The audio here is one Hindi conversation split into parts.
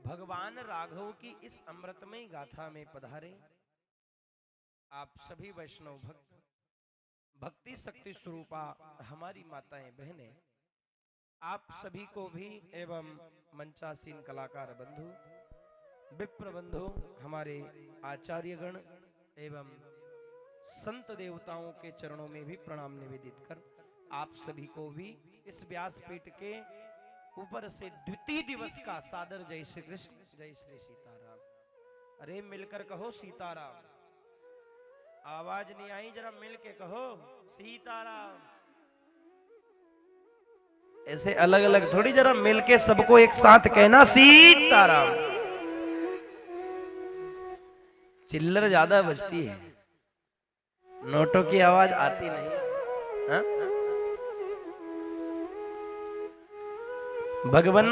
भगवान राघव की इस अमृतमयी गाथा में पधारे आप सभी वैष्णव भक्त, भक्ति शक्ति स्वरूपा हमारी माताएं बहनें, आप सभी को भी एवं मंचासीन कलाकार बंधु, विप्र बंधु, हमारे आचार्यगण एवं संत देवताओं के चरणों में भी प्रणाम निवेदित कर आप सभी को भी इस व्यासपीठ के ऊपर से द्वितीय दिवस का सादर जय श्री कृष्ण, जय श्री सीताराम। अरे मिलकर कहो सीताराम, आवाज नहीं आई, जरा मिल के कहो सीताराम। ऐसे अलग अलग थोड़ी, जरा मिल के सबको एक साथ कहना सीताराम। चिल्लर ज्यादा बजती है, नोटों की आवाज आती नहीं। हा? भगवान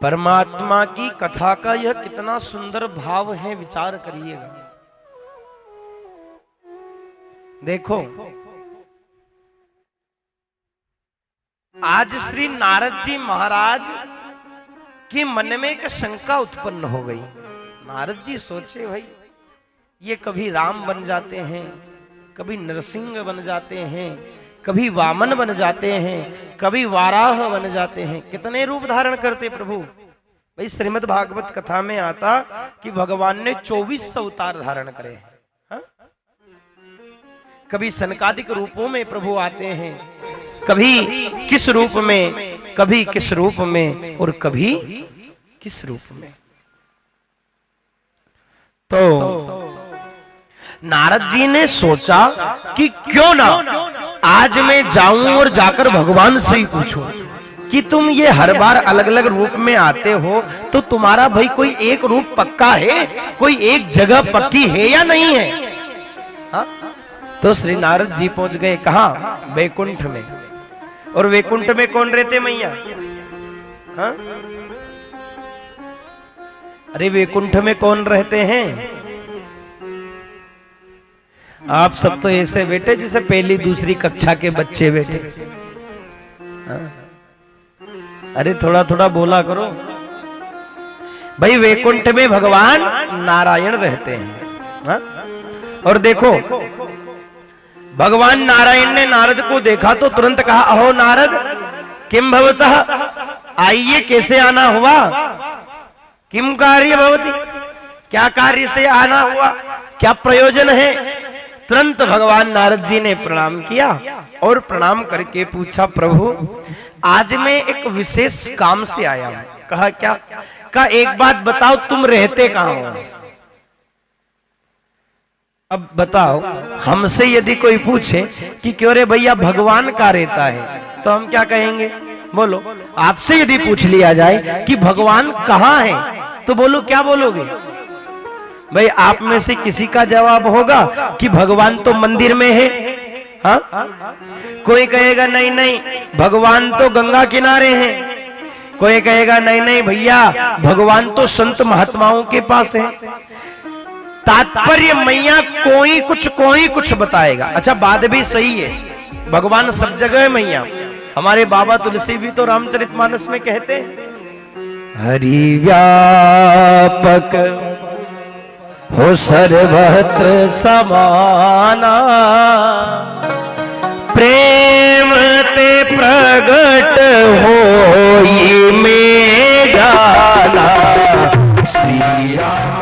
परमात्मा की कथा का यह कितना सुंदर भाव है, विचार करिएगा। देखो, आज श्री नारद जी महाराज के मन में एक शंका उत्पन्न हो गई। नारद जी सोचे, भाई ये कभी राम बन जाते हैं, कभी नरसिंह बन जाते हैं, कभी वामन बन जाते हैं, कभी वाराह बन जाते हैं, कितने रूप धारण करते प्रभु। भाई श्रीमद् भागवत कथा में आता कि भगवान ने 24 अवतार धारण करे हैं। हा? कभी सनकादिक रूपों में प्रभु आते हैं, कभी किस रूप में, कभी किस रूप में, और कभी किस रूप में। तो नारद जी ने सोचा कि क्यों ना आज मैं जाऊं और जाकर भगवान से ही पूछूं कि तुम ये हर बार अलग अलग रूप में आते हो, तो तुम्हारा भाई कोई एक रूप पक्का है, कोई एक जगह पक्की है या नहीं है? हा? तो श्री नारद जी पहुंच गए कहाँ? वैकुंठ में। और वैकुंठ में कौन रहते मैया? हा? अरे वैकुंठ में कौन रहते हैं? आप सब तो ऐसे बैठे जैसे पहली दूसरी कक्षा के बच्चे बैठे। अरे थोड़ा थोड़ा बोला करो भाई। वैकुंठ में भगवान नारायण रहते हैं। हा? और देखो, भगवान नारायण ने नारद को देखा तो तुरंत कहा, अहो नारद किम भवतः, आइए कैसे आना हुआ? किम कार्य भवति, क्या कार्य से आना हुआ, क्या प्रयोजन है? तुरंत भगवान नारद जी ने प्रणाम किया और प्रणाम करके पूछा, प्रभु आज मैं एक विशेष काम से आया हूं। कहा क्या? कहा एक बात बताओ, तुम रहते कहां हो? अब बताओ, हमसे यदि कोई पूछे कि क्यों रे भैया भगवान का रहता है, तो हम क्या कहेंगे? बोलो। आपसे यदि पूछ लिया जाए कि भगवान कहां है, तो बोलो, क्या बोलोगे? भाई आप में से किसी का जवाब होगा कि भगवान तो मंदिर में है। हा? कोई कहेगा नहीं नहीं भगवान तो गंगा किनारे हैं। कोई कहेगा नहीं नहीं भैया भगवान तो संत महात्माओं के पास है। तात्पर्य मैया कोई कुछ बताएगा। अच्छा, बात भी सही है, भगवान सब जगह है मैया। हमारे बाबा तुलसी भी तो रामचरितमानस में कहते हैं, हरि व्यापक हो सर्वत्र समाना, प्रेम ते प्रगट होई में जाना। श्री राम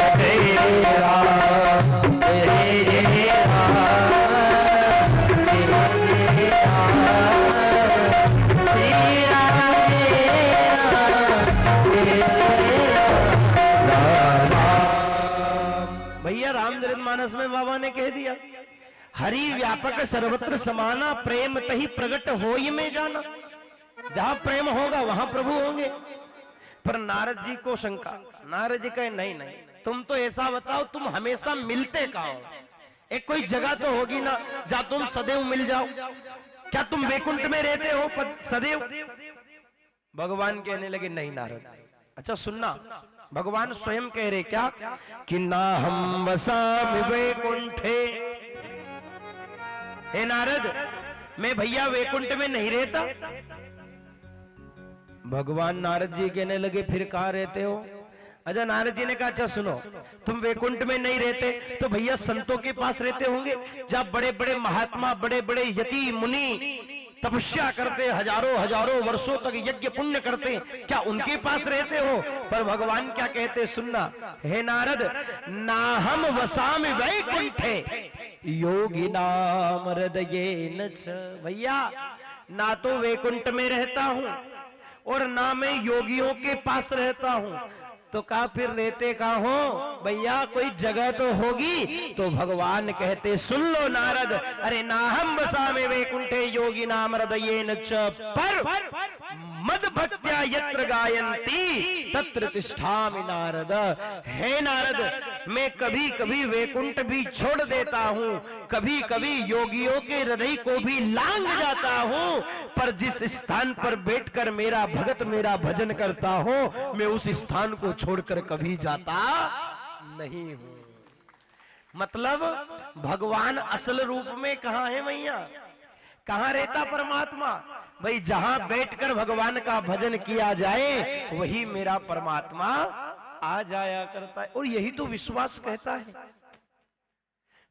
मानस में बाबा ने कह दिया, हरि व्यापक सर्वत्र समाना, प्रेम तही प्रगट होई में जाना। जहां प्रेम होगा वहां प्रभु होंगे। पर नारद जी को शंका। नारद जी कहे नहीं नहीं, तुम तो ऐसा बताओ, तुम हमेशा मिलते कहां हो? एक कोई जगह तो होगी ना जहां तुम सदैव मिल जाओ। क्या तुम वैकुंठ में रहते हो सदैव? भगवान कहने लगे नहीं नारद। अच्छा सुनना, भगवान स्वयं कह रहे क्या कि ना हम वसामि वैकुंठे। हे नारद, मैं भैया वैकुंठ में नहीं रहता। भगवान नारद जी कहने लगे फिर कहाँ रहते हो? अच्छा, नारद जी ने कहा अच्छा सुनो, तुम वैकुंठ में नहीं रहते तो भैया संतों के पास रहते होंगे, जहाँ बड़े बड़े महात्मा, बड़े बड़े यति मुनि तपस्या करते, हजारों हजारों वर्षों तक यज्ञ पुण्य करते, क्या उनके पास रहते हो? पर भगवान क्या कहते सुनना, हे नारद, नाहम वसामि वैकुंठे योगिनाम हृदयेन च। भैया ना तो वैकुंठ में रहता हूं और ना मैं योगियों के पास रहता हूं, तो कहा फिर रहते कहाँ हो? भैया कोई जगह तो होगी। तो भगवान कहते सुन लो नारद, अरे नाहम वसामि वैकुंठे योगिनाम हृदयेन च पर मद भक्त्या यत्र गायन्ति तत्र तिष्ठामि नारद। हे नारद, मैं कभी कभी वैकुंठ भी छोड़ देता हूँ, कभी कभी योगियों के हृदय को भी लांग जाता हूँ, पर जिस स्थान पर बैठकर मेरा भगत मेरा भजन करता हो, मैं उस स्थान को छोड़कर कभी जाता नहीं हूँ। मतलब भगवान असल रूप में कहाँ है भैया? कहाँ रहता परमात्मा? भाई जहां बैठकर भगवान का भजन किया जाए वही मेरा परमात्मा आ जाया करता है। और यही तो विश्वास कहता है।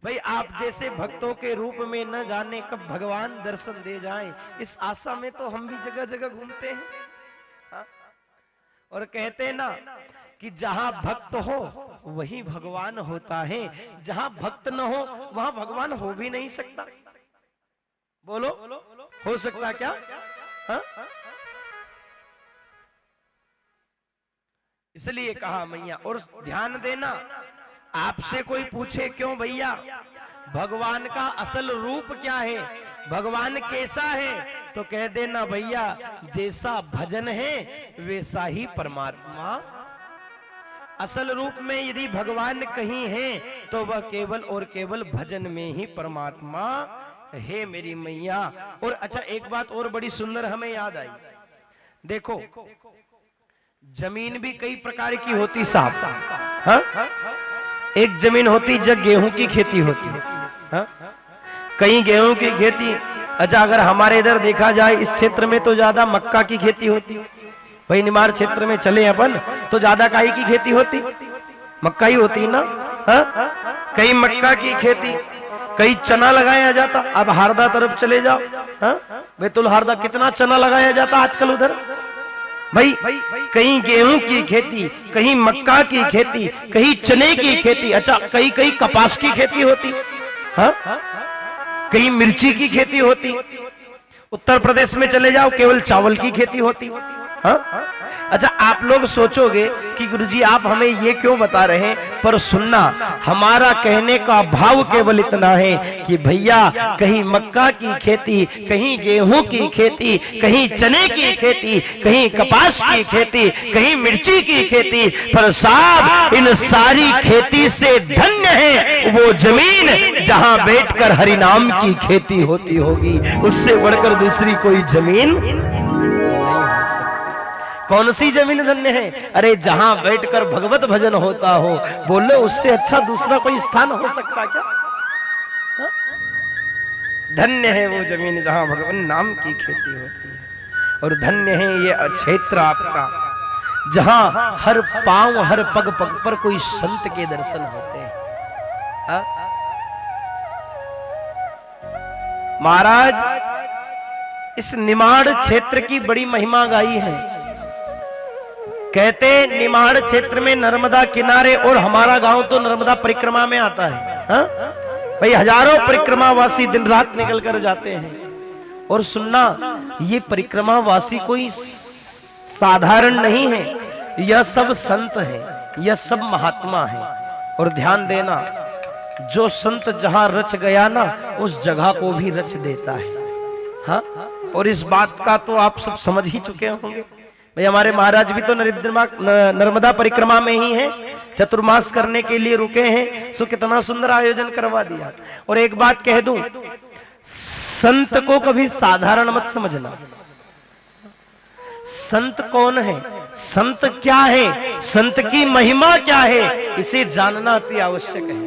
भाई आप जैसे भक्तों के रूप में न जाने कब भगवान दर्शन दे जाएं, इस आशा में तो हम भी जगह जगह घूमते हैं। हा? और कहते हैं ना कि जहां भक्त हो वही भगवान होता है, जहां भक्त न हो वहां भगवान हो भी नहीं सकता। बोलो, हो सकता क्या? हा? इसलिए कहा मैया। और ध्यान देना, आपसे कोई पूछे क्यों भैया भगवान का असल रूप क्या है, भगवान कैसा है, तो कह देना भैया जैसा भजन है वैसा ही परमात्मा। असल रूप में यदि भगवान कहीं है तो वह केवल और केवल भजन में ही परमात्मा है मेरी मैया। और अच्छा एक बात और बड़ी सुंदर हमें याद आई, देखो जमीन भी कई प्रकार की होती साहब। हाँ? एक जमीन होती जब गेहूं की खेती होती है। हाँ? कहीं गेहूं की खेती, अच्छा अगर हमारे इधर देखा जाए इस क्षेत्र में तो ज्यादा मक्का की खेती होती। वही निमाड़ क्षेत्र में चले अपन तो ज्यादा काई की खेती होती, मक्का ही होती ना। हाँ? कहीं मक्का की खेती, कहीं चना लगाया जाता। अब हारदा तरफ चले जाओ, हाँ? बैतुल हारदा कितना चना लगाया जाता आजकल उधर। भाई कहीं गेहूं की खेती, कहीं मक्का की खेती, कहीं चने की खेती, अच्छा कहीं कहीं कपास की खेती होती। हाँ? कहीं मिर्ची की खेती होती। उत्तर प्रदेश में चले जाओ केवल चावल की खेती होती। हाँ? अच्छा आप लोग सोचोगे कि गुरुजी आप हमें ये क्यों बता रहे हैं, पर सुनना हमारा कहने का भाव केवल इतना है कि भैया कहीं मक्का की खेती, कहीं गेहूं की खेती, कहीं चने की खेती, कहीं कपास की खेती, कहीं मिर्ची की खेती, पर साहब इन सारी खेती से धन्य है वो जमीन जहां बैठकर हरिनाम की खेती होती होगी। उससे बढ़कर दूसरी कोई जमीन नहीं हो सकती। कौन सी जमीन धन्य है? अरे जहां बैठकर भगवत भजन होता हो, बोलो उससे अच्छा दूसरा कोई स्थान हो सकता क्या? हा? धन्य है वो जमीन जहां भगवान नाम की खेती होती है। और धन्य है ये क्षेत्र आपका जहां हर पांव हर पग पग पर कोई संत के दर्शन होते हैं। हा? महाराज इस निमाड़ क्षेत्र की बड़ी महिमा गाई है। कहते निमाड़ क्षेत्र में नर्मदा किनारे, और हमारा गांव तो नर्मदा परिक्रमा में आता है। हाँ? भाई हजारों परिक्रमावासी दिन रात निकल कर जाते हैं। और सुनना ये परिक्रमावासी कोई साधारण नहीं है, यह सब संत है, यह सब महात्मा है। और ध्यान देना जो संत जहां रच गया ना उस जगह को भी रच देता है। हाँ? और इस बात का तो आप सब समझ ही चुके होंगे। भाई हमारे महाराज भी तो नर्मदा परिक्रमा में ही हैं, चतुर्मास करने के लिए रुके हैं। सो कितना सुंदर आयोजन करवा दिया। और एक बात कह दूं, संत को कभी साधारण मत समझना। संत कौन है, संत क्या है, संत की महिमा क्या है, इसे जानना अति आवश्यक है।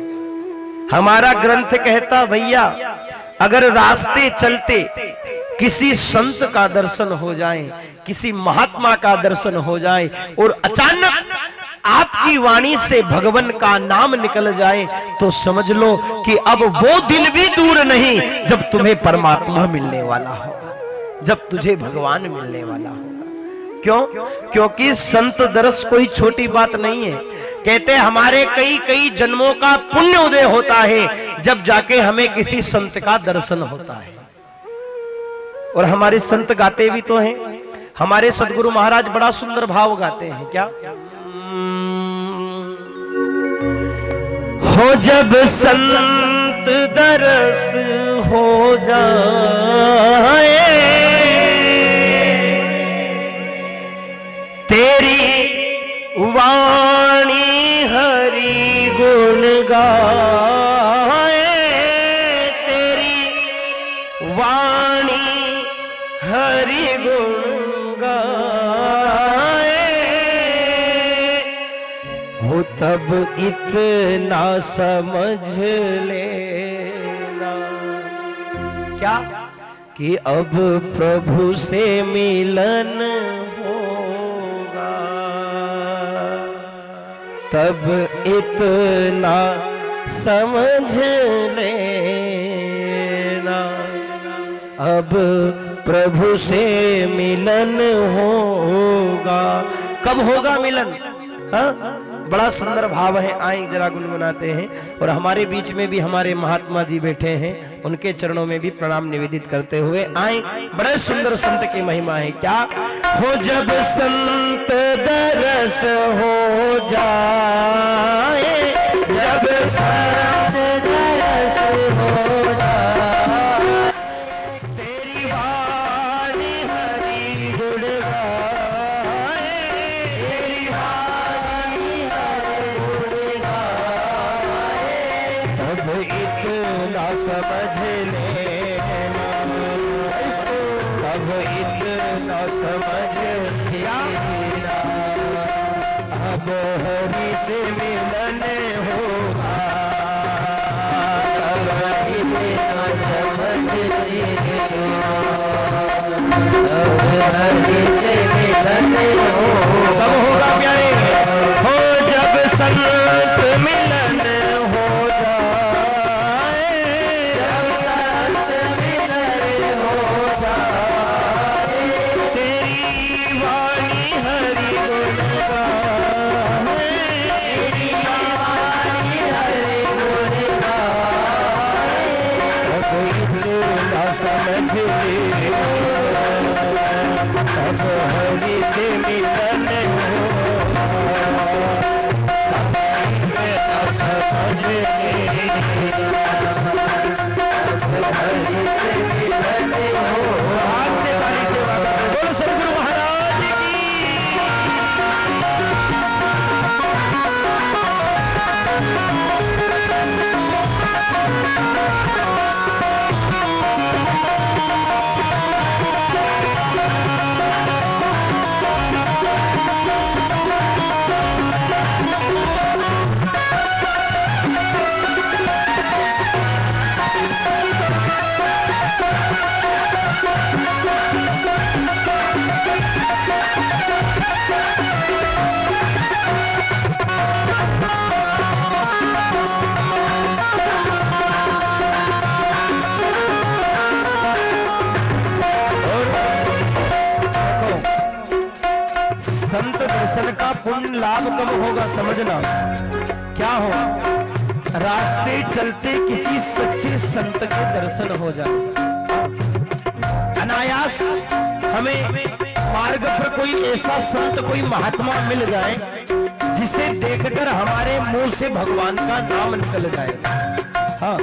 हमारा ग्रंथ कहता भैया अगर रास्ते चलते किसी संत का दर्शन हो जाए, किसी महात्मा का दर्शन हो जाए और अचानक आपकी वाणी से भगवान का नाम निकल जाए, तो समझ लो कि अब वो दिन भी दूर नहीं जब तुम्हें परमात्मा मिलने वाला होगा, जब तुझे भगवान मिलने वाला होगा। क्यों? क्योंकि संत दर्श कोई छोटी बात नहीं है। कहते हमारे कई कई जन्मों का पुण्य उदय होता है जब जाके हमें किसी संत का दर्शन होता है। और हमारे संत गाते भी तो हैं। हमारे सदगुरु महाराज बड़ा सुंदर भाव गाते हैं। क्या? हो जब संत दरस हो जाए, तेरी वाणी हरि गुण गाए, तेरी वाणी हरि गुण गाए, हो तब इतना समझ लेना। क्या? कि अब प्रभु से मिलन होगा, तब इतना समझ लेना, अब प्रभु से मिलन होगा। कब होगा मिलन? हाँ, बड़ा सुंदर भाव है। आए जरा गुनगुनाते हैं। और हमारे बीच में भी हमारे महात्मा जी बैठे हैं, उनके चरणों में भी प्रणाम निवेदित करते हुए आए। बड़े सुंदर संत की महिमा है। क्या? हो जब संत दरस हो जाए, जब संत दरस हो जाए, तेरी वाणी हरि गुण गाए, तेरी वाणी हरि गुण गाए, तब इतना समझ लेना, तब इतना समझ लेना, अब हरि से मिलन होगा, तब इतना समझ लेना, अब हरि से मिलन होगा। कब होगा प्यारे? हो जब संत मिलन हो जाए, जब संत मिलन हो जाए, तेरी वाणी हरि गुण गाए, तेरी वाणी हरि गुण गाए, अब इतना समझ लेना, अब हरि से मिलन होगा, तब इतना समझ लेना, अब हरि से मिलन होगा। हाथ से ताली सेवा करते बोलो सदगुरु महाराज की। संत दर्शन का पुण्य लाभ कब होगा समझना। क्या हो? रास्ते चलते किसी सच्चे संत के दर्शन हो जाए, अनायास हमें मार्ग पर कोई ऐसा संत, कोई महात्मा मिल जाए जिसे देखकर हमारे मुंह से भगवान का नाम निकल जाए। हाँ,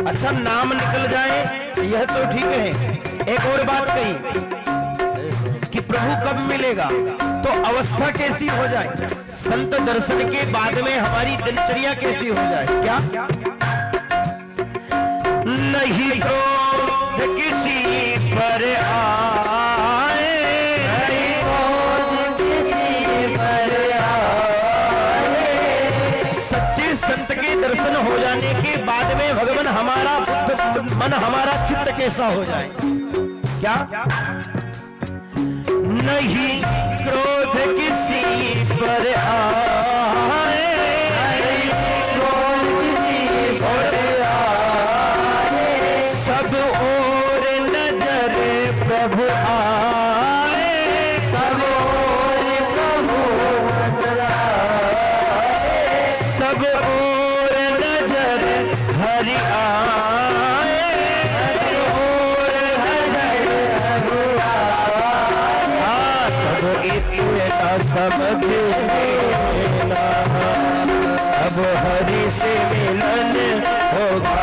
अच्छा नाम निकल जाए यह तो ठीक है। एक और बात कही कि प्रभु कब मिलेगा, तो अवस्था कैसी हो जाए, संत दर्शन के बाद में हमारी दिनचर्या कैसी हो जाए। क्या? नहीं क्रोध किसी पर आए, नहीं क्रोध किसी पर आए, सच्चे संत के दर्शन हो जाने के बाद में भगवान हमारा मन ऐसा हो जाए। क्या? नहीं क्रोध किसी पर आए, क्रोध किसी पर आए, सब ओर नजर प्रभु आए, सब ओर प्रभु नजर आए, सब ओर नजर हरि आए, सब ओर नजर हरि आए, सब इतना समझ लेना, अब हरि से मिलन होगा।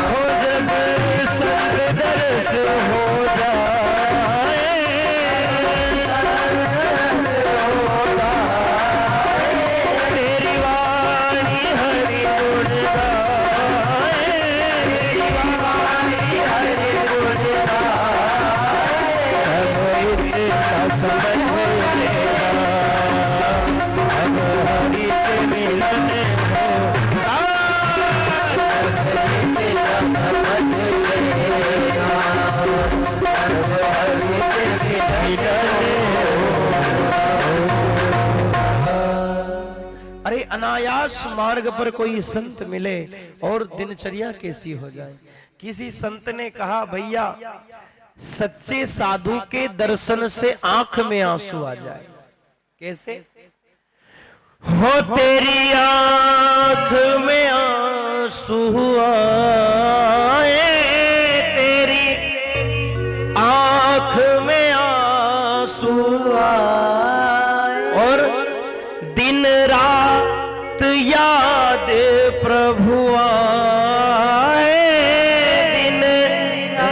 हो जब संग दर्श हो जाए, तेरी वाणी हरि गुण गाए, तेरी वाणी हरि गुण गाए, अब इतना समझ लेना, अब हरि से मिलन होगा। अरे अनायास मार्ग पर कोई संत मिले और दिनचर्या कैसी हो जाए। किसी संत ने कहा भैया सच्चे साधु के दर्शन से आंख में आंसू आ जाए। कैसे? हो तेरी आंख में आंसू आए, तेरी आंख में आंसू आए, और दिन रात याद प्रभु आए, दिन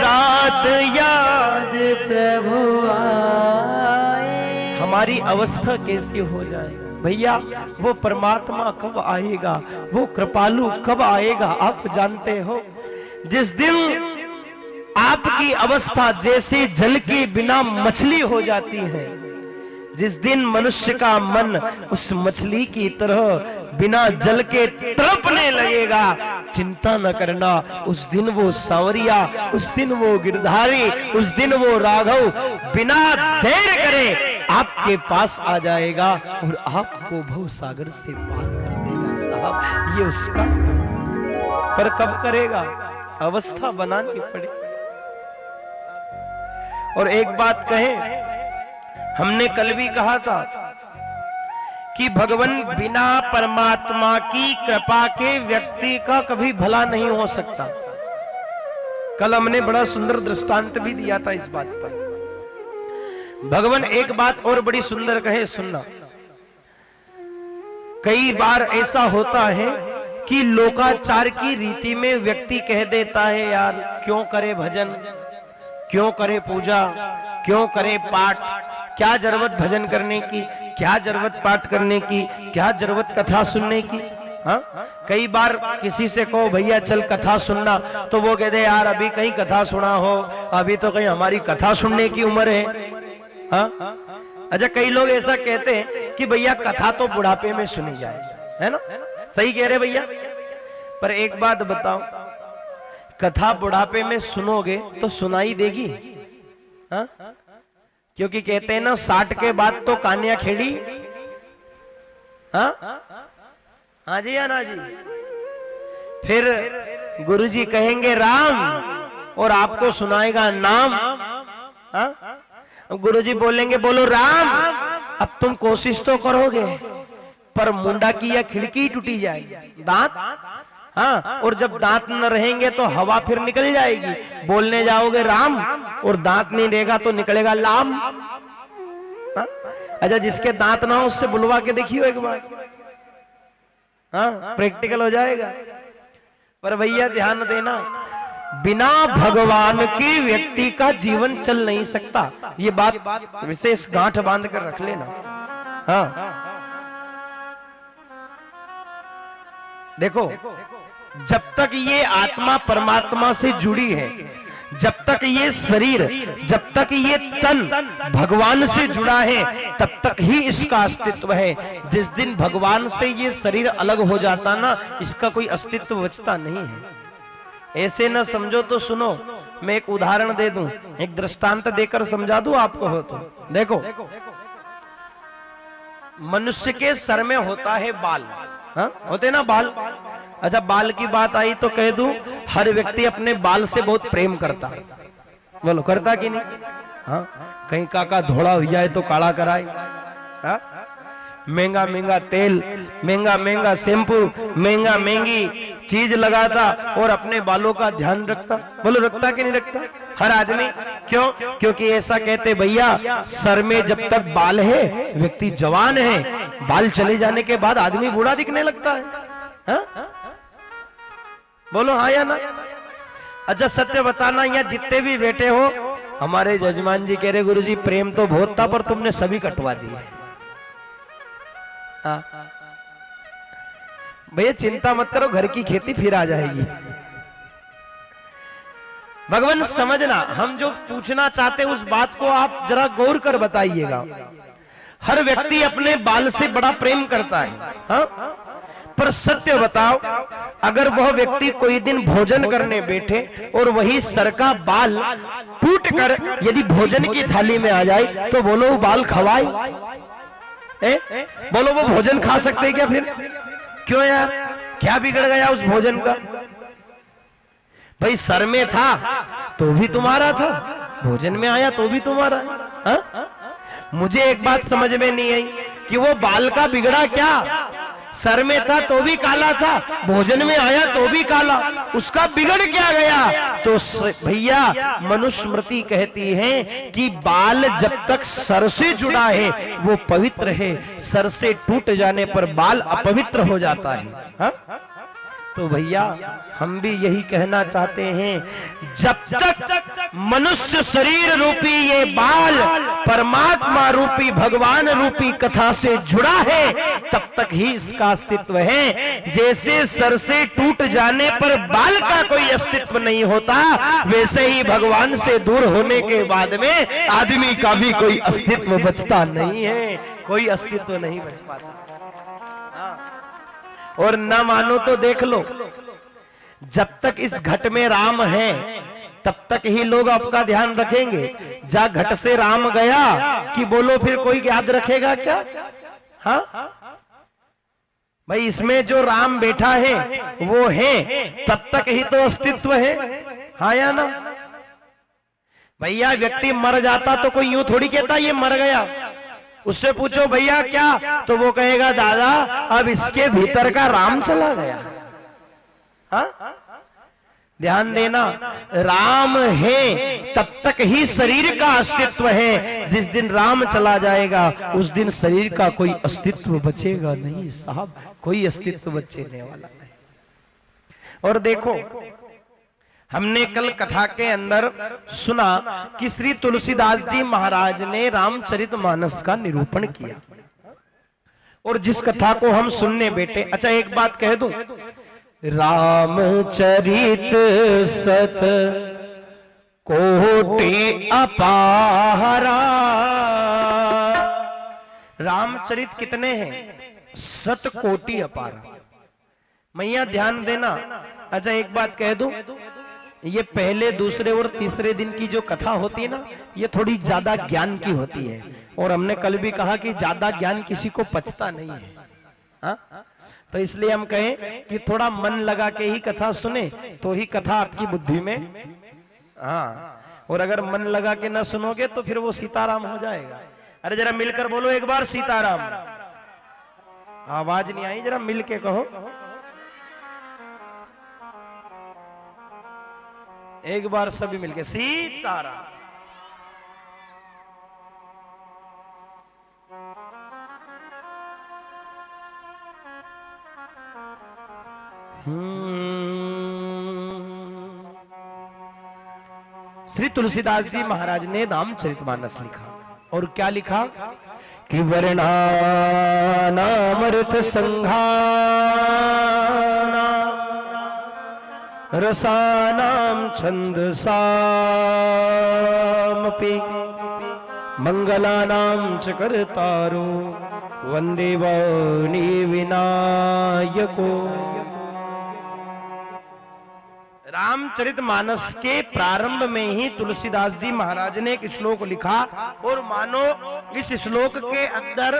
रात याद प्रभु आए। हमारी अवस्था कैसी हो जाए भैया? वो परमात्मा कब आएगा, वो कृपालु कब आएगा आप जानते हो? जिस दिन आपकी अवस्था जैसे जल के बिना मछली हो जाती है, जिस दिन मनुष्य का मन उस मछली की तरह बिना जल के तड़पने लगेगा, चिंता न करना, उस दिन वो सांवरिया, उस दिन वो गिरधारी, उस दिन वो राघव बिना देर करे आपके पास आ जाएगा और आपको भव सागर से पार कर देगा। साहब ये उसका, पर कब करेगा? अवस्था बनानी पड़ेगी। और एक बात कहें, हमने कल भी कहा था कि भगवान बिना परमात्मा की कृपा के व्यक्ति का कभी भला नहीं हो सकता। कल हमने बड़ा सुंदर दृष्टांत भी दिया था इस बात पर। भगवान एक बात और बड़ी सुंदर कहे, सुनना। कई बार ऐसा होता है कि लोकाचार की रीति में व्यक्ति कह देता है यार क्यों करे भजन, क्यों करे पूजा, क्यों करे पाठ, क्या जरूरत भजन करने की, क्या जरूरत पाठ करने की, क्या जरूरत कथा सुनने की। हाँ, कई बार किसी से कहो भैया चल कथा सुनना, तो वो कहते यार अभी कहीं कथा सुना हो, अभी तो कहीं हमारी कथा सुनने की उम्र है। हाँ? अच्छा, कई लोग ऐसा कहते हैं कि भैया कथा तो बुढ़ापे में सुनी जाए, है ना? सही कह रहे भैया। पर एक बात बताओ, कथा बुढ़ापे में सुनोगे तो सुनाई देगी? हाँ? क्योंकि कहते हैं ना 60 के बाद तो कान्या खेड़ी। हाँ? हाँ जी या ना जी? फिर गुरुजी कहेंगे राम और आपको सुनाएगा नाम। हाँ? गुरुजी बोलेंगे बोलो राम, अब तुम कोशिश तो करोगे पर मुंडा की या खिड़की टूटी जाएगी, दांत। हाँ, और जब दांत न रहेंगे तो हवा फिर निकल जाएगी, बोलने जाओगे राम और दांत नहीं रहेगा तो निकलेगा लाम। हाँ? अच्छा, जिसके दांत ना हो उससे बुलवा के देखियो एक बार। हाँ, प्रैक्टिकल हो जाएगा। पर भैया ध्यान देना, बिना भगवान के व्यक्ति का जीवन चल नहीं सकता। ये बात विशेष गांठ बांध कर रख लेना। हाँ, देखो, जब तक ये आत्मा परमात्मा से जुड़ी है, जब तक ये शरीर, जब तक ये तन भगवान से जुड़ा है तब तक ही इसका अस्तित्व है। जिस दिन भगवान से ये शरीर अलग हो जाता ना, इसका कोई अस्तित्व बचता नहीं है। ऐसे न समझो तो सुनो, मैं एक उदाहरण दे दूं, एक दृष्टांत देकर समझा दूं आपको हो तो। देखो, मनुष्य के सर में होता है बाल, हाँ होते ना बाल। अच्छा, बाल की बात आई तो कह दूं, हर व्यक्ति अपने बाल से बहुत प्रेम करता है। बोलो, करता कि नहीं? हाँ, कहीं काका धोड़ा हो जाए तो काला कराए, हाँ? महंगा महंगा तेल, महंगा महंगा शैम्पू, महंगा महंगी चीज लगाता और अपने बालों का ध्यान रखता। बोलो, रखता कि नहीं रखता हर आदमी? क्यों? क्योंकि ऐसा कहते भैया, सर में जब तक बाल है व्यक्ति जवान है, बाल चले जाने के बाद आदमी बूढ़ा दिखने लगता है, हाँ? बोलो हाँ या ना? अच्छा, सत्य बताना, यहाँ जितने भी बैठे हो, हमारे जजमान जी कह रहे गुरुजी प्रेम तो बहुत था पर तुमने सभी कटवा दिए। भैया चिंता मत करो, घर की खेती फिर आ जाएगी। भगवान समझना, हम जो पूछना चाहते उस बात को आप जरा गौर कर बताइएगा। हर व्यक्ति अपने बाल से बड़ा प्रेम करता है, हाँ? पर सत्य बताओ, अगर वह व्यक्ति कोई दिन भोजन करने बैठे और वही सर का बाल टूट कर यदि भोजन की थाली में आ जाए तो बोलो वो बाल खवाए? बोलो वो भोजन खा सकते हैं क्या फिर? क्यों यार, क्या बिगड़ गया उस भोजन का? भाई सर में था तो भी तुम्हारा था, भोजन में आया तो भी तुम्हारा है, हा? मुझे एक बात समझ में नहीं आई कि वो बाल का बिगड़ा क्या? सर में था तो भी काला था, भोजन में आया तो भी काला, उसका बिगड़ क्या गया? तो भैया मनुस्मृति कहती है कि बाल जब तक सर से जुड़ा है वो पवित्र है, सर से टूट जाने पर बाल अपवित्र हो जाता है, हा? तो भैया हम भी यही कहना चाहते हैं, जब तक मनुष्य शरीर रूपी ये बाल परमात्मा रूपी भगवान रूपी कथा से जुड़ा है तब तक ही इसका अस्तित्व है। जैसे सर से टूट जाने पर बाल का कोई अस्तित्व नहीं होता, वैसे ही भगवान से दूर होने के बाद में आदमी का भी कोई अस्तित्व बचता नहीं है, कोई अस्तित्व नहीं बच पाता। और न मानो तो देख लो, जब तक इस घट में राम है तब तक ही लोग आपका ध्यान रखेंगे। जा घट से राम गया कि बोलो फिर कोई याद रखेगा क्या? हाँ भाई, इसमें जो राम बैठा है वो है, तब तक ही तो अस्तित्व है, हाँ या ना? भैया व्यक्ति मर जाता तो कोई यूं थोड़ी कहता ये मर गया। उससे पूछो भैया क्या, तो वो कहेगा दादा अब इसके भीतर का राम चला गया। हाँ? ध्यान देना, राम है तब तक ही शरीर का अस्तित्व है, जिस दिन राम चला जाएगा उस दिन शरीर का कोई अस्तित्व बचेगा नहीं साहब, कोई अस्तित्व बचने वाला नहीं। और देखो, हमने कल कथा के अंदर सुना कि श्री तुलसीदास जी महाराज ने रामचरितमानस का निरूपण किया, और जिस कथा को हम सुनने बैठे, अच्छा एक बात कह दूं, रामचरित सत कोटि अपारा। रामचरित कितने हैं? 7 कोटि अपार। मैया ध्यान देना। अच्छा एक बात कह दूं, ये पहले दूसरे और तीसरे दिन की जो कथा होती है ना, ये थोड़ी ज्यादा ज्ञान की होती है, और हमने कल भी कहा कि ज्यादा ज्ञान किसी को पचता नहीं है, हा? तो इसलिए हम कहें कि थोड़ा मन लगा के ही कथा सुने तो ही कथा आपकी बुद्धि में, हाँ, और अगर मन लगा के ना सुनोगे तो फिर वो सीताराम हो जाएगा। अरे जरा मिलकर बोलो एक बार सीताराम। आवाज नहीं आई, जरा मिल के कहो एक बार सभी मिलके सीताराम। श्री तुलसीदास जी महाराज ने रामचरितमानस लिखा, और क्या लिखा कि वर्णानामृत संघाना रसानां छन्दसामपि मंगलानां च कर्तारो वंदे वाणी विनायको। रामचरितमानस के प्रारंभ में ही तुलसीदास जी महाराज ने एक श्लोक लिखा और मानो इस श्लोक के अंदर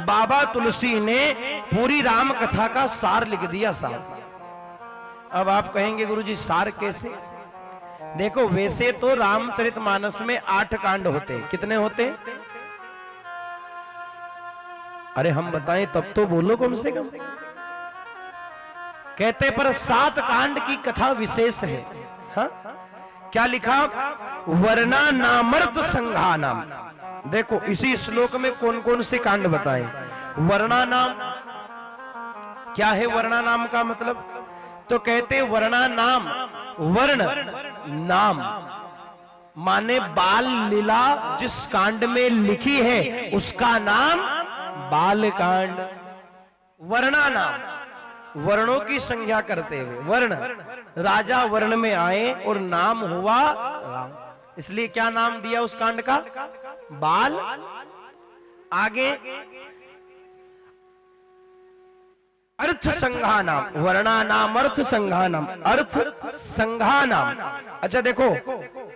बाबा तुलसी ने पूरी राम कथा का सार लिख दिया। सार, अब आप कहेंगे गुरुजी सार कैसे? देखो, वैसे तो रामचरितमानस में 8 कांड होते। कितने होते? अरे हम बताएं तब तो बोलो कम से कम। कहते पर 7 कांड की कथा विशेष है। हा? क्या लिखा? वर्णा नामर्थ संघानाम। देखो इसी श्लोक में कौन कौन से कांड बताए। वर्णा नाम क्या है? वर्णा नाम का मतलब तो कहते वर्णा नाम, वर्ण नाम माने बाल लीला जिस कांड में लिखी है उसका नाम बाल कांड। वर्णा नाम, वर्णों की संज्ञा करते हुए, वर्ण राजा वर्ण में आए और नाम हुआ राम, इसलिए क्या नाम दिया उस कांड का? बाल। आगे अर्थ संघानाम, वर्णा नाम अर्थ संघानाम, अर्थ संघानाम। अच्छा देखो,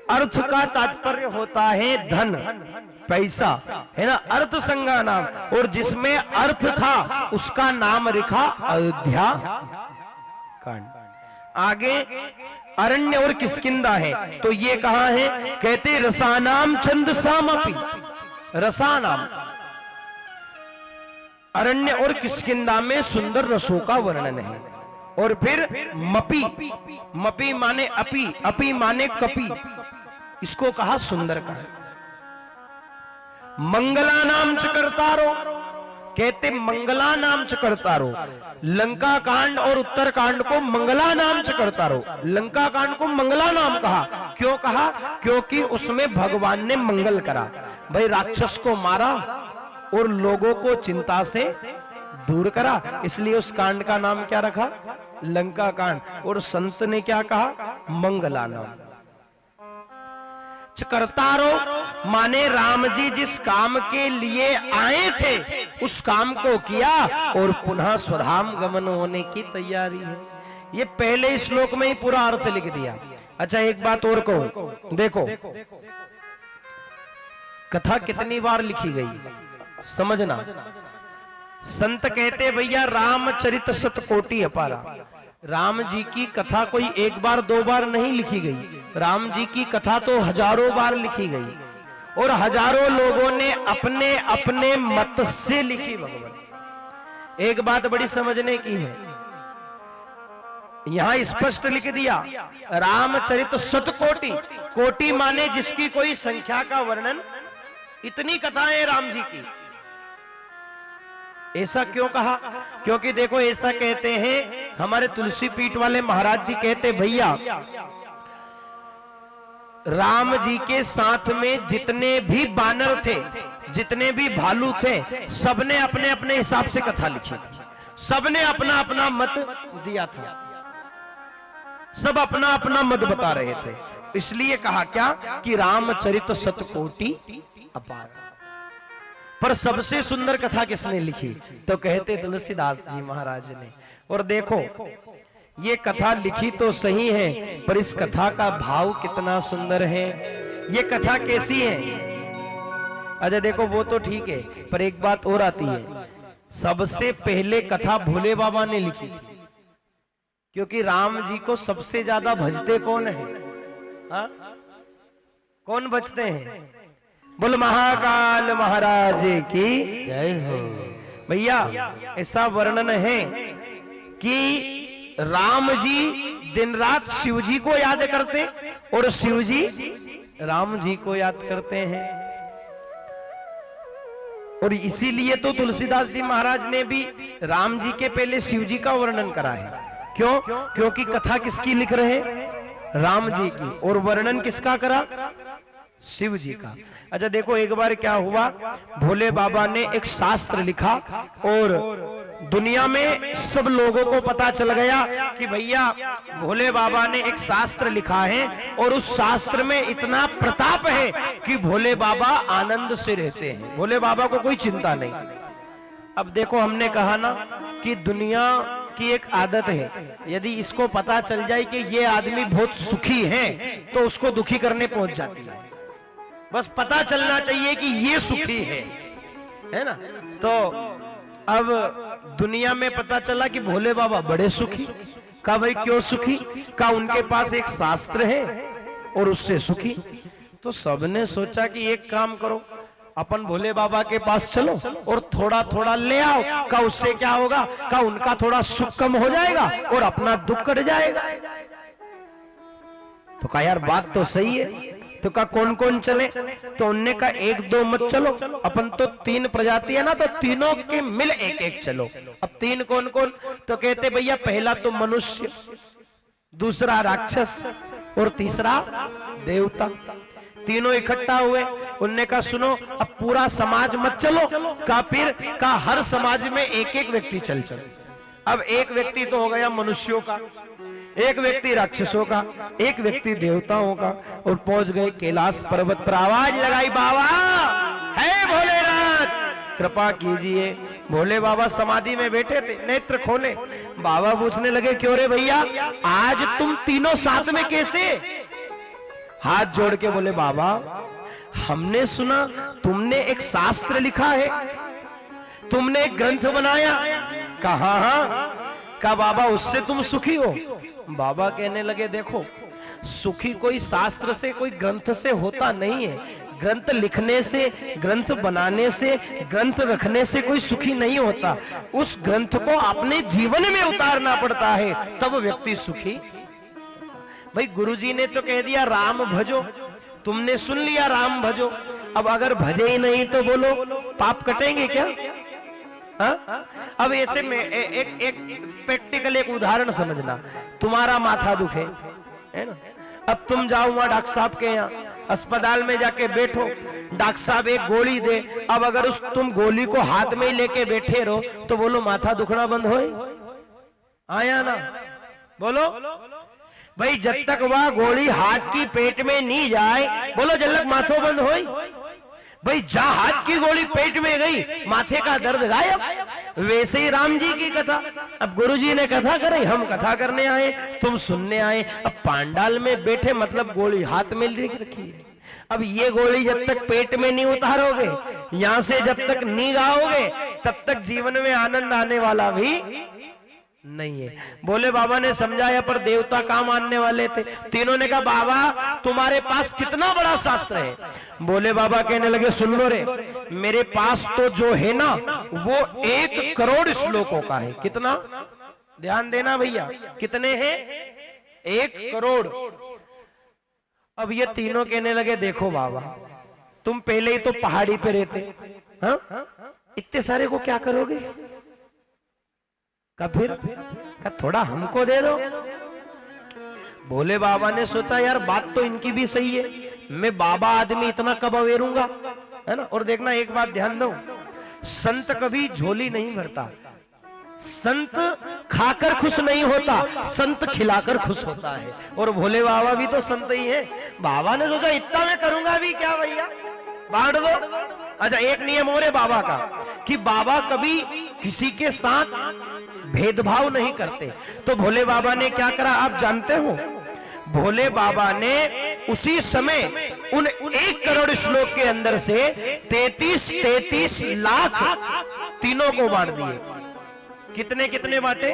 अर्थ का तात्पर्य होता है धन, पैसा, है ना। अर्थ संघानाम, और जिसमें अर्थ था उसका नाम लिखा अयोध्या कांड। आगे अरण्य और किष्किंधा है, तो ये कहां है? कहते रसानाम छंदसामपि। रसानाम अरण्य और किष्किंधा में सुंदर रसों का वर्णन है। और फिर मपी, मपी माने अपी, अपी माने कपी, इसको कहा सुंदर का। मंगला नाम च कर्तारो, कहते मंगला नाम च कर्तारो। लंका कांड और उत्तर कांड को मंगला नाम च कर्तारो। लंका कांड को मंगला नाम कहा, क्यों कहा? क्योंकि उसमें भगवान ने मंगल करा। भाई राक्षस को मारा और लोगों को चिंता से दूर करा, इसलिए उस कांड का नाम क्या रखा? लंका कांड। और संत ने क्या कहा? मंगला नाम। करतारो माने राम जी जिस काम के लिए आए थे उस काम को किया और पुनः स्वधाम गमन होने की तैयारी है। ये पहले श्लोक में ही पूरा अर्थ लिख दिया। अच्छा एक बात और कहूं, देखो कथा कितनी बार लिखी गई समझना। संत कहते भैया रामचरित शतकोटि अपारा। राम जी की कथा कोई एक बार 2 बार नहीं लिखी गई, राम जी की कथा तो हजारों बार लिखी गई और हजारों लोगों ने अपने अपने मत से लिखी। भगवान एक बात बड़ी समझने की है, यहां स्पष्ट लिख दिया रामचरित शतकोटि। कोटि माने जिसकी कोई संख्या का वर्णन, इतनी कथाएं राम जी की। ऐसा क्यों कहा? क्योंकि देखो ऐसा कहते हैं हमारे तुलसी पीठ वाले महाराज जी, कहते भैया राम जी के साथ में जितने भी बानर थे, जितने भी भालू थे, सबने अपने अपने हिसाब से कथा लिखी थी, सबने अपना अपना मत दिया था, सब अपना अपना मत बता रहे थे। इसलिए कहा क्या कि रामचरित शतकोटि अपार। पर सबसे सुंदर कथा किसने लिखी? तो कहते तुलसीदास जी महाराज ने। और देखो ये कथा लिखी तो सही है, पर इस कथा का भाव कितना सुंदर है। ये कथा कैसी है? अच्छा देखो वो तो ठीक है, पर एक बात और आती है, सबसे पहले कथा भोले बाबा ने लिखी थी, क्योंकि राम जी को सबसे ज्यादा भजते कौन है? हा? कौन भजते हैं? बोल महाकाल महाराज की जय हो। भैया ऐसा वर्णन है कि राम जी दिन रात शिव जी को याद करते और शिव जी राम जी को याद करते हैं। और इसीलिए तो तुलसीदास जी महाराज ने भी राम जी के पहले शिव जी का वर्णन करा है। क्यों? क्योंकि कथा किसकी लिख रहे? राम जी की। और वर्णन किसका करा? शिव जी का। अच्छा देखो, एक बार क्या हुआ, भोले बाबा ने एक शास्त्र लिखा और दुनिया में सब लोगों को पता चल गया कि भैया भोले बाबा ने एक शास्त्र लिखा है और उस शास्त्र में इतना प्रताप है कि भोले बाबा आनंद से रहते हैं, भोले बाबा को कोई चिंता नहीं। अब देखो, हमने कहा ना कि दुनिया की एक आदत है, यदि इसको पता चल जाए कि ये आदमी बहुत सुखी है तो उसको दुखी करने पहुंच जाती है। बस पता चलना चाहिए कि ये सुखी है ना। तो अब दुनिया में पता चला कि भोले बाबा बड़े सुखी। कहा भाई क्यों सुखी? कहा उनके पास एक शास्त्र है और उससे सुखी। तो सबने सोचा कि एक काम करो, अपन भोले बाबा के पास चलो और थोड़ा थोड़ा ले आओ। का उससे क्या होगा? का उनका थोड़ा सुख कम हो जाएगा और अपना दुख कट जाएगा। तो कहा यार बात तो सही है। तो कहा कौन कौन चले? तो उनने कहा एक दो मत चलो, अपन तो 3 प्रजाति है ना, तो तीनों के मिल एक एक चलो। अब 3 कौन कौन? तो कहते भैया पहला तो मनुष्य, दूसरा राक्षस और तीसरा देवता। तीनों इकट्ठा हुए। उनने कहा सुनो, अब पूरा समाज मत चलो। का फिर का हर समाज में एक एक व्यक्ति चल चलो। अब एक व्यक्ति तो हो गया मनुष्यों का, एक व्यक्ति राक्षसों का, एक व्यक्ति देवताओं का, और पहुंच गए कैलाश पर्वत पर। आवाज लगाई, बाबा है भोलेनाथ कृपा कीजिए। भोले बाबा समाधि में बैठे थे, नेत्र खोले। बाबा पूछने लगे क्यों रे भैया, आज तुम तीनों साथ में कैसे? हाथ जोड़ के बोले बाबा हमने सुना तुमने एक शास्त्र लिखा है, तुमने एक ग्रंथ बनाया। कहा हाँ। कहा बाबा उससे तुम सुखी हो? बाबा कहने लगे देखो, सुखी कोई शास्त्र से कोई ग्रंथ से होता नहीं है। ग्रंथ लिखने से, ग्रंथ बनाने से, ग्रंथ रखने से कोई सुखी नहीं होता। उस ग्रंथ को अपने जीवन में उतारना पड़ता है, तब व्यक्ति सुखी। भाई गुरुजी ने तो कह दिया राम भजो, तुमने सुन लिया राम भजो। अब अगर भजे ही नहीं तो बोलो पाप कटेंगे क्या? हा? अब ऐसे में एक प्रैक्टिकल एक उदाहरण समझना। तुम्हारा माथा दुखे है ना, अब तुम जाओ वहां डॉक्टर साहब के यहाँ अस्पताल में जाके बैठो, डॉक्टर साहब एक गोली दे। अब अगर उस तुम गोली को हाथ में ही लेके बैठे रहो तो बोलो माथा दुखना बंद होए? आया ना? बोलो भाई जब तक वह गोली हाथ की पेट में नहीं जाए, बोलो जब तक माथो बंद होए? भाई जहां हाथ की गोली पेट में गई माथे का दर्द गायब। वैसे ही राम जी की कथा, अब गुरुजी ने कथा करे, हम कथा करने आए, तुम सुनने आए। अब पांडाल में बैठे मतलब गोली हाथ में रखी है। अब ये गोली जब तक पेट में नहीं उतारोगे, यहां से जब तक नहीं गाओगे, तब तक जीवन में आनंद आने वाला भी नहीं है। भोले बाबा ने समझाया, पर देवता काम आने वाले थे। तीनों ने कहा बाबा तुम्हारे पास कितना बड़ा शास्त्र है? भोले बाबा कहने लगे सुन लो रे, मेरे पास तो जो है ना वो 1 करोड़ श्लोकों का है। कितना? ध्यान देना भैया, कितने हैं? 1 करोड़। अब ये तीनों कहने लगे देखो बाबा तुम पहले ही तो पहाड़ी पे रहते, हाँ इतने सारे को क्या करोगे? का फिर का थोड़ा हमको दे दो। भोले बाबा ने सोचा यार बात तो इनकी भी सही है, मैं बाबा आदमी इतना कब अवेरूंगा, है ना। और देखना एक बात ध्यान दो, संत कभी झोली नहीं भरता, संत खाकर खुश नहीं होता, संत खिलाकर खुश होता है। और भोले बाबा भी तो संत ही है। बाबा ने सोचा इतना मैं करूंगा भी क्या भैया, बांट दो। अच्छा एक नियम और है बाबा का कि बाबा कभी किसी के साथ भेदभाव नहीं करते। तो भोले बाबा ने क्या करा आप जानते हो? भोले बाबा ने उसी समय उन 1 करोड़ श्लोक के अंदर से 33 लाख तीनों को बांट दिए। कितने कितने बांटे?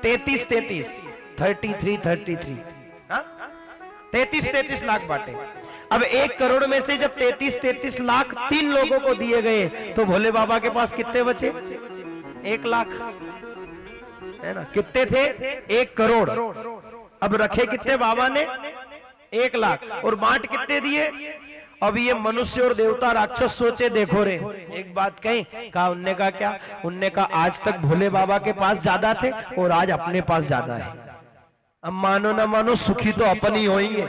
33 33 हाँ 33 लाख बांटे। अब 1 करोड़ में से जब 33 लाख 3 लोगों को दिए गए तो भोले बाबा के पास कितने बचे? 1 लाख, है ना। कितने थे? 1 करोड़। अब रखे कितने बाबा ने? 1 लाख। और बांट कितने दिए? अब ये मनुष्य और देवता राक्षस सोचे देखो रे एक बात कही, कहा उनने कहा क्या? उनने कहा आज तक भोले बाबा के पास ज्यादा थे और आज अपने पास ज्यादा है। अब मानो ना मानो सुखी तो अपन ही होंगे।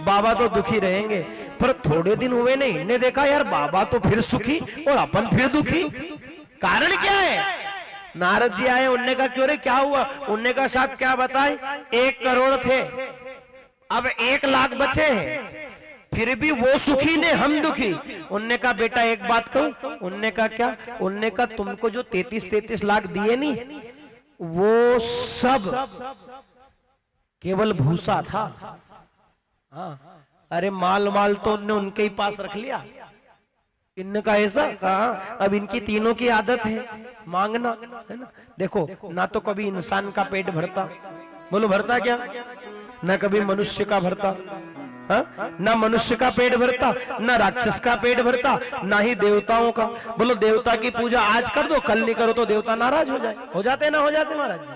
बाबा तो दुखी रहेंगे। पर थोड़े दिन हुए नहीं, इनने देखा यार बाबा तो फिर सुखी और अपन फिर दुखी, कारण क्या है? नारद जी आए, उनने कहा क्यों रे क्या हुआ? उनने कहा साहब क्या बताएं, 1 करोड़ थे, अब 1 लाख बचे हैं, फिर भी वो सुखी ने हम दुखी। उनने कहा बेटा एक बात कहूं? उनने कहा क्या? उनने कहा तुमको जो 33 लाख दिए नहीं, वो सब केवल भूसा था। हाँ, अरे माल माल तो उनने उनके ही पास रख लिया। इनने कहा ऐसा? हाँ, अब इनकी तीनों की आदत है मांगना, है ना। देखो ना तो कभी इंसान का पेट भरता, बोलो भरता क्या? ना कभी मनुष्य का भरता, हाँ? ना मनुष्य का पेट भरता, ना राक्षस का पेट भरता, ना ही देवताओं का। बोलो देवता की पूजा आज कर दो, कल नहीं करो तो देवता नाराज हो जाए। हो जाते ना हो जाते महाराज जी?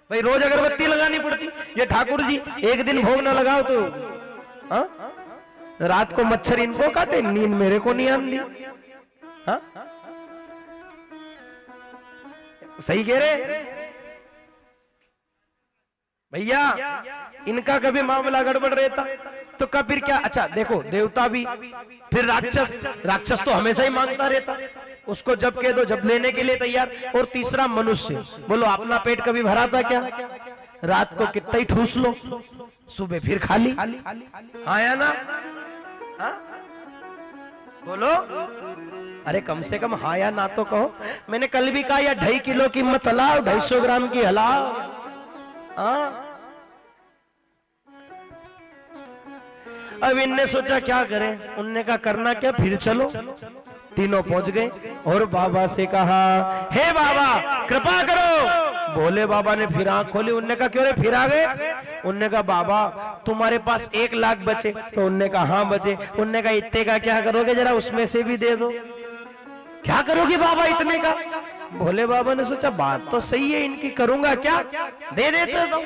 भाई रोज अगरबत्ती लगानी पड़ती। ये ठाकुर जी एक दिन भोग ना लगाओ तो हाँ? रात को मच्छर इनको काटे, नींद मेरे को नहीं आती। हाँ? सही कह रहे भैया, इनका कभी मामला गड़बड़ रहता तो कब फिर क्या? अच्छा देखो देवता भी, फिर राक्षस तो हमेशा ही मांगता रहता, उसको जब कह दो जब लेने के लिए तैयार। और तीसरा मनुष्य, बोलो अपना पेट कभी भरा था क्या? रात को कितना ही ठूस लो, सुबह फिर खाली। आया ना? हाँ? बोलो, अरे कम से कम हाँ या ना तो कहो। मैंने कल भी कहा, या 2.5 किलो की मत हलाओ, 250 ग्राम की हलाओ। हाँ? अब इनने सोचा क्या करें, उनने कहा करना क्या, फिर चलो। तीनों पहुंच गए और बाबा से कहा हे बाबा कृपा करो। भोले बाबा ने फिर आंख खोली। उनने कहा क्यों रे फिर आ गए? उनने कहा बाबा तुम्हारे पास 1 लाख बचे। तो उनने कहा हाँ बचे। उनने कहा इतने का क्या करोगे, जरा उसमें से भी दे दो। क्या करोगे बाबा इतने का? भोले बाबा ने सोचा बात तो सही है इनकी, करूंगा क्या, दे देते तो।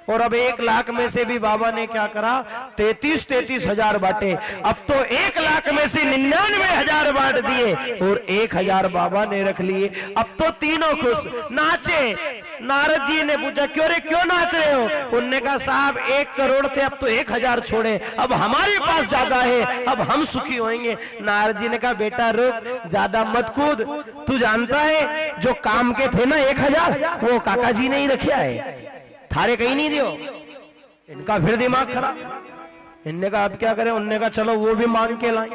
और अब 1 लाख में से भी बाबा ने क्या करा, 33 हजार बांटे। अब तो 1 लाख में से 99,000 बांट दिए और 1,000 बाबा ने रख लिए। अब तो तीनों खुश, नाचे। नारद जी ने पूछा क्यों रे क्यों नाच रहे हो? उनने कहा साहब 1 करोड़ थे, अब तो 1,000 छोड़े, अब हमारे पास ज्यादा है, अब हम सुखी होंगे। नारद जी ने कहा बेटा रुक, ज्यादा मत कूद, तू जानता है जो काम के थे ना 1,000 वो काका जी ने ही रखा है, थारे कहीं नहीं दियो। इनका फिर दिमाग खराब। इनने कहा अब क्या करें? उनने कहा चलो वो भी मांग के लाएं।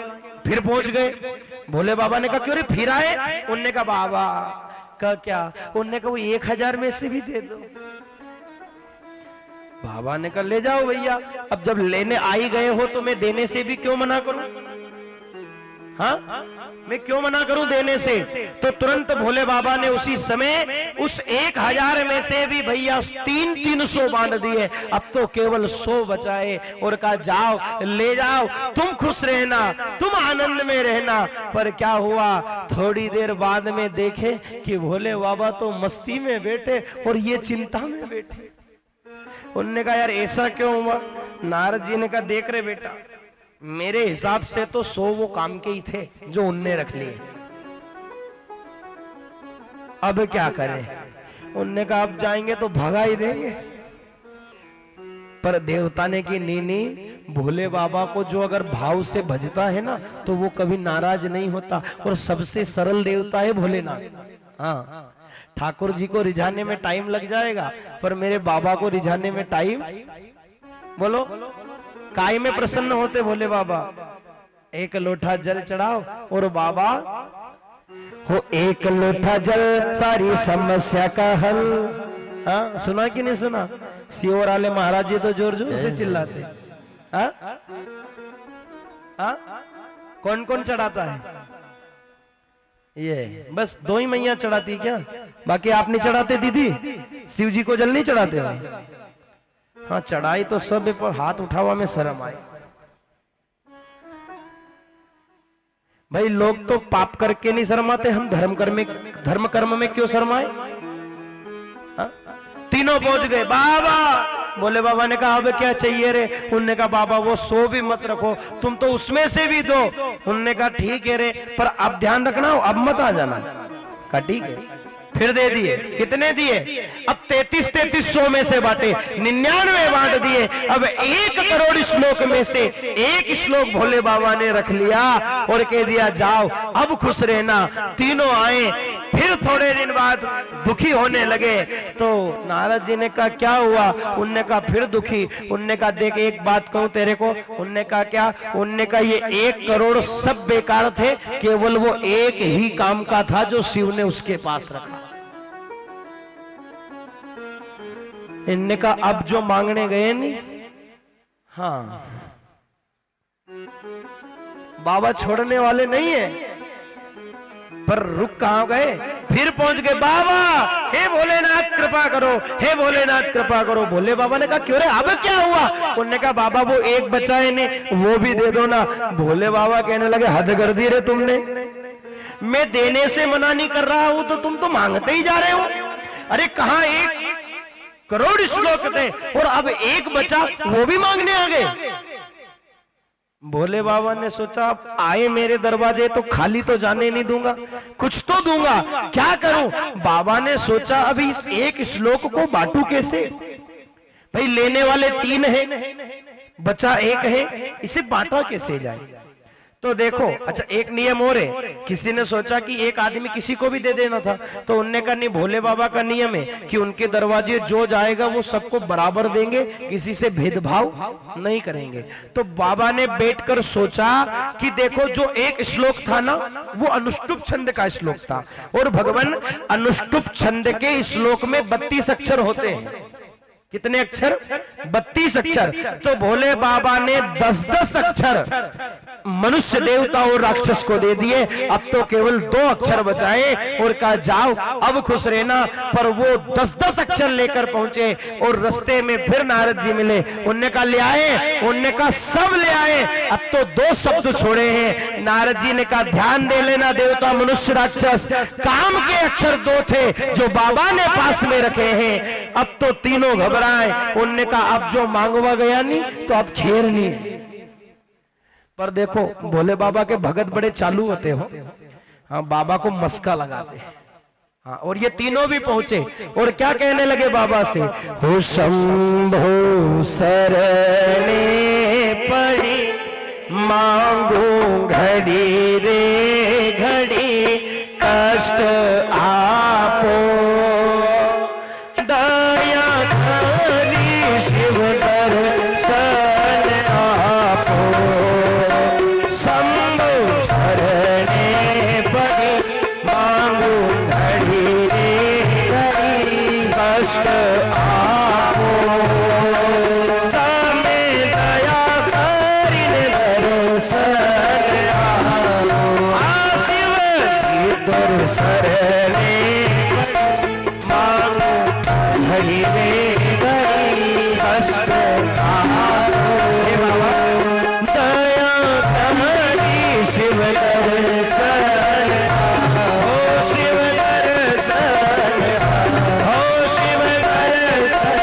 फिर पहुंच गए। भोले बाबा ने कहा क्यों रे फिर आए? उनने कहा बाबा का क्या? उनने कहा वो 1,000 में से भी दे दो। बाबा ने कहा ले जाओ भैया, अब जब लेने आ ही गए हो तो मैं देने से भी क्यों मना करूं? हाँ, मैं क्यों मना करूं देने से? तो तुरंत भोले बाबा ने उसी समय उस 1,000 में से भी भैया 300 बांट दिए। अब तो केवल 100 बचाए और कहा जाओ ले जाओ, तुम खुश रहना, तुम आनंद में रहना। पर क्या हुआ, थोड़ी देर बाद में देखे कि भोले बाबा तो मस्ती में बैठे और ये चिंता में बैठे। उनने कहा यार ऐसा क्यों हुआ? नारद जी ने कहा देख रहे बेटा, मेरे हिसाब से तो 100 वो काम के ही थे जो उनने रख लिए, अब क्या करें? उनने कहा अब जाएंगे तो भगा ही देंगे। पर देवता ने की नीनी, भोले बाबा को जो अगर भाव से भजता है ना तो वो कभी नाराज नहीं होता, और सबसे सरल देवता है भोलेनाथ। हाँ, ठाकुर जी को रिझाने में टाइम लग जाएगा, पर मेरे बाबा को रिझाने में टाइम, बोलो काय में प्रसन्न होते भोले बाबा? 1 लोटा जल चढ़ाओ और बाबा हो 1 लोटा जल सारी समस्या का हल। हाँ, सुना कि नहीं सुना? सियोर वाले महाराज जी तो जोर जोर से चिल्लाते। हाँ? हाँ? कौन कौन चढ़ाता है? ये बस 2 ही मैया चढ़ाती क्या? बाकी आप नहीं चढ़ाते दीदी? शिव जी को जल नहीं चढ़ाते हो? हाँ चढ़ाई तो सब, पर हाथ उठावा में शर्म आई। भाई लोग तो पाप करके नहीं शर्माते, हम धर्म कर्म में क्यों शर्माए? हाँ? तीनों पहुंच गए। बाबा, बोले बाबा ने कहा अब क्या चाहिए रे? उनने कहा बाबा वो 100 भी मत रखो, तुम तो उसमें से भी दो। उनने कहा ठीक है रे, पर अब ध्यान रखना अब मत आ जाना। कहा ठीक है। फिर दे दिए। कितने दिए? अब 3300 में से बांटे, 99 बांट दिए। अब 1 करोड़ श्लोक में से 1 श्लोक भोले बाबा ने रख लिया और कह दिया जाओ अब खुश रहना। तीनों आए, फिर थोड़े दिन बाद दुखी होने लगे। तो नारद जी ने कहा क्या हुआ? उनने कहा फिर दुखी। उनने कहा देख एक बात कहूं तेरे को। उनने कहा क्या? उनने कहा ये 1 करोड़ सब बेकार थे, केवल वो एक ही काम का था जो शिव ने उसके पास रखा। इनने कहा अब जो मांगने गए नहीं, हाँ बाबा छोड़ने वाले नहीं है, पर रुक कहां गए? फिर पहुंच गए बाबा, हे भोलेनाथ कृपा करो, हे भोलेनाथ कृपा करो। भोले बाबा ने कहा क्यों रे, अब क्या हुआ? उन्होंने कहा बाबा वो एक बचा है नहीं, वो भी दे दो ना। भोले बाबा कहने लगे हद कर दी रे तुमने, मैं देने से मना नहीं कर रहा हूं तो तुम तो मांगते ही जा रहे हो। अरे कहां 1 करोड़ श्लोक थे और अब एक बचा, वो भी मांगने आ गए। भोले बाबा ने सोचा आए मेरे दरवाजे तो खाली तो जाने नहीं दूंगा, कुछ तो दूंगा, क्या करूं? बाबा ने सोचा अभी इस 1 श्लोक को बांटू कैसे? भाई लेने वाले 3 हैं, बचा 1 है, इसे बांटा कैसे जाए? तो देखो अच्छा एक नियम और है। किसी ने सोचा कि एक आदमी किसी को भी दे देना था, तो उनने कहा नहीं, भोले बाबा का नियम है कि उनके दरवाजे जो जाएगा वो सबको बराबर देंगे, किसी से भेदभाव नहीं करेंगे। तो बाबा ने बैठकर सोचा कि देखो जो 1 श्लोक था ना वो अनुष्टुप छंद का श्लोक था, और भगवान अनुष्टुप छंद के श्लोक में 32 अक्षर होते हैं। कितने अक्षर? 32 अक्षर। तो भोले बाबा ने 10-10 अक्षर मनुष्य देवता और राक्षस को दे दिए। अब तो केवल 2 अक्षर बचाए और कहा जाओ अब खुश रहना। पर वो 10-10 अक्षर लेकर पहुंचे और रास्ते में फिर नारद जी मिले। उनने कहा ले आए? उनने कहा सब ले आए। अब तो 2 शब्द छोड़े हैं। नारद जी ने कहा ध्यान दे लेना देवता मनुष्य राक्षस, काम के अक्षर 2 थे जो बाबा ने पास में रखे हैं। अब तो तीनों घबराए। उनने कहा अब जो मांगवा गया नहीं तो अब खेर नहीं। पर देखो भोले बाबा के भगत बड़े चालू होते हो, हाँ बाबा को मस्का लगाते हैं। हाँ और ये तीनों भी पहुंचे और क्या कहने लगे बाबा से, हो शंभो शरणे पड़ी मांगू घड़ी रे घड़ी कष्ट आपो दया करी शिव दर्शन आपो शंभो शरणे पड़ी मांगू घड़ी रे घड़ी कष्ट आपो तमे दया करीने दर्शन आपो शिव जी तोर शरणे मांगू घड़ी रे घड़ी कष्ट आपो। हे बाबा दया करी शिव दर्शन हो शिव दर्शन हो शिव दर्शन।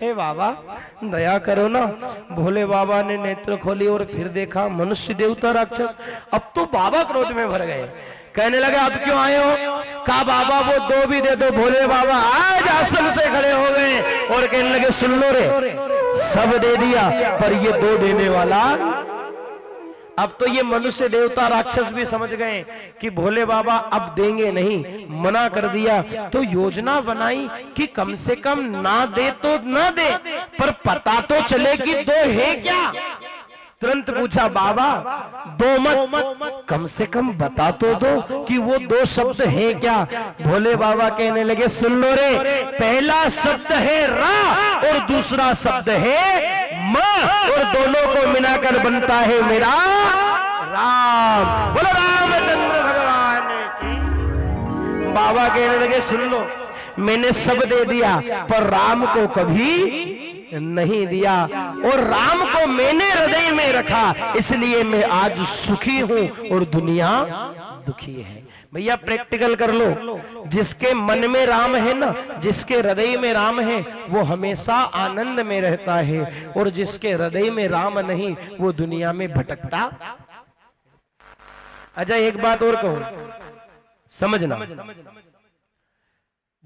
हे बाबा दया करो ना। भोले बाबा ने नेत्र खोली और फिर देखा मनुष्य देवता राक्षस। अब तो बाबा क्रोध में भर गए, कहने लगे अब क्यों आए हो? कहा बाबा वो 2 भी दे दो। भोले बाबा आज आसन से खड़े हो गए और कहने लगे सुन लो रे, सब दे दिया पर ये 2 देने वाला। अब तो ये मनुष्य देवता राक्षस भी समझ गए कि भोले बाबा अब देंगे नहीं, मना कर दिया। तो योजना बनाई कि कम से कम ना दे तो ना दे, पर पता तो चले कि 2 है क्या। तुरंत पूछा बाबा 2 मत, कम से कम बता तो दो कि वो 2 शब्द हैं क्या। भोले बाबा कहने लगे सुन लो रे, पहला शब्द है रा और दूसरा शब्द है मां, और दोनों को मिलाकर बनता है मेरा राम। बोलो रामचंद्र भगवान की। बाबा कहने लगे सुन लो, मैंने सब दे दिया पर राम को कभी नहीं दिया, और राम को मैंने हृदय में रखा, इसलिए मैं आज सुखी हूं और दुनिया दुखी है। भैया प्रैक्टिकल कर लो, जिसके मन में राम है ना, जिसके हृदय में राम है वो हमेशा आनंद में रहता है, और जिसके हृदय में राम नहीं वो दुनिया में भटकता। अच्छा एक बात और कहूं, समझना,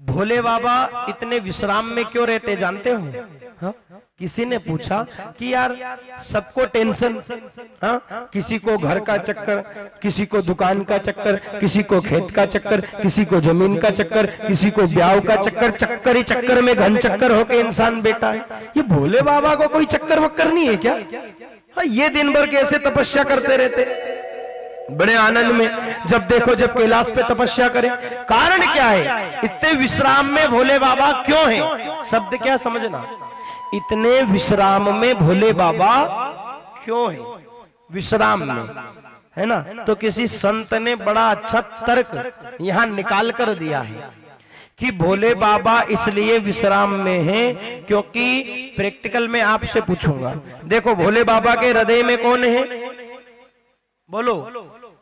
भोले बाबा इतने विश्राम में क्यों रहते जानते हो? हाँ? किसी ने पूछा कि यार सबको टेंशन, हाँ? किसी को घर का चक्कर, किसी को दुकान का चक्कर, किसी को खेत का चक्कर, किसी को जमीन का चक्कर, किसी को ब्याह का चक्कर, चक्कर ही चक्कर में घन चक्कर होके इंसान बैठा है। ये भोले बाबा को कोई चक्कर वक्कर नहीं है क्या? हाँ, ये दिन भर कैसे तपस्या करते रहते, बड़े आनंद में, जब देखो जब कैलाश पे तपस्या करें। कारण क्या है? इतने विश्राम में भोले बाबा क्यों हैं? शब्द क्या समझना, इतने विश्राम में भोले बाबा क्यों हैं? विश्राम में, है ना? तो किसी संत ने बड़ा अच्छा तर्क यहां निकाल कर दिया है कि भोले बाबा इसलिए विश्राम में हैं क्योंकि प्रैक्टिकल में आपसे पूछूंगा, देखो भोले बाबा के हृदय में कौन है? बोलो,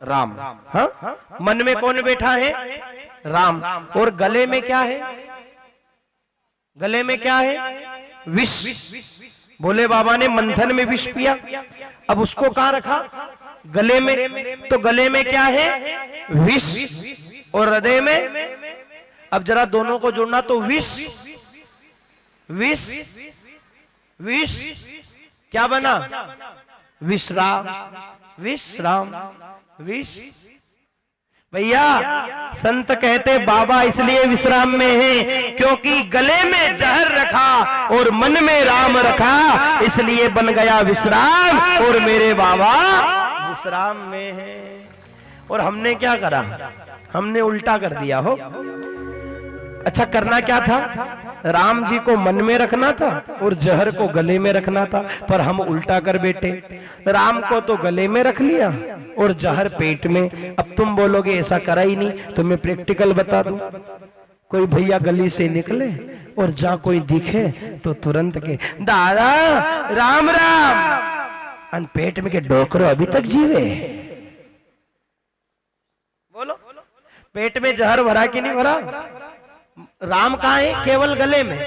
राम। हाँ, मन में कौन बैठा है? राम। और गले में क्या है? गले में क्या है? विष। भोले बाबा ने मंथन में विष पिया, अब उसको कहां रखा? गले में। तो गले में क्या है? विष। और हृदय में, अब जरा दोनों को जोड़ना, तो विष विष विष क्या बना? विश्राम। विश्राम, विष। भैया संत कहते बाबा इसलिए विश्राम में हैं क्योंकि गले में जहर रखा और मन में राम रखा, इसलिए बन गया विश्राम, और मेरे बाबा विश्राम में हैं। और हमने क्या करा? हमने उल्टा कर दिया हो। अच्छा, करना क्या था? राम जी को मन में रखना था और जहर को गले में रखना था, पर हम उल्टा कर बैठे। राम को तो गले में रख लिया और जहर पेट में। अब तुम बोलोगे ऐसा करा ही नहीं, तो मैं प्रैक्टिकल बता दूं। कोई भैया गली से निकले और जहां कोई दिखे तो तुरंत के दादा राम राम, अन पेट में के डोकरो अभी तक जीवे। बोलो, पेट में जहर भरा कि नहीं भरा? राम कहाँ है? केवल गले में।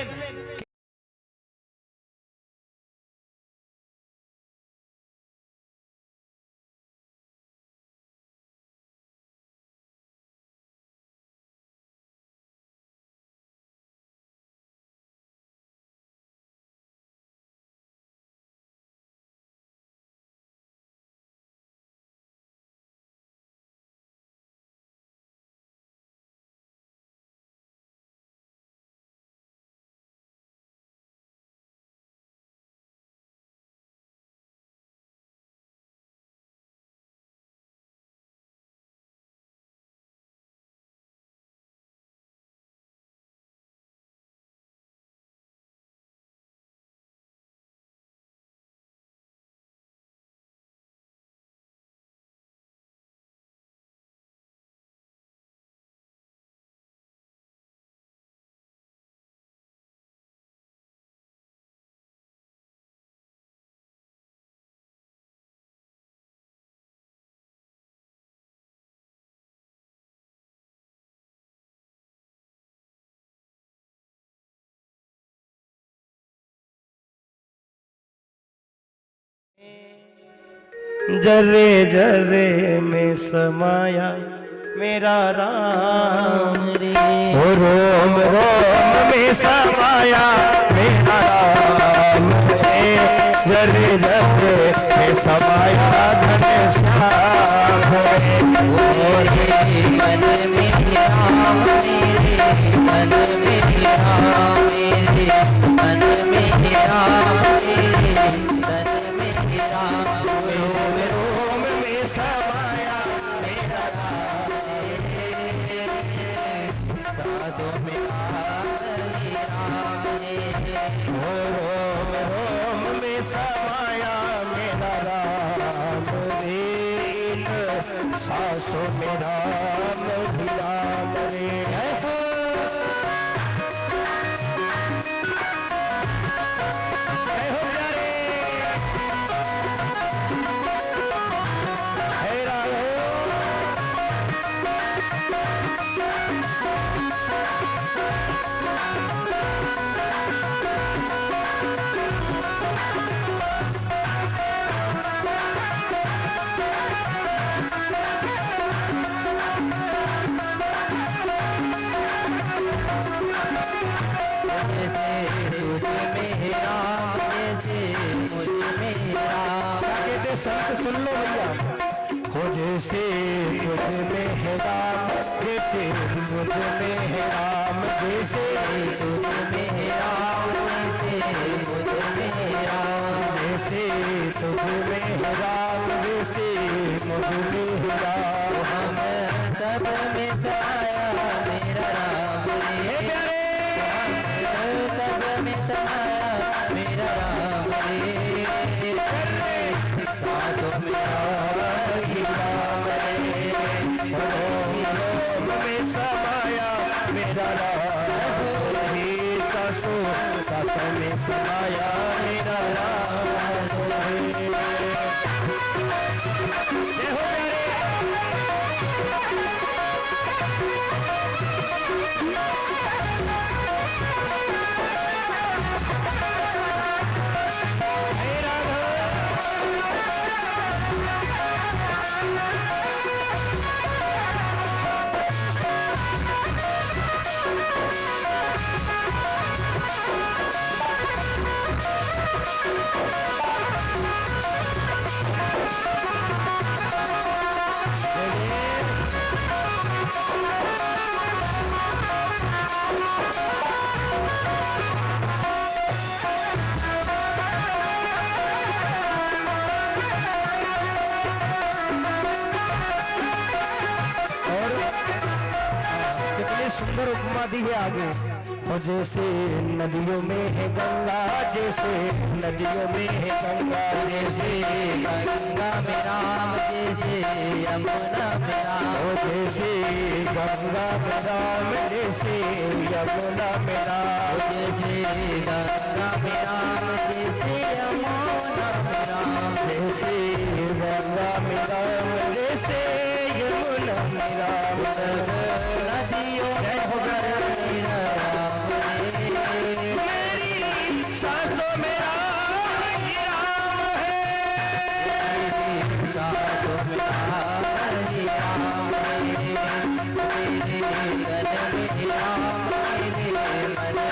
जरे जरे में समाया मेरा राम रे, ओ रोम रोम में समाया मेरा राम रे, जरे जरे में समाया घनश्याम रे, मन में राम मेरे, मन में राम मेरे, मन में राम मेरे, मन में राम। सासो मेरा राम रे, सुन लो भैया। हो जैसे मुझ में है राम, जैसे मुझ में है राम, जैसे तुझ में है राम, जैसे मुझ में है राम, जैसे तुझ में है राम, जैसे मुझ में है राम। हम सब में समाया मेरा राम रे, सब में समाया मेरा राम रे, सांसों में ही राम रे, में समाया मेरा राम, हे सांसों सांसों में समाया मेरा राम। जय हो सुंदर उपमा दी है आगे। और जैसे नदियों में है गंगा, जैसे नदियों में है गंगा, जैसे गंगा में राम, जैसे यमुना में राम, जैसे गंगा में राम, जैसे यमुना में राम, जैसे गंगा में राम, जैसे यमुना में राम, जैसे गंगा में राम, जैसे यमुना में राम। नदियों में मेरा राम रे, मेरी सांसों में राम ही राम है, मेरी सांसों में राम ही राम है, मेरे तन में राम, मेरे मन में राम, मेरे तन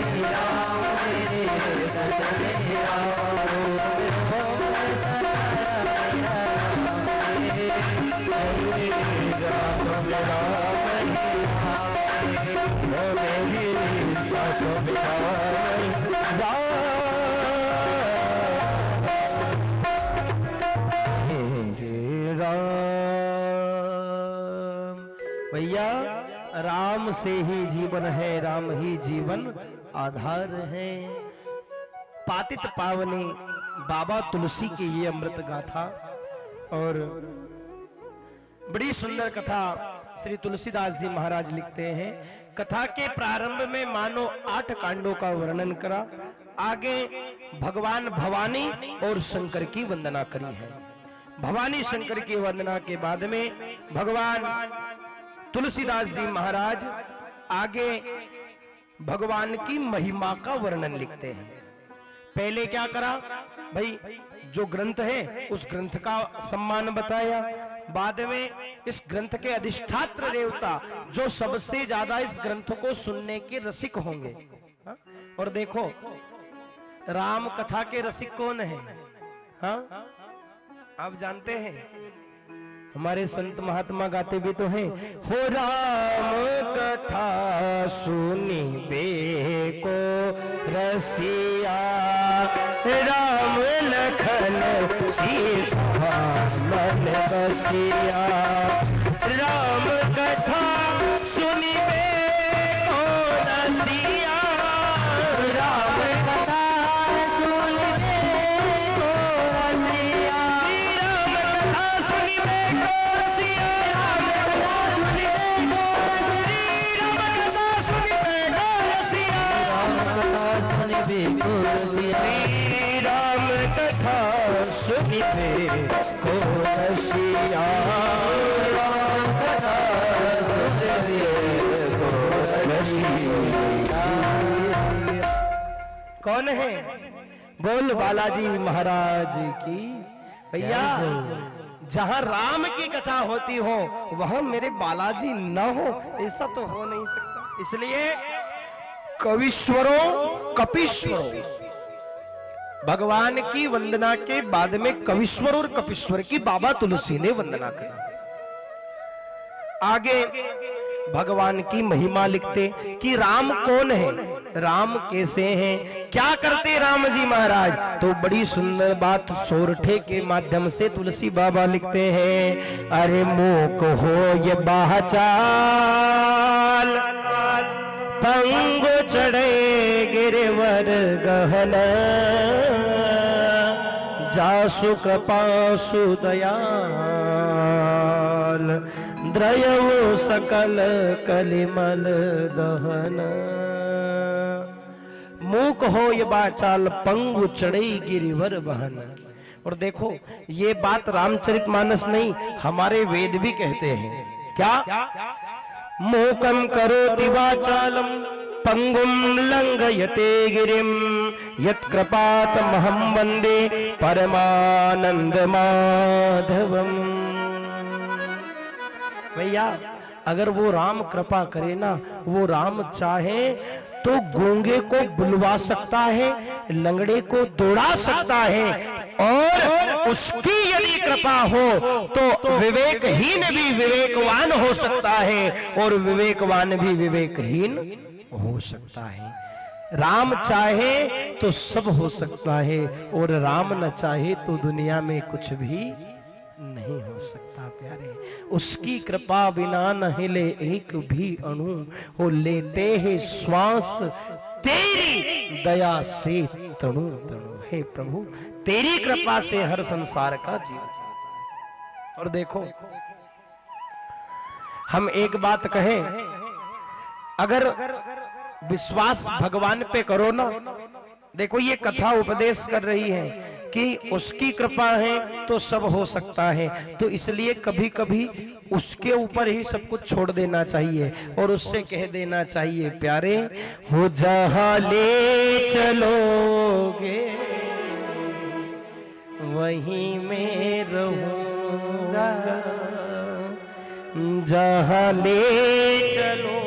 में राम, मेरे तन में राम, सांसों में राम। भैया राम से ही जीवन है, राम ही जीवन आधार है। पातित पावनी बाबा तुलसी की ये अमृत गाथा और बड़ी सुंदर कथा श्री तुलसीदास जी महाराज लिखते हैं। कथा के प्रारंभ में मानो 8 कांडों का वर्णन करा, आगे भगवान भवानी और शंकर की वंदना करी है। भवानी शंकर की वंदना के बाद में भगवान तुलसीदास जी महाराज आगे भगवान की महिमा का वर्णन लिखते हैं। पहले क्या करा भाई, जो ग्रंथ है उस ग्रंथ का सम्मान बताया, बाद में इस ग्रंथ के अधिष्ठात्र देवता जो सबसे ज्यादा इस ग्रंथ को सुनने के रसिक होंगे। और देखो राम कथा के रसिक कौन है? हाँ आप जानते हैं, हमारे संत महात्मा गाते भी तो हैं, हो राम कथा सुनी बेको रसिया, राम लखन सीता मन बसिया। राम कथा सुनी बेको रसिया, राम कथा सुन बेको रसिया, राम कथा सुनिबे को रसिया, राम कथा सुनिबे को रसिया। कौन है? बोल बालाजी महाराज की। भैया जहां राम की कथा होती हो वहां मेरे बालाजी न हो, ऐसा तो हो नहीं सकता। इसलिए कविश्वरों कपीश्वरों भगवान की वंदना के बाद में कविश्वर और कपीश्वर की बाबा तुलसी ने वंदना करी। आगे भगवान की महिमा लिखते कि राम कौन है, राम कैसे हैं, क्या करते राम जी महाराज। तो बड़ी सुंदर बात सोरठे के माध्यम से तुलसी बाबा लिखते हैं। अरे मूक हो ये बाचाल, पंग चढ़े गिरवर गहन, जासु कपासु दयाल, द्रयवो सकल कलिमल दहन। मूक हो ये बाचाल, पंगु चढ़े गिरिवर बहन। और देखो ये बात रामचरितमानस नहीं, हमारे वेद भी कहते हैं। क्या? मूकम करोति वाचालम, पंगुम लंघयते गिरिम, यत्कृपातमहं वंदे परमानंद माधवम। भैया अगर वो राम कृपा करे ना, वो राम चाहे तो गूंगे को बुलवा सकता है, लंगड़े को दौड़ा सकता है, और उसकी यदि कृपा हो तो विवेकहीन भी विवेकवान हो सकता है, और विवेकवान भी विवेकहीन हो सकता है। राम चाहे तो सब हो सकता है, और राम न चाहे तो दुनिया में कुछ भी नहीं हो सकता। प्यारे उसकी कृपा बिना न हिले एक भी अणु, हो लेते हैं श्वास तेरी दया से तणु तणु। हे प्रभु तेरी कृपा से हर संसार का जीवन चलता है। और देखो हम एक बात कहें, अगर विश्वास भगवान पे करो ना, देखो ये कथा उपदेश कर रही है कि उसकी कृपा है तो सब हो सकता है, तो इसलिए कभी कभी उसके ऊपर ही सब कुछ छोड़ देना चाहिए और उससे कह देना चाहिए, प्यारे हो जहां ले चलोगे वहीं मैं रहूंगा, जहां ले चलोगे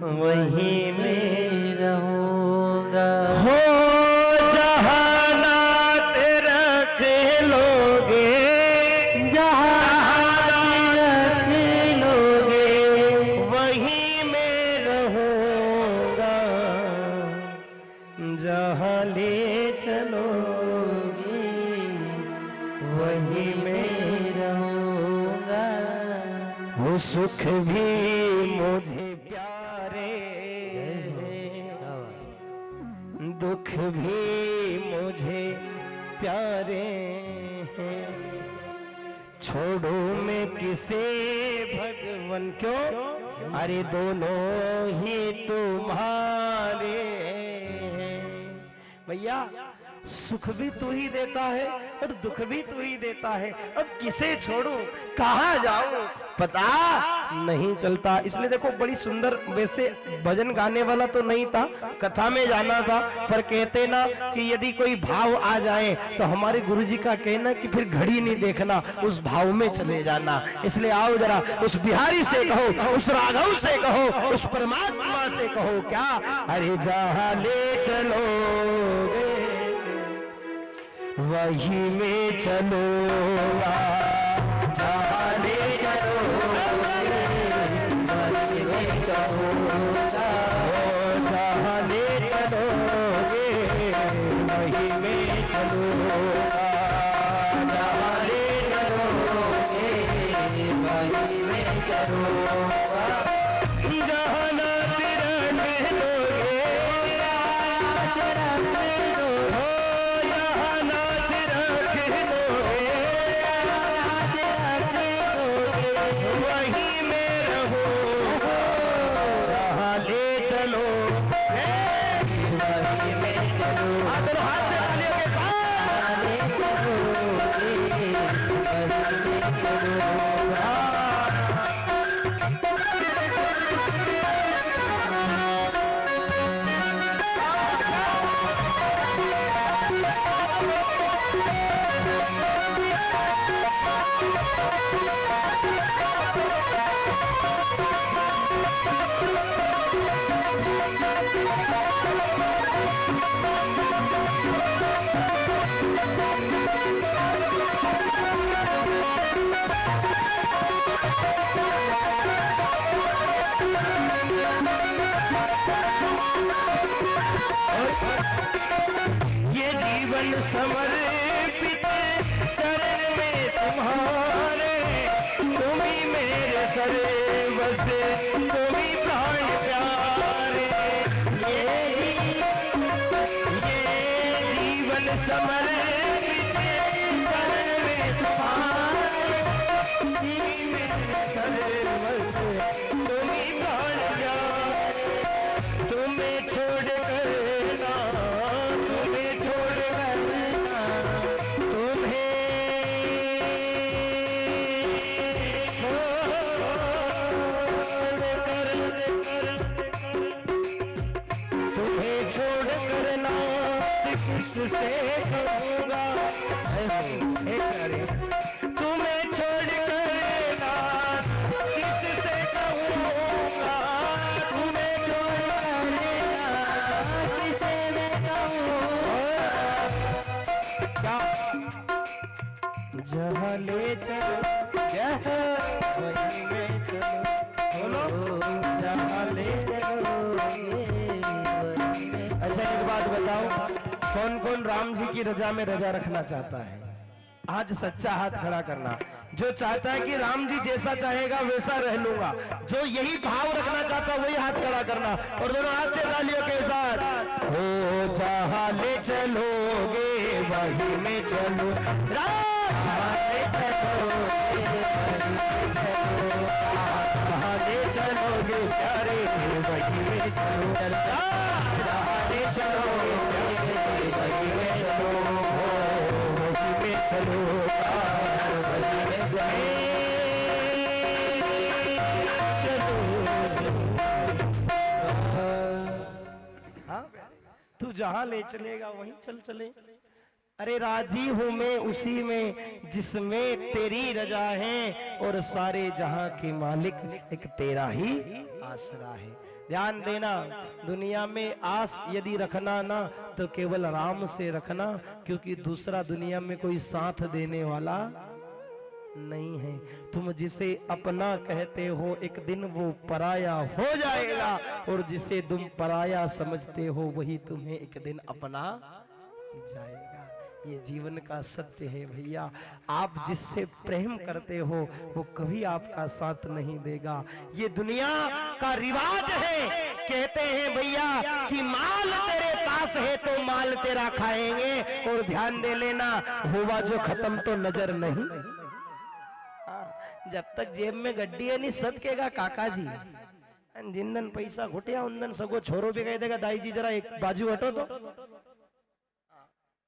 वहीं मैं रहूंगा। हो जहां नाथ रख लोगे, जहां रख लोगे वहीं मैं रहूंगा, जहां ले चलोगे वहीं मैं रहूंगा। वो सुख भी मुझे प्यारे, दुख भी मुझे प्यारे हैं, छोड़ो मैं किसे भगवन क्यों, अरे दोनों ही तुम्हारे हैं। भैया सुख भी तू ही देता है और दुख भी तू ही देता है, अब किसे छोड़ूं कहां जाऊं पता नहीं चलता। इसलिए देखो बड़ी सुंदर, वैसे भजन गाने वाला तो नहीं था, कथा में जाना था, पर कहते ना कि यदि कोई भाव आ जाए तो हमारे गुरुजी का कहना कि फिर घड़ी नहीं देखना, उस भाव में चले जाना। इसलिए आओ जरा उस बिहारी से कहो, उस राघव से कहो, उस परमात्मा से कहो क्या, अरे जहां ले चलोगे वही में चलूंगा, जहां ले चलोगे वही में चलूंगा, जहां ले चलोगे वही में चलूंगा, जहां ले चलोगे वही में चलूंगा, जहां नाथ रख लोगे वहीं में रहो, जहां ले चलो वहीं में चलो। हाथ से तालियों के साथ ये जीवन समर्पित शरण में तुम्हारे, तुम ही मेरे सर्वस्व, तुम ही प्राण प्यारे। ये जीवन समर्पित शरण में तुम्हारे, तुम ही मेरे सर्वस्व, तुम ही प्राण प्यारे। तुम्हें छोड़ कर ना, तुम्हें छोड़ कर ना, तुम्हें छोड़ कर ना किससे कहूँगा, तुम्हें छोड़ कर ना किससे कहूँगा, तुम्हें छोड़ कर ना किसे मैं कहूँगा। जहाँ ले चलो वहीं में चलो, बोलो जहाँ ले चलो। अच्छा एक बात बताओ, कौन कौन राम जी की रजा में रजा रखना चाहता है? आज सच्चा हाथ खड़ा करना। जो चाहता है कि राम जी जैसा चाहेगा वैसा रह लूंगा, जो यही भाव रखना चाहता है वही हाथ खड़ा करना, और दोनों हाथ से तालियों के साथ। हो जहाँ ले चलोगे वहीं में चलो, जहाँ ले चलोगे प्यारे वहीं में चलो, जहाँ ले चलोगे वहीं में चलो, वहीं में चलो, वहीं में चलो। तू जहाँ ले चलेगा वहीं चल चले। अरे राजी हूं मैं उसी में जिसमें तेरी रजा है, और सारे जहां के मालिक एक तेरा ही आसरा है। ध्यान देना, दुनिया में आस यदि रखना ना तो केवल राम से रखना, क्योंकि दूसरा दुनिया में कोई साथ देने वाला नहीं है। तुम जिसे अपना कहते हो एक दिन वो पराया हो जाएगा, और जिसे तुम पराया समझते हो वही तुम्हें एक दिन अपना जाएगा। ये जीवन का सत्य है भैया। आप जिससे प्रेम करते हो वो कभी आपका साथ नहीं देगा। ये दुनिया का रिवाज है, कहते हैं भैया कि माल तेरे पास है तो माल तेरा खाएंगे, और ध्यान दे लेना हुआ जो खत्म तो नजर नहीं। जब तक जेब में गड्डी है नहीं सदकेगा काका जी, जिन दिन पैसा घुटिया उन दिन सगो छोरो भी कह देगा दाई जी जरा एक बाजू हटो तो।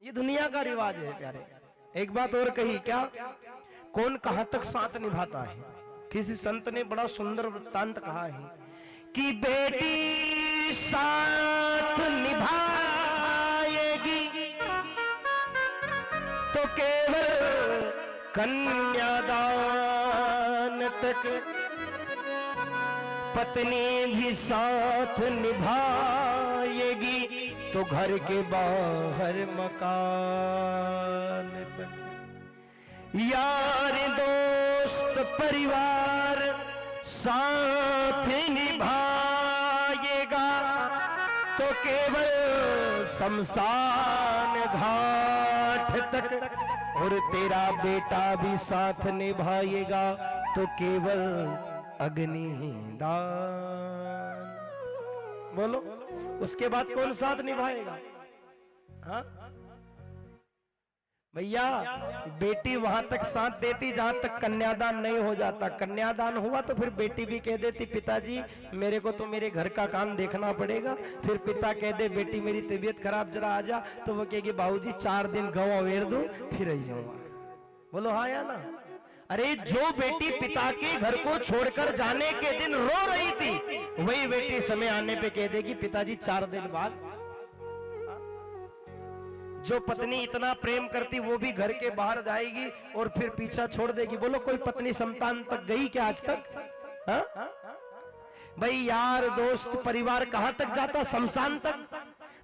ये दुनिया का रिवाज है प्यारे। एक बात और कही, क्या कौन कहां तक साथ निभाता है? किसी संत ने बड़ा सुंदर वृत्तांत कहा है कि बेटी साथ निभाएगी तो केवल कन्यादान तक, पत्नी भी साथ निभाएगी तो घर के बाहर मकान तक। यार दोस्त परिवार साथ निभाएगा तो केवल शमशान घाट तक, और तेरा बेटा भी साथ निभाएगा तो केवल अग्निदान। बोलो उसके बाद कौन साथ निभाएगा? हाँ भैया, बेटी वहां तक साथ देती जहां तक कन्यादान नहीं हो जाता। कन्यादान हुआ तो फिर बेटी भी कह देती पिताजी मेरे को तो मेरे घर का काम देखना पड़ेगा। फिर पिता कह दे बेटी मेरी तबीयत खराब जरा आ जा, तो वो कहेगी बाबूजी 4 दिन गवा वेर दो फिर आई जाऊंगा। बोलो हाँ या ना? अरे जो बेटी पिता के घर को छोड़कर जाने के दिन रो रही थी, वही बेटी समय आने पे कह देगी पिताजी 4 दिन बाद। जो पत्नी इतना प्रेम करती वो भी घर के बाहर जाएगी और फिर पीछा छोड़ देगी। बोलो कोई पत्नी संतान तक गई क्या आज तक? हा? भाई यार दोस्त परिवार कहां तक जाता? शमशान तक।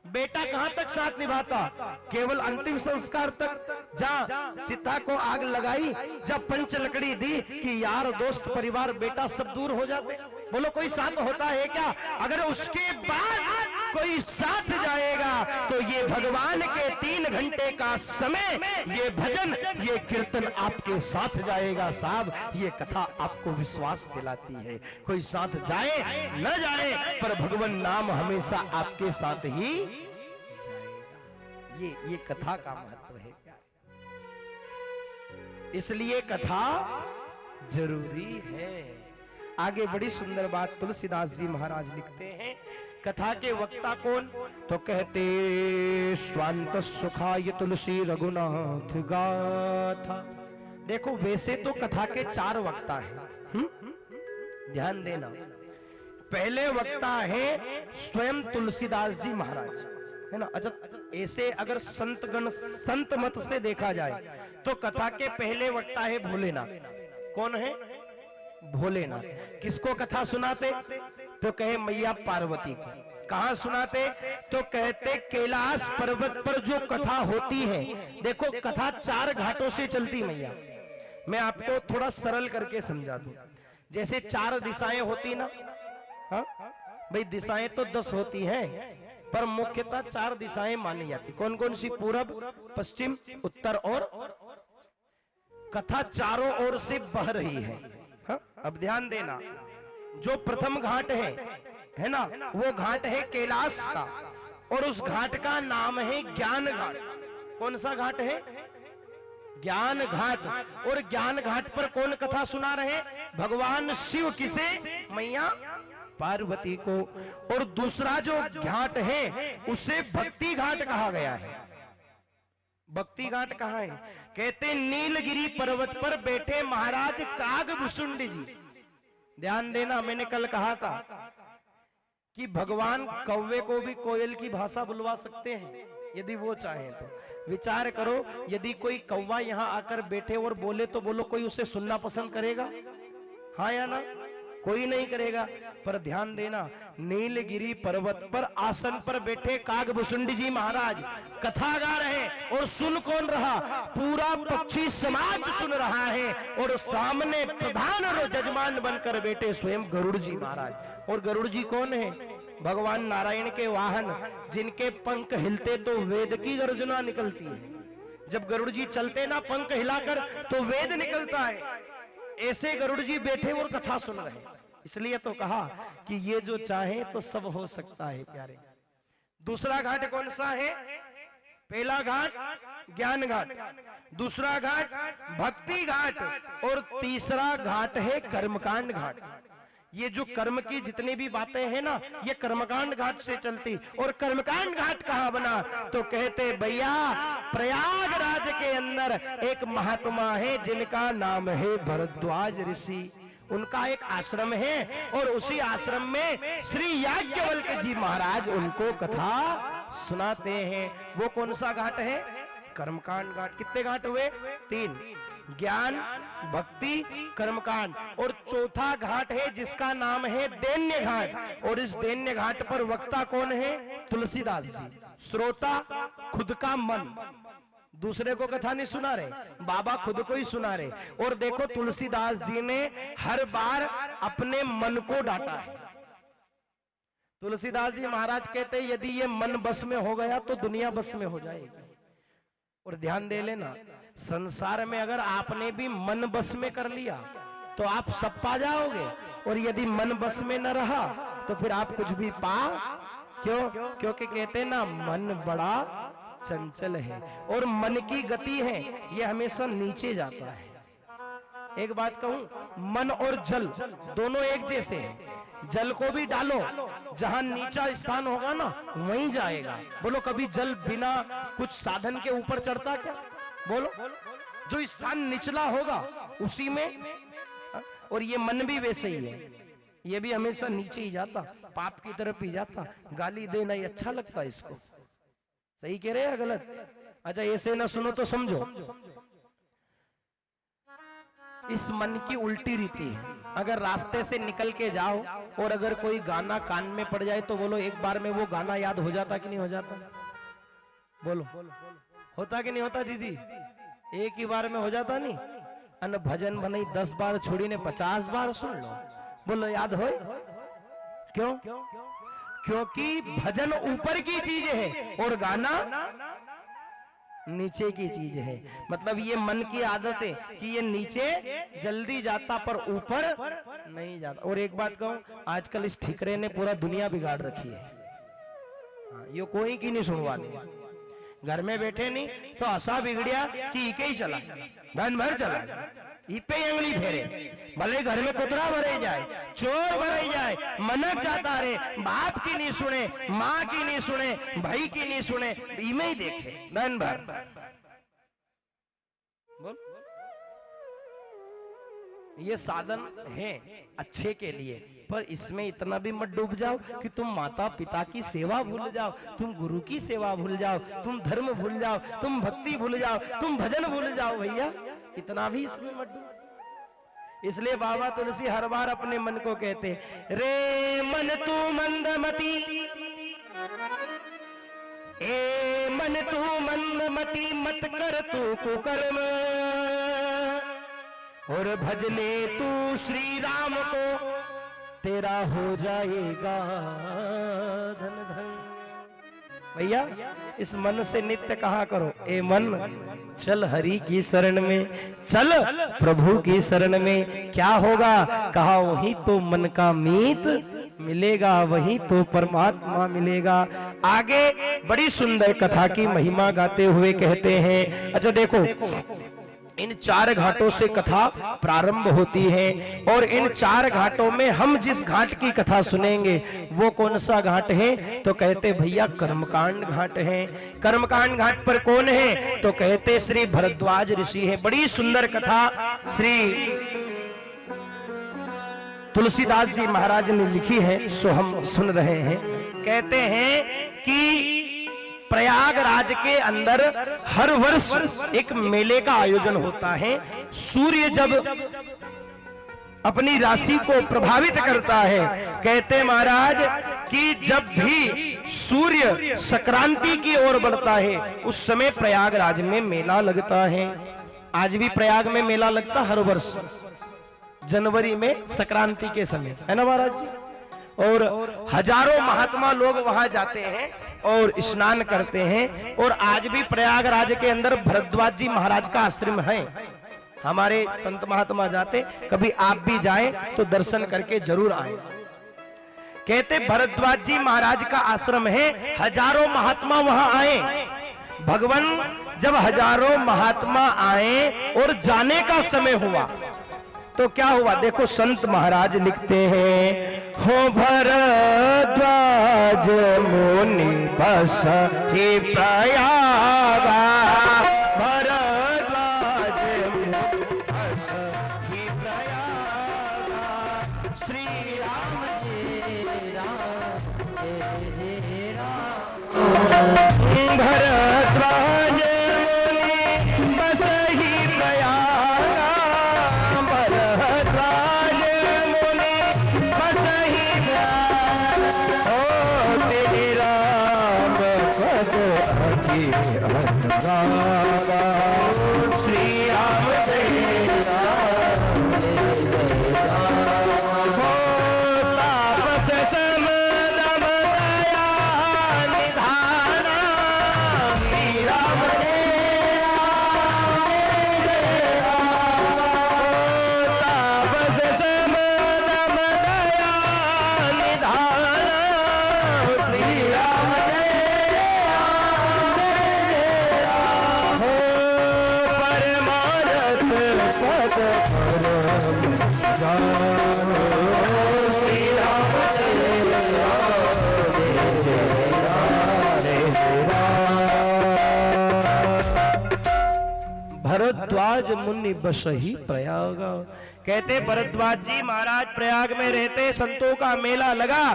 बेटा कहां तक साथ निभाता? केवल अंतिम संस्कार तक। जहां चिता को आग लगाई, जब पंच लकड़ी दी कि यार दोस्त परिवार बेटा सब दूर हो जाते। बोलो कोई साथ होता है क्या? अगर उसके बाद कोई साथ जाएगा तो ये भगवान के 3 घंटे का समय, ये भजन, ये कीर्तन आपके साथ जाएगा साहब। ये कथा आपको विश्वास दिलाती है। कोई साथ जाए न जाए पर भगवान नाम हमेशा आपके साथ ही जाएगा। ये कथा का महत्व है क्या? इसलिए कथा जरूरी है। आगे बड़ी सुंदर बात तुलसीदास जी महाराज लिखते हैं। कथा के वक्ता कौन? तो कहते स्वांत सुखाय तुलसी रघुनाथ गाथा। देखो वैसे तो कथा के 4 वक्ता हैं, ध्यान देना। पहले वक्ता है स्वयं तुलसीदास जी महाराज, है ना। अच्छा, ऐसे अगर संत मत से देखा जाए तो कथा के पहले वक्ता है भोलेनाथ। कौन है? भोलेनाथ। किसको कथा सुनाते? तो कहे मैया पार्वती को। कहां सुनाते? तो कहते कैलाश पर्वत पर जो कथा होती है। देखो कथा 4 घाटों से चलती मैया। मैं आपको थोड़ा सरल करके समझा दूं। जैसे 4 दिशाएं होती ना, हाँ भाई दिशाएं तो 10 होती हैं, पर मुख्यतः 4 दिशाएं मानी जाती। कौन कौन सी? पूरब, पश्चिम, उत्तर और कथा चारों ओर से बह रही है। हाँ? अब ध्यान देना, जो प्रथम घाट है ना, वो घाट है कैलाश का, और उस घाट का नाम है ज्ञान घाट। कौन सा घाट है? ज्ञान घाट। और ज्ञान घाट पर कौन कथा सुना रहे? भगवान शिव। किसे? मैया पार्वती को। और दूसरा जो घाट है उसे भक्ति घाट कहा गया है। भक्ति घाट कहाँ है? कहते नीलगिरी पर्वत पर बैठे महाराज कागभूषुंड जी। ध्यान देना, मैंने कल कहा था कि भगवान कौवे को भी कोयल की भाषा बुलवा सकते हैं यदि वो चाहें तो। विचार करो, यदि कोई कौवा यहां आकर बैठे और बोले तो बोलो कोई उसे सुनना पसंद करेगा? हाँ या ना? कोई नहीं करेगा। पर ध्यान देना, नीलगिरी पर्वत पर आसन पर बैठे कागभूषुंड जी महाराज कथा गा रहे, और सुन कौन रहा? पूरा पक्षी समाज सुन रहा है। और सामने प्रधान और जजमान बनकर बैठे स्वयं गरुड़ जी महाराज। और गरुड़ जी कौन है? भगवान नारायण के वाहन, जिनके पंख हिलते तो वेद की गर्जना निकलती है। जब गरुड़ जी चलते ना पंख हिलाकर तो वेद निकलता है। ऐसे गरुड़ जी बैठे और कथा सुन रहे। इसलिए तो कहा कि ये जो चाहे तो सब हो सकता है प्यारे। दूसरा घाट कौन सा है? पहला घाट ज्ञान घाट, दूसरा घाट भक्ति घाट, और तीसरा घाट है कर्मकांड घाट। ये जो कर्म की जितनी भी बातें हैं ना, ये कर्मकांड घाट से चलती। और कर्मकांड घाट कहाँ बना? तो कहते भैया प्रयागराज के अंदर एक महात्मा है जिनका नाम है भरद्वाज ऋषि। उनका एक आश्रम है, और उसी आश्रम में श्री याज्ञवल्क्य जी महाराज उनको कथा सुनाते हैं। वो कौन सा घाट है? कर्मकांड घाट। कितने घाट हुए? 3, ज्ञान, भक्ति, कर्मकांड। और चौथा घाट है जिसका नाम है दैन्य घाट। और इस दैन्य घाट पर वक्ता कौन है? तुलसीदास जी। श्रोता खुद का मन, दूसरे को कथा नहीं सुना रहे, बाबा खुद को ही सुना रहे। और देखो तुलसीदास जी ने हर बार अपने मन को डांटा है। तुलसीदास जी महाराज कहते यदि ये मन बस में हो गया तो दुनिया बस में हो जाएगी। और ध्यान दे लेना, संसार में अगर आपने भी मन बस में कर लिया तो आप सब पा जाओगे, और यदि मन बस में न रहा तो फिर आप कुछ भी पा क्यों? क्योंकि कहते ना मन बड़ा चंचल है, और मन की गति है ये हमेशा नीचे जाता है। एक बात कहूं, मन और जल दोनों एक जैसे हैं। जल को भी डालो, जहां नीचा स्थान होगा ना वहीं जाएगा। बोलो कभी जल बिना कुछ साधन के ऊपर चढ़ता क्या? बोलो, जो स्थान निचला होगा उसी में। और ये मन भी वैसे ही है, ये भी हमेशा नीचे ही जाता, पाप की तरफ ही जाता। गाली देना ही अच्छा लगता है इसको। सही कह रहे हैं गलत? अच्छा ऐसे ना सुनो तो समझो। इस मन की उल्टी रीति है। अगर रास्ते से निकल के जाओ और अगर कोई गाना कान में पड़ जाए तो बोलो एक बार में वो गाना याद हो जाता कि नहीं हो जाता? बोलो होता कि नहीं होता दीदी? एक ही बार में हो जाता नहीं? अन भजन बनाई 10 बार छोड़ी ने 50 बार सुन लो, बोलो याद हो? क्यों? क्योंकि भजन ऊपर की चीज है और गाना नीचे की चीज है। मतलब ये मन की आदत है कि ये नीचे जल्दी जाता पर ऊपर नहीं जाता। और एक बात कहूं, आजकल इस ठिकरे ने पूरा दुनिया बिगाड़ रखी है। ये कोई की नहीं सुनवा दे। घर में बैठे नहीं तो ऐसा बिगड़िया कि इके ही चला, धन भर चला, इपे अंगली फेरे, भले घर में कुतरा भरे जाए, चोर भरे जाए, मनक जाता रे, बाप की नहीं सुने, माँ की नहीं सुने, भाई की नहीं सुने, इमे ही देखे धन भर। बोल, ये साधन है अच्छे के लिए, पर इसमें इतना भी मत डूब जाओ कि तुम माता पिता की सेवा भूल जाओ, तुम गुरु की सेवा भूल जाओ, तुम धर्म भूल जाओ, तुम भक्ति भूल जाओ, तुम भजन भूल जाओ। भैया इतना भी इसमें मत डूब। इसलिए बाबा तुलसी हर बार अपने मन को कहते, रे मन तू मंदमती, ए मन तू मंदमती, मत कर तू कुकर्म, और भज ले तू श्री राम को, तेरा हो जाएगा धन धन। भैया इस मन से नित्य कहा करो, ए मन चल हरि की शरण में, चल प्रभु की शरण में। क्या होगा? कहा वही तो मन का मीत मिलेगा, वही तो परमात्मा मिलेगा। आगे बड़ी सुंदर कथा की महिमा गाते हुए कहते हैं, अच्छा देखो इन 4 घाटों से कथा प्रारंभ होती है और इन 4 घाटों में हम जिस घाट की कथा सुनेंगे वो कौन सा घाट है? तो कहते भैया कर्मकांड घाट है। कर्मकांड घाट पर कौन है? तो कहते श्री भरद्वाज ऋषि है। बड़ी सुंदर कथा श्री तुलसीदास जी महाराज ने लिखी है, सो हम सुन रहे हैं। कहते हैं कि प्रयागराज के अंदर हर वर्ष एक मेले का आयोजन होता है। सूर्य जब अपनी राशि को प्रभावित करता है, कहते महाराज कि जब भी सूर्य संक्रांति की ओर बढ़ता है उस समय प्रयागराज में मेला लगता है। आज भी प्रयाग में मेला लगता हर वर्ष जनवरी में संक्रांति के समय, है ना महाराज जी? और हजारों महात्मा लोग वहां जाते हैं और स्नान करते हैं। और आज भी प्रयागराज के अंदर भरद्वाज जी महाराज का आश्रम है। हमारे संत महात्मा जाते, कभी आप भी जाएं तो दर्शन करके जरूर आए। कहते भरद्वाज जी महाराज का आश्रम है, हजारों महात्मा वहां आए। भगवान जब हजारों महात्मा आए और जाने का समय हुआ तो क्या हुआ? देखो संत महाराज लिखते हैं, हो भरद्वाज मुनि बस ही प्रयागा, भरद्वाज मुनि बस ही प्रयागा, श्री राम जी राम, भरद्वाज मुनि बस ही प्रयागा, श्री राम जय राम, तापस सम दम दया निधाना, श्री राम जय राम, तापस सम दम दया निधाना, श्री राम भरद्वाज मुनि बसहि प्रयाग। कहते भरद्वाज जी महाराज प्रयाग में रहते, संतों का मेला लगा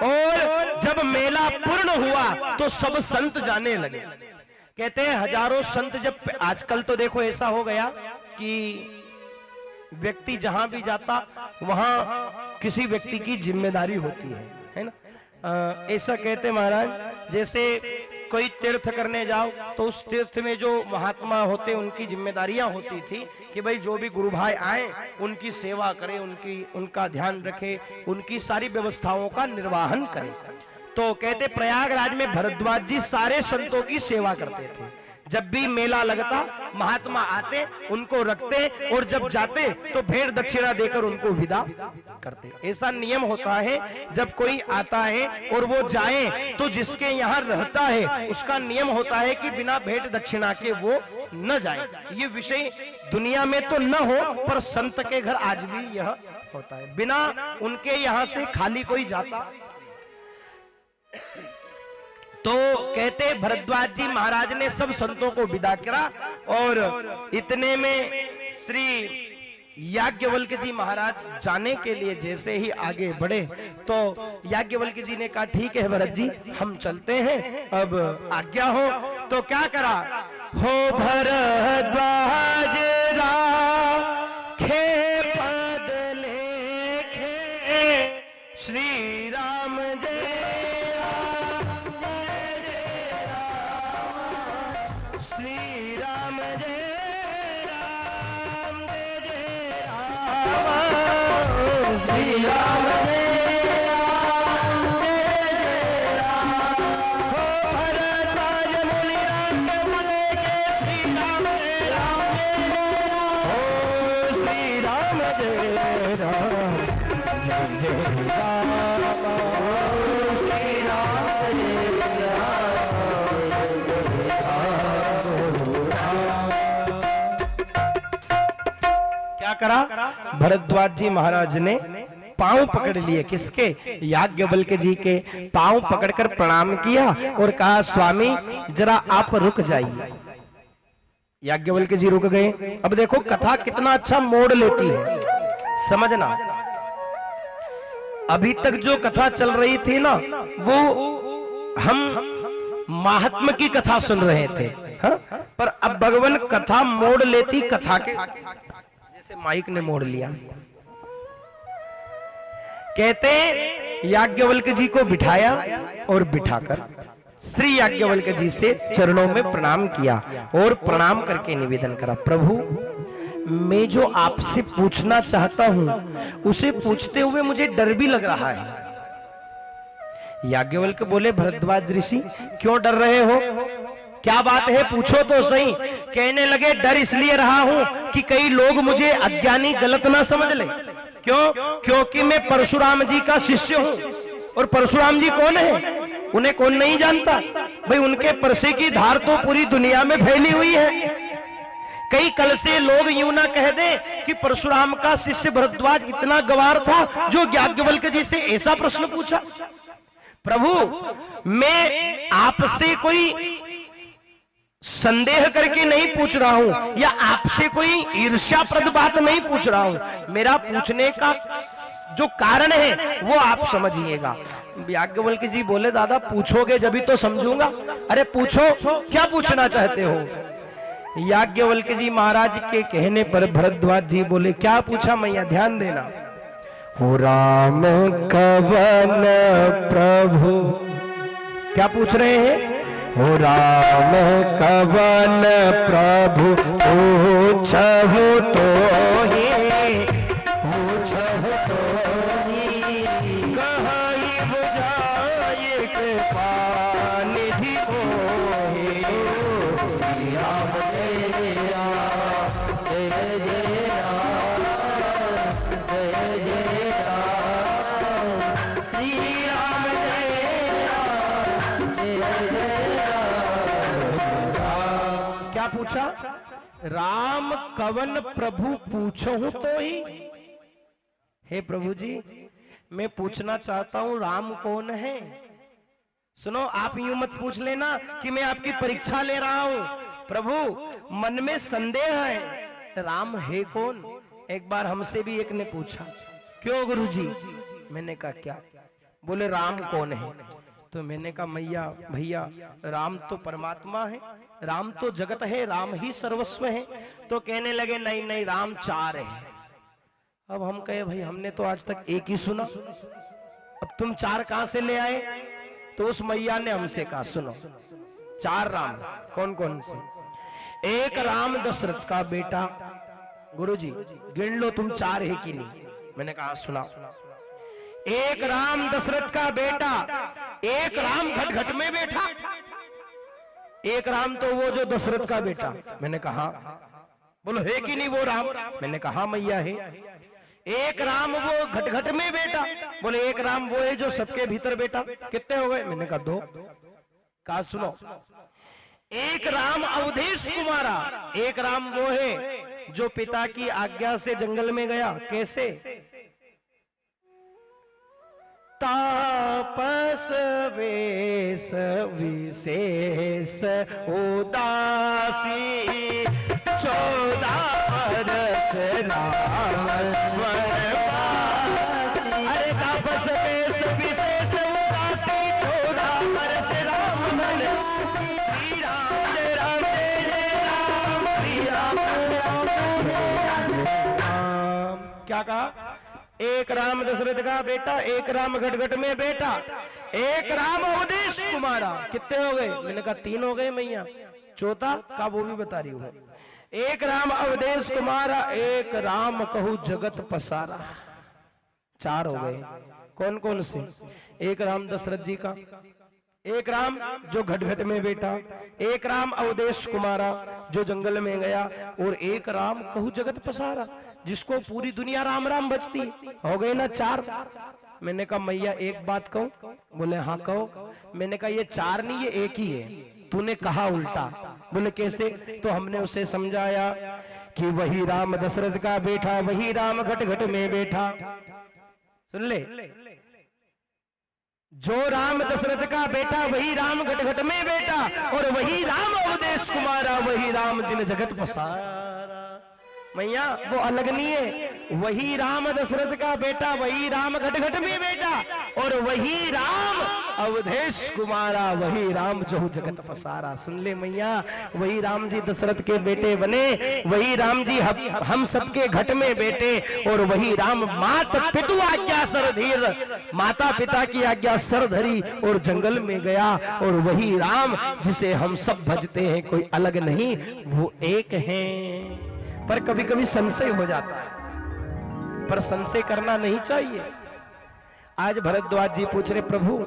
और जब मेला पूर्ण हुआ तो सब संत जाने लगे। कहते हैं हजारों संत जब, आजकल तो देखो ऐसा हो गया कि व्यक्ति जहां भी जाता वहां किसी व्यक्ति की जिम्मेदारी होती है ना। ऐसा कहते महाराज, जैसे कोई तीर्थ करने जाओ तो उस तीर्थ में जो महात्मा होते उनकी जिम्मेदारियां होती थी कि भाई जो भी गुरु भाई आए उनकी सेवा करें, उनका ध्यान रखे, उनकी सारी व्यवस्थाओं का निर्वहन करें। तो कहते प्रयागराज में भरद्वाज जी सारे संतों की सेवा करते थे। जब भी मेला लगता महात्मा आते, उनको रखते और जब जाते तो भेंट दक्षिणा देकर उनको विदा करते। ऐसा नियम होता है, जब कोई आता है और वो जाए तो जिसके यहाँ रहता है उसका नियम होता है कि बिना भेंट दक्षिणा के वो न जाए। ये विषय दुनिया में तो न हो, पर संत के घर आज भी यह होता है, बिना उनके यहाँ से खाली कोई जाता। तो कहते भरद्वाज जी महाराज ने सब संतों को विदा करा और इतने में श्री याज्ञवल्क्य जी महाराज जाने के लिए जैसे ही आगे बढ़े तो याज्ञवल्क्य जी ने कहा ठीक है भरत जी हम चलते हैं, अब आज्ञा हो। तो क्या करा, हो भरद्वाज राखे पद लेखे श्री राम जय क्या करा, भरद्वाज जी महाराज ने पांव पकड़ लिए, किसके, याज्ञवल्क्य जी के पांव पकड़कर प्रणाम किया और कहा स्वामी जरा आप रुक जाइए। याज्ञवल्क्य जी रुक गए। अब देखो कथा कितना अच्छा मोड़ लेती है, समझना। अभी तक जो कथा चल रही थी ना वो हम महात्मा की कथा सुन रहे थे, हा? पर अब भगवान कथा मोड़ लेती कथा के, जैसे माइक ने मोड़ लिया। कहते याज्ञवल्क्य जी को बिठाया और बिठाकर श्री याज्ञवल्क्य जी से चरणों में प्रणाम किया और प्रणाम करके निवेदन करा, प्रभु मैं जो आपसे पूछना चाहता हूं उसे पूछते हुए मुझे डर भी लग रहा है। याज्ञवल्क्य बोले भरद्वाज ऋषि क्यों डर रहे हो, क्या बात है पूछो तो सही। कहने लगे डर इसलिए रहा हूं कि कई लोग मुझे अज्ञानी गलत ना समझ ले। क्यों, क्योंकि मैं परशुराम जी का शिष्य हूं और परशुराम जी कौन है उन्हें कौन नहीं जानता भाई, उनके परसे की धार तो पूरी दुनिया में फैली हुई है। कई कल से लोग यूं ना कह दे कि परशुराम का शिष्य भरद्वाज इतना गवार था जो याज्ञवल्क्य जी से ऐसा प्रश्न पूछा। प्रभु मैं आपसे कोई संदेह करके नहीं पूछ रहा हूं या आपसे कोई ईर्ष्याप्रद बात नहीं पूछ रहा हूं, मेरा पूछने का जो कारण है वो आप समझिएगा। याज्ञवल्क्य जी बोले दादा पूछोगे जब तो समझूंगा। अरे पूछो क्या पूछना चाहते हो। याज्ञवल्क्य जी महाराज के कहने पर भरद्वाज जी बोले क्या पूछा मैया, ध्यान देना। हो राम कवन प्रभु, क्या पूछ रहे हैं, हो राम कवन प्रभु पूछहु तो ही, पूछहु तो ही कहीं बुझाए कृपा निधि मोहि। श्री राम जय राम जय जय राम जय जय राम, श्री राम जय राम जय जय राम। क्या पूछा, राम कवन प्रभु पूछहु तो ही। हे प्रभु जी मैं पूछना चाहता हूं राम कौन है। सुनो आप यूं मत पूछ लेना कि मैं आपकी परीक्षा ले रहा हूं। प्रभु मन में संदेह है राम है कौन। एक बार हमसे भी एक ने पूछा क्यों गुरुजी, मैंने कहा क्या, बोले राम कौन है। तो मैंने कहा मैया भैया राम तो परमात्मा है, राम तो जगत है, राम ही सर्वस्व है। तो कहने लगे नहीं नहीं राम चार है। अब हम कहे भाई हमने तो आज तक एक ही सुना, अब तुम चार कहां से ले आए? तो उस मैया ने हमसे कहा सुनो, चार राम कौन कौन से? एक राम दशरथ का बेटा, गुरुजी गिन लो तुम चार है कि नहीं? मैंने कहा सुना, एक राम दशरथ का बेटा, एक राम घट में बैठा, एक राम तो वो जो दशरथ का बेटा। मैंने कहा बोलो है कि नहीं वो राम? मैंने कहा मैया है। एक राम वो घट में बेटा, बोले एक राम वो है जो सबके भीतर बेटा। कितने हो गए? मैंने कहा दो। कहा सुनो, एक राम अवधेश कुमारा, एक राम वो है जो पिता की आज्ञा से जंगल में गया। कैसे? तापस वेश विशेष उदासी, 14 बरस राम वनवासी। अरे तापस वेश विशेष उदासी, 14 बरस राम वनवासी। श्री राम जय राम जय जय राम, श्री राम राम। क्या कहा? एक राम दशरथ का बेटा, एक राम घट में बेटा, एक राम अवधेश कुमारा। कितने हो गए? मैंने कहा 3 हो गए मैया। चौथा का वो भी बता रही हूँ। एक राम अवधेश कुमारा, एक राम कहू जगत पसारा। 4 हो गए। कौन कौन से? एक राम दशरथ जी का, एक राम जो घट में बेटा, एक राम अवधेश कुमारा जो जंगल में गया, और एक राम कहू जगत पसारा जिसको पूरी दुनिया राम राम बचती। हो गए ना 4। मैंने कहा मैया एक बात कहूं? बोले हाँ कहो। मैंने कहा ये 4 नहीं, ये एक ही है। तूने कहा उल्टा। बोले कैसे? तो हमने उसे समझाया कि वही राम दशरथ का बेटा, वही राम घट में बैठा। सुन ले, जो राम दशरथ का बेटा वही राम घट में बेटा, और वही राम अवधेश कुमारा, वही राम जिन जगत पसारा। मैया वो अलग नहीं है। वही राम दशरथ का बेटा, वही राम घट में बेटा, और वही राम अवधेश कुमारा, वही राम जो जगत पसारा। सुन ले मैया, वही राम जी दशरथ के बेटे बने, वही राम जी हम सबके घट में बेटे, और वही राम मात पितु आज्ञा सर धीर, माता पिता की आज्ञा सर धरी और जंगल में गया। और वही राम जिसे हम सब भजते हैं, कोई अलग नहीं, वो एक है। पर कभी कभी संशय हो जाता है, पर संशय करना नहीं चाहिए। आज भरद्वाज जी पूछ रहे प्रभु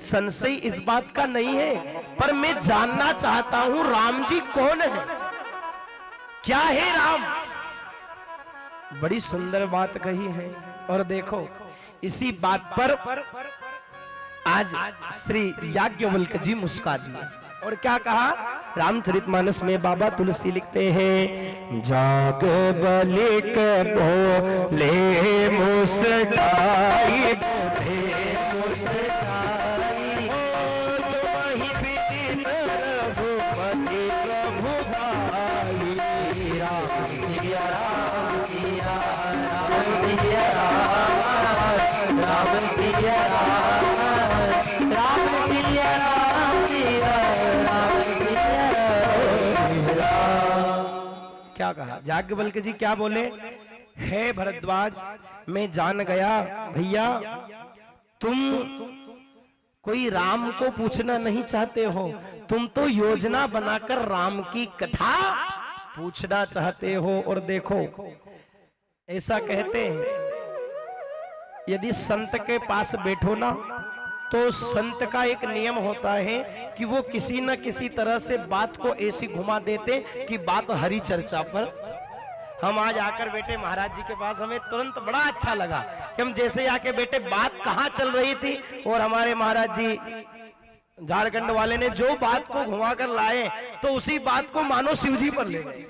संशय इस बात का नहीं है, पर मैं जानना चाहता हूं राम जी कौन है, क्या है राम? बड़ी सुंदर बात कही है। और देखो इसी बात पर आज श्री याज्ञवल्क्य जी मुस्का दिए। और क्या कहा? रामचरितमानस में बाबा तुलसी लिखते हैं, जाग बलिक बोले मुस्काई, बोले मुस्काई, तुम्हीं बिन रघुपति प्रभु भाई। राम सिया राम सिया राम सिया राम, राम सिया राम, राम सिया राम सिया राम सिया राम। क्या कहा? याज्ञवल्क्य जी क्या बोले? हे भरद्वाज, मैं जान गया भैया तुम कोई राम को पूछना नहीं चाहते हो, तुम तो योजना बनाकर राम की कथा पूछना चाहते हो। और देखो ऐसा कहते हैं यदि संत के पास बैठो ना, तो संत का एक नियम होता है कि वो किसी न किसी तरह से बात को ऐसी घुमा देते कि बात हरी चर्चा पर। हम आज आकर बैठे महाराज जी के पास, हमें तुरंत बड़ा अच्छा लगा कि हम जैसे आके बैठे बात कहाँ चल रही थी, और हमारे महाराज जी झारखंड वाले ने जो बात को घुमा कर लाए तो उसी बात को मानो शिवजी पर ले गए।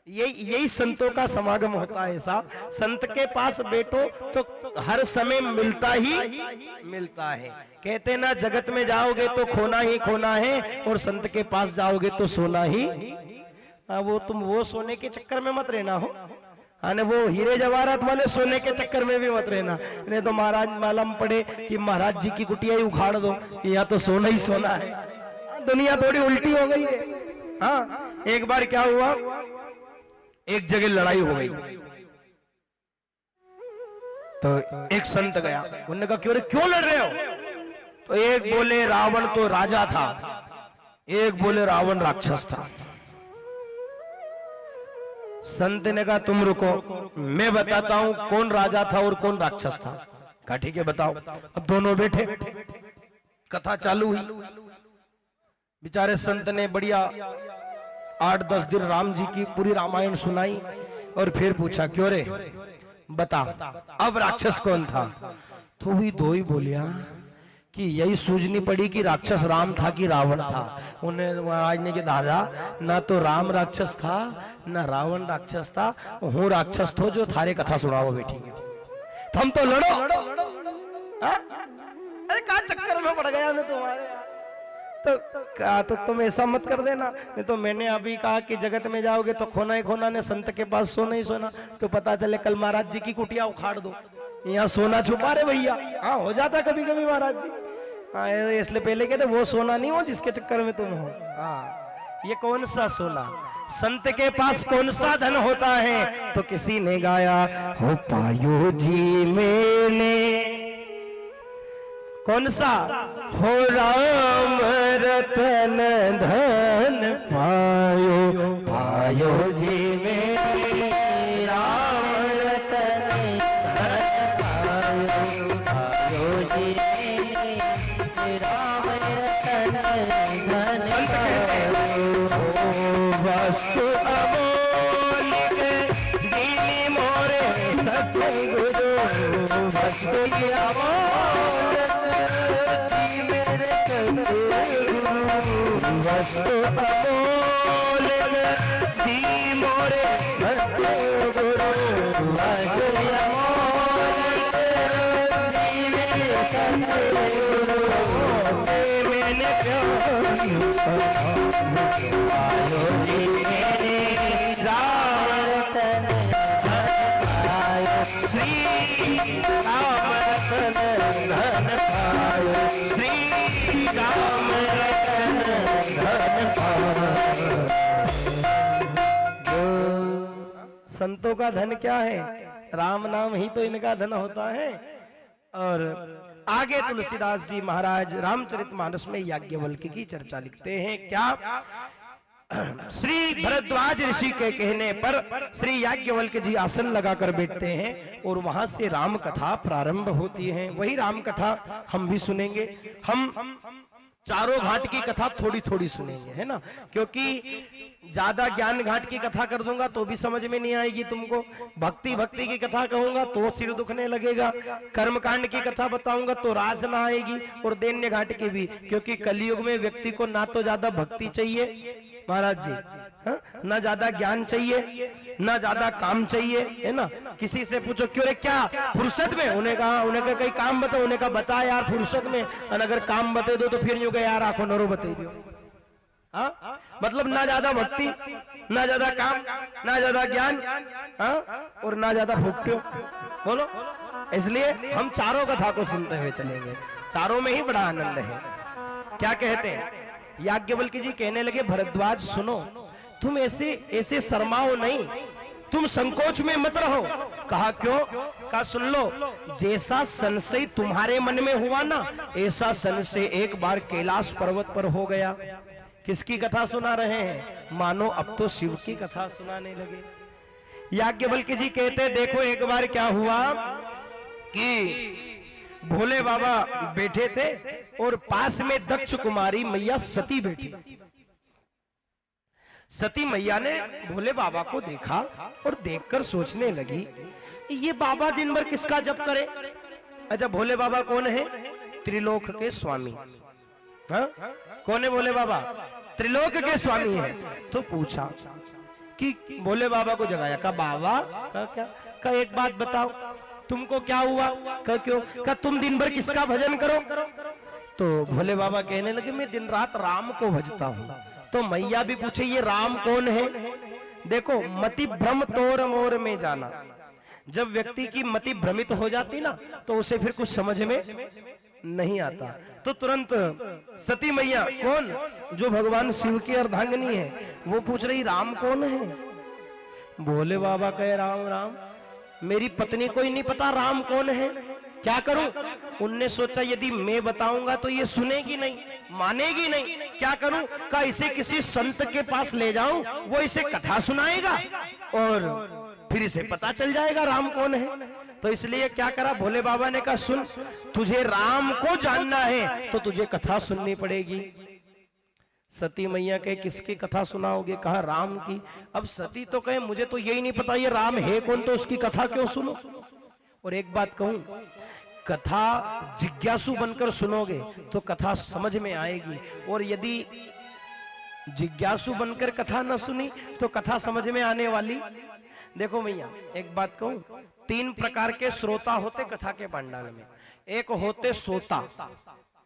यही संतों का समागम होता है। ऐसा संत के पास बैठो तो हर समय मिलता ही मिलता है। कहते ना जगत में जाओगे तो खोना ही खोना है, और संत के पास जाओगे तो सोना ही। वो तुम वो सोने के चक्कर में मत रहना हो, आने वो हीरे जवाहरात वाले सोने के चक्कर में भी मत रहना। नहीं तो महाराज मालूम पड़े कि महाराज जी की कुटिया ही उखाड़ दो, या तो सोना ही सोना है। दुनिया थोड़ी उल्टी हो गई है। हाँ, एक बार क्या हुआ, एक जगह लड़ाई हो गई, तो एक संत गया, उन्होंने कहा क्यों रे, क्यों लड़ रहे हो? तो एक बोले रावण तो राजा था, एक बोले रावण राक्षस था। संत ने कहा तुम रुको, मैं बताता हूं कौन राजा था और कौन राक्षस था। कहा ठीक है बताओ। अब दोनों बैठे, कथा चालू हुई। बेचारे संत ने बढ़िया 8-10 दिन राम जी की पूरी रामायण सुनाई और फिर पूछा क्यों रे बता अब राक्षस कौन था? तो भी दो ही बोलिया कि यही सूझनी पड़ी कि राक्षस राम था कि रावण था। उन्हें महाराज ने कि दादा ना तो राम राक्षस था ना रावण राक्षस था, हूँ राक्षस थो जो थारे कथा सुनाओ बैठेंगे। तो हम तो लड़ो, अरे कहा चक्कर में पड़ गया मैं तुम्हारे। तो कहा तो तुम ऐसा मत कर देना, नहीं तो मैंने अभी कहा कि जगत में जाओगे तो खोना ही खोना, ने संत के पास सोना ही सोना, तो पता चले कल महाराज जी की कुटिया उखाड़ दो, यहाँ सोना छुपा रहे भैया। हाँ हो जाता कभी कभी महाराज जी। हाँ इसलिए पहले कहते वो सोना नहीं हो जिसके चक्कर में तुम हो। हाँ ये कौन सा सोना, संत के पास कौन सा धन होता है? तो किसी ने गाया हो पायो जी मैंने, कौन सा? हो राम रतन धन पायो, पायो जी मैंने राम रतन धन पायो, पायो जी राम रतन धन पायो। वस्तु अमोलिक दीनी मोरे सतगुरु, वस्तु अमोलिक मेरे सतगुरु, वस्तु अमोलिक दी मोरे सतगुरु, वस्तु अमोलिक दी मेरे सतगुरु। मैंने पायो जी मेरे राम रतन पायो, श्री राम रतन धन पायो, श्री राम रतन धन पायो। संतों का धन क्या है? राम नाम ही तो इनका धन होता है। और आगे तुलसीदास जी महाराज रामचरितमानस में याज्ञवल्क्य की चर्चा लिखते हैं। क्या? श्री भरद्वाज ऋषि के कहने पर श्री याज्ञवल्क्य जी आसन लगाकर बैठते हैं और वहां से राम कथा प्रारंभ होती है। वही राम कथा हम भी सुनेंगे। हम चारों घाट की कथा थोड़ी थोड़ी सुनेंगे, है ना, क्योंकि ज्यादा ज्ञान घाट की कथा कर दूंगा तो भी समझ में नहीं आएगी तुमको। भक्ति की कथा कहूंगा तो सिर दुखने लगेगा। कर्मकांड की कथा बताऊंगा तो रास ना आएगी, और दैन्य घाट की भी, क्योंकि कलयुग में व्यक्ति को ना तो ज्यादा भक्ति चाहिए महाराज जी, हा? ना ज्यादा ज्ञान चाहिए, ना ज्यादा काम चाहिए, है ना। किसी से पूछो क्यों रे क्या फुर्सत में, उन्हें कहा कई काम बताओ, उन्हें कहा बता यार फुर्सत में, और अगर काम बता दो तो फिर यूं कहे यार आंखों नरो बता दो। हाँ मतलब ना ज्यादा भक्ति, ना ज्यादा काम, ना ज्यादा ज्ञान, हाँ और ना ज्यादा भुगतो। बोलो, इसलिए हम चारों कथा को सुनते हुए चलेंगे। चारों में ही बड़ा आनंद है। क्या कहते हैं याज्ञवल्क्य जी? कहने लगे भरद्वाज सुनो, तुम ऐसे शर्माओ नहीं, तुम संकोच में मत रहो। कहा क्यों? कहा सुन लो, जैसा संशय तुम्हारे मन में हुआ ना, ऐसा संशय एक बार कैलाश पर्वत पर हो गया। किसकी कथा सुना रहे हैं? मानो अब तो शिव की कथा सुनाने लगे। याज्ञवल्क्य जी कहते देखो एक बार क्या हुआ कि भोले बाबा बैठे थे और पास में दक्ष कुमारी मैया सती बैठी। सती मैया ने भोले बाबा को देखा और देखकर सोचने लगी ये बाबा दिन भर किसका जप करे। अच्छा भोले बाबा कौन है? त्रिलोक के स्वामी। हाँ? कौन है भोले बाबा? त्रिलोक के स्वामी है। तो पूछा कि भोले बाबा को जगाया, कहा बाबा क्या एक बात बताओ, तुमको क्या हुआ? कहा क्यों? कहा तुम दिन भर किसका भजन करो? तो भोले बाबा कहने लगे मैं दिन रात राम को भजता हूँ। तो मैया भी पूछे ये राम कौन है? देखो मति भ्रम तोर मोर में जाना, जब व्यक्ति की मति भ्रमित हो जाती ना तो उसे फिर कुछ समझ में नहीं आता। तो तुरंत सती मैया कौन? जो भगवान शिव की अर्धांगिनी है, वो पूछ रही राम कौन है? भोले बाबा कहे राम राम। मेरी पत्नी को ही नहीं पता राम कौन है, क्या करूं? उनने सोचा यदि मैं बताऊंगा तो ये सुनेगी नहीं, मानेगी नहीं, क्या करूं? का इसे किसी संत के पास ले जाऊं, वो इसे कथा सुनाएगा और फिर इसे पता चल जाएगा राम कौन है। तो इसलिए क्या करा, भोले बाबा ने कहा सुन, तुझे राम को जानना है तो तुझे कथा सुननी पड़ेगी। सती मैया कहे किसकी कथा सुनाओगे? कहा राम की। अब सती तो कहे मुझे तो यही नहीं पता ये राम है कौन, तो उसकी कथा क्यों सुनो? और एक बात कहूं, कथा जिज्ञासु बनकर सुनोगे तो कथा समझ में आएगी, और यदि जिज्ञासु बनकर कथा न सुनी तो कथा समझ में आने वाली। देखो भैया एक बात कहूं, 3 प्रकार के श्रोता होते कथा के पंडाल में। एक होते सोता,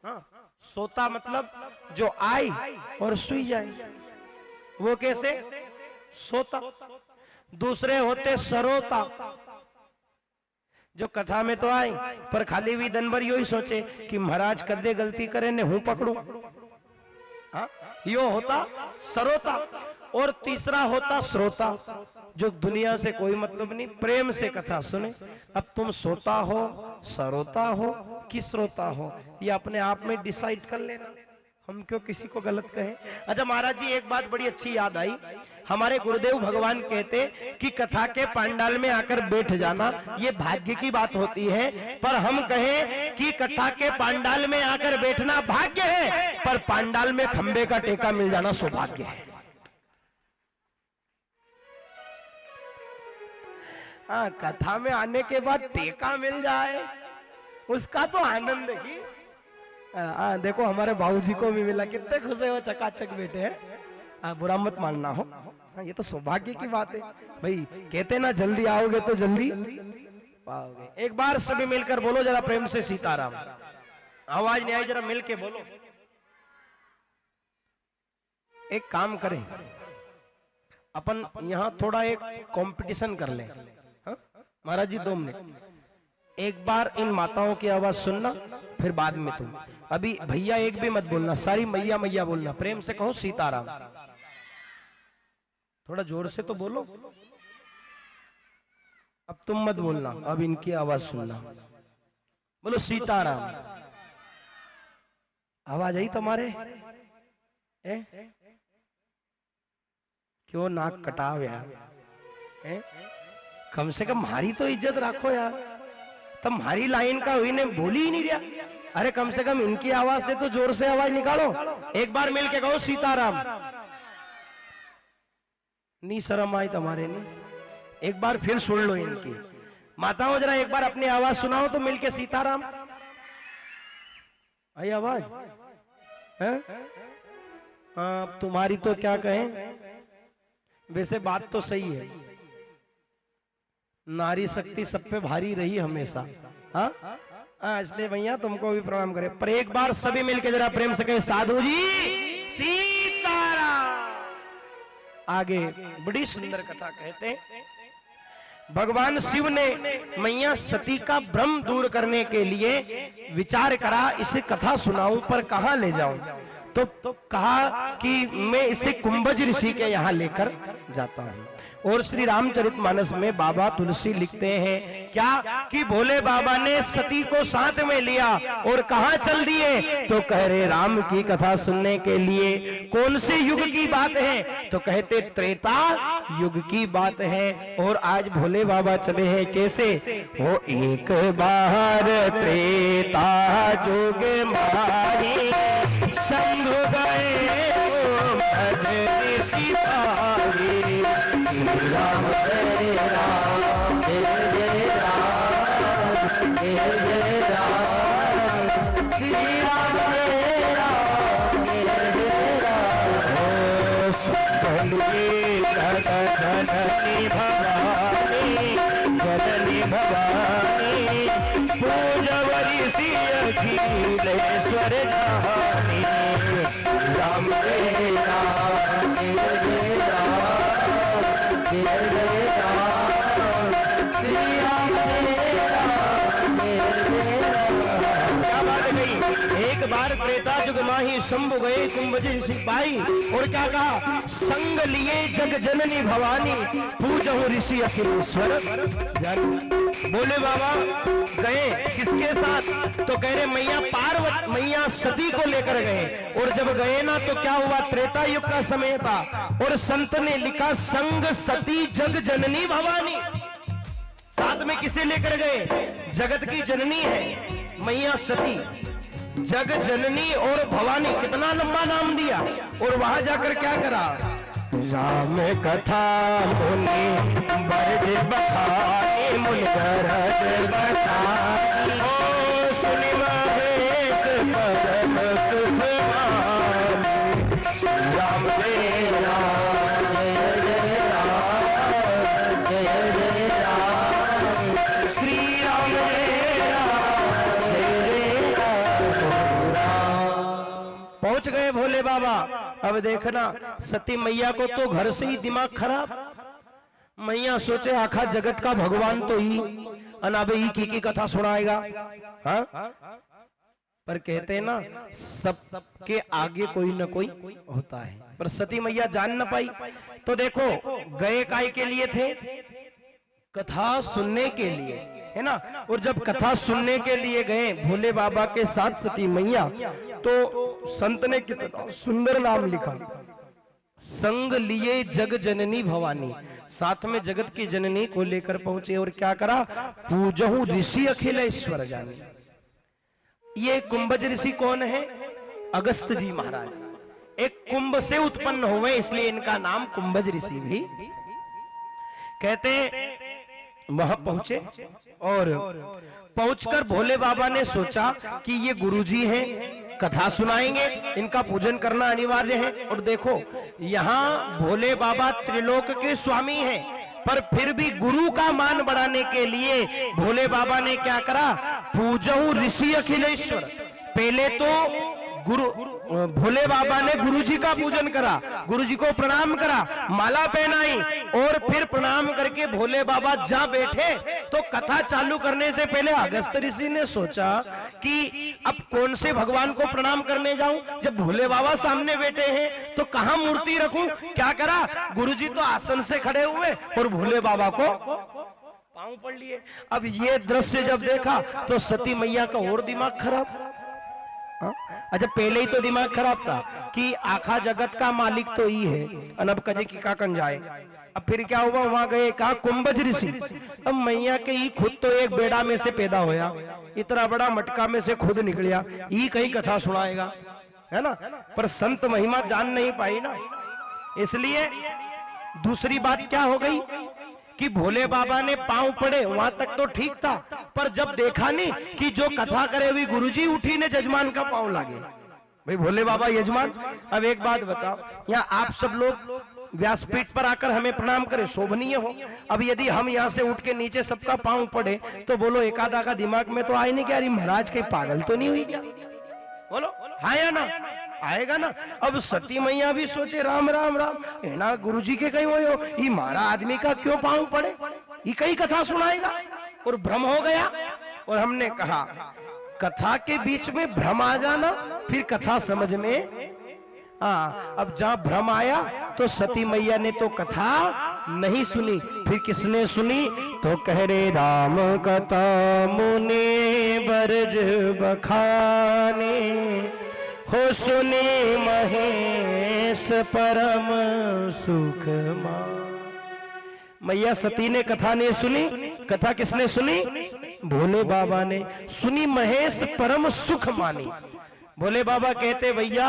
हाँ, सोता मतलब जो आए और सुई जाए, वो कैसे? सोता। दूसरे होते सरोता, जो कथा में तो आए पर खाली भी दिन भर यही सोचे कि महाराज कदे गलती करे ने हूं पकड़ू, हाँ, यो होता सरोता। और तीसरा होता श्रोता, जो दुनिया से कोई मतलब नहीं, प्रेम से कथा सुने। अब तुम सोता हो, सरोता हो कि श्रोता हो, ये अपने आप में डिसाइड कर लेना, हम क्यों किसी को गलत कहें। अच्छा महाराज जी एक बात बड़ी अच्छी याद आई, हमारे गुरुदेव भगवान कहते कि कथा के पंडाल में आकर बैठ जाना ये भाग्य की बात होती है, पर हम कहें कि कथा के पंडाल में आकर बैठना भाग्य है, पर पंडाल में खंबे का टेका मिल जाना सौभाग्य है। हाँ, कथा में आने के बाद टेका मिल जाए उसका तो आनंद ही। देखो हमारे बाबूजी को भी मिला, कितने खुश है वो, चकाचक बैठे हैं। बुरा मत मानना हो, ये तो सौभाग्य की बात है भाई। कहते ना जल्दी आओगे तो जल्दी पाओगे। एक बार सभी मिलकर बोलो जरा प्रेम से सीताराम। आवाज नहीं आई, जरा मिलके बोलो। एक काम करें, अपन यहाँ थोड़ा एक कंपटीशन कर लें। हाँ? महाराज जी 2 मिनट, एक बार इन माताओं की आवाज सुनना, फिर बाद में तुम। अभी भैया एक भी मत बोलना, सारी मैया मैया बोलना, प्रेम से कहो सीताराम। थोड़ा जोर से तो बोलो। अब तुम मत बोलना, अब इनकी आवाज सुनना, बोलो सीताराम। आवाज आई तुम्हारे? क्यों नाक कटाव यार, कम से कम हमारी तो इज्जत रखो यार। तब हमारी लाइन का हुई ने बोली ही नहीं रहा। अरे कम से कम इनकी आवाज से तो जोर से आवाज निकालो। एक बार मिलके कहो सीताराम। नहीं शर्म आई तुम्हारे? नहीं, एक बार फिर सुन लो इनकी। माताओं जरा एक बार अपनी आवाज सुनाओ तो मिलके सीताराम। आई आवाज? हाँ, तुम्हारी तो क्या कहें, वैसे बात तो सही है, नारी शक्ति सब पे भारी रही हमेशा। हाँ, इसलिए भैया तुमको भी प्रणाम करे, पर एक बार सभी मिलके जरा प्रेम से कहे साधु जी सीताराम। आगे बड़ी सुंदर कथा कहते हैं, भगवान शिव ने मैया सती का भ्रम दूर करने के लिए विचार करा इसे कथा सुनाऊं पर कहां ले जाऊं। तो कहा कि मैं इसे कुंभज ऋषि के यहाँ लेकर जाता हूँ। और श्री रामचरितमानस में बाबा तुलसी लिखते हैं क्या कि भोले बाबा ने सती को साथ में लिया और कहाँ चल दिए, तो कह रहे राम की कथा सुनने के लिए। कौन से युग की बात है, तो कहते त्रेता युग की बात है। और आज भोले बाबा चले हैं कैसे, हो एक बार त्रेता जुग माही शंभु गए भजन सिपाही। राम हरे राम जय जय राम जय जय राम, श्री राम हरे राम जय जय राम। सुखनी जननी भवानी जननी भवानी पूजवरी अखिलेश्वर जहानी। राम जय राम जय जय राम जय जय राम, श्री राम जय राम जय जय राम। क्या बात है भाई, एक बार त्रेता जुग माही शंभु गए कुंभज ऋषि पाई, और क्या कहा, संग लिए जग जननी भवानी पूजहु ऋषि अखिलेश्वर जन। बोले बाबा गए किसके साथ, तो कह रहे मैया पार्वती मैया सती को लेकर गए। और जब गए ना तो क्या हुआ, त्रेता युग का समय था, और संत ने लिखा संग सती जग जननी भवानी। साथ में किसे लेकर गए, जगत की जननी है मैया सती, जग जननी और भवानी, कितना लंबा नाम दिया। और वहां जाकर क्या करा, राम कथा मुनि बरज बखानी मुनगर बखानी, ओ सुनि महेश परम सुख मानी, राम जय राम जय राम जय राम, श्री राम जय राम जय राम। पहुंच गए भोले बाबा। अब देखना सती मैया को तो घर से ही दिमाग खराब, मैया सोचे आखा जगत का भगवान तो ही अनाबे ही की कथा सुनाएगा। हाँ? पर कहते हैं ना सबके आगे कोई ना कोई होता है, पर सती मैया जान न पाई। तो देखो गए काय के लिए थे, कथा सुनने के लिए, है ना। और जब कथा सुनने के लिए गए भोले बाबा के साथ सती मैया, तो संत ने कितना सुंदर नाम लिखा, संग लिए जग जननी भवानी, साथ में जगत की जननी को लेकर पहुंचे। और क्या करा, पूजहु ऋषि अखिलेश्वर जानी। ये कुंभज ऋषि कौन है, अगस्त जी महाराज। एक कुंभ से उत्पन्न हुए इसलिए इनका नाम कुंभज ऋषि भी कहते। वहां पहुंचे और पहुंचकर भोले बाबा ने सोचा कि ये गुरुजी हैं, कथा सुनाएंगे, इनका पूजन करना अनिवार्य है। और देखो यहाँ भोले बाबा त्रिलोक के स्वामी हैं, पर फिर भी गुरु का मान बढ़ाने के लिए भोले बाबा ने क्या करा, पूजहु ऋषि अखिलेश्वर। पहले तो गुरु भोले बाबा ने गुरुजी का पूजन करा, गुरुजी को प्रणाम करा, माला पहनाई, और फिर प्रणाम करके भोले बाबा जा बैठे। तो कथा चालू करने से पहले अगस्त ऋषि ने सोचा कि अब कौन से भगवान को प्रणाम करने जाऊं, जब भोले बाबा सामने बैठे हैं तो कहां मूर्ति रखूं। क्या करा, गुरुजी तो आसन से खड़े हुए और भोले बाबा को पांव पड़ लिए। अब ये दृश्य जब देखा तो सती मैया का और दिमाग खराब। अच्छा पहले ही तो दिमाग खराब था कि आखा जगत का मालिक तो ही है, अनब कजे की का कन जाए। अब फिर क्या हुआ, वहां गए कहा कुंभज ऋषि। अब मैया के ही खुद तो एक बेड़ा में से पैदा होया, इतना बड़ा मटका में से खुद निकलिया, ये कहीं कथा सुनाएगा, है ना। पर संत महिमा जान नहीं पाई ना, इसलिए दूसरी बात क्या हो गई कि भोले बाबा ने पांव पड़े, वहां तक तो ठीक था, पर जब देखा नहीं कि जो कथा करे हुई गुरुजी उठी ने जजमान का पांव लागे। भाई भोले बाबा यजमान। अब एक बात बताओ, यहाँ आप सब लोग व्यासपीठ पर आकर हमें प्रणाम करें, शोभनीय हो। अब यदि हम यहाँ से उठ के नीचे सबका पांव पड़े तो बोलो एकादा का दिमाग में तो आए नहीं क्या, महाराज कहीं पागल तो नहीं हुई क्या, बोलो हाँ या ना, आएगा ना। अब सती मैया भी सोचे राम राम राम, है ना गुरुजी के कहीं हो, ये मारा आदमी का क्यों पांव पड़े, ये कई कथा सुनाएगा, और भ्रम हो गया। और हमने कहा कथा के बीच में भ्रम आ जाना फिर कथा समझ में। हाँ अब जहां भ्रम आया तो सती मैया ने तो कथा नहीं सुनी, फिर किसने सुनी, तो कह रे राम कथा मुनि बरज बखाने, हो सुने महेश परम सुख मा। मैया सती ने कथा नहीं सुनी, कथा किसने सुनी, भोले बाबा ने सुनी, महेश परम सुख मानी। भोले बाबा कहते भैया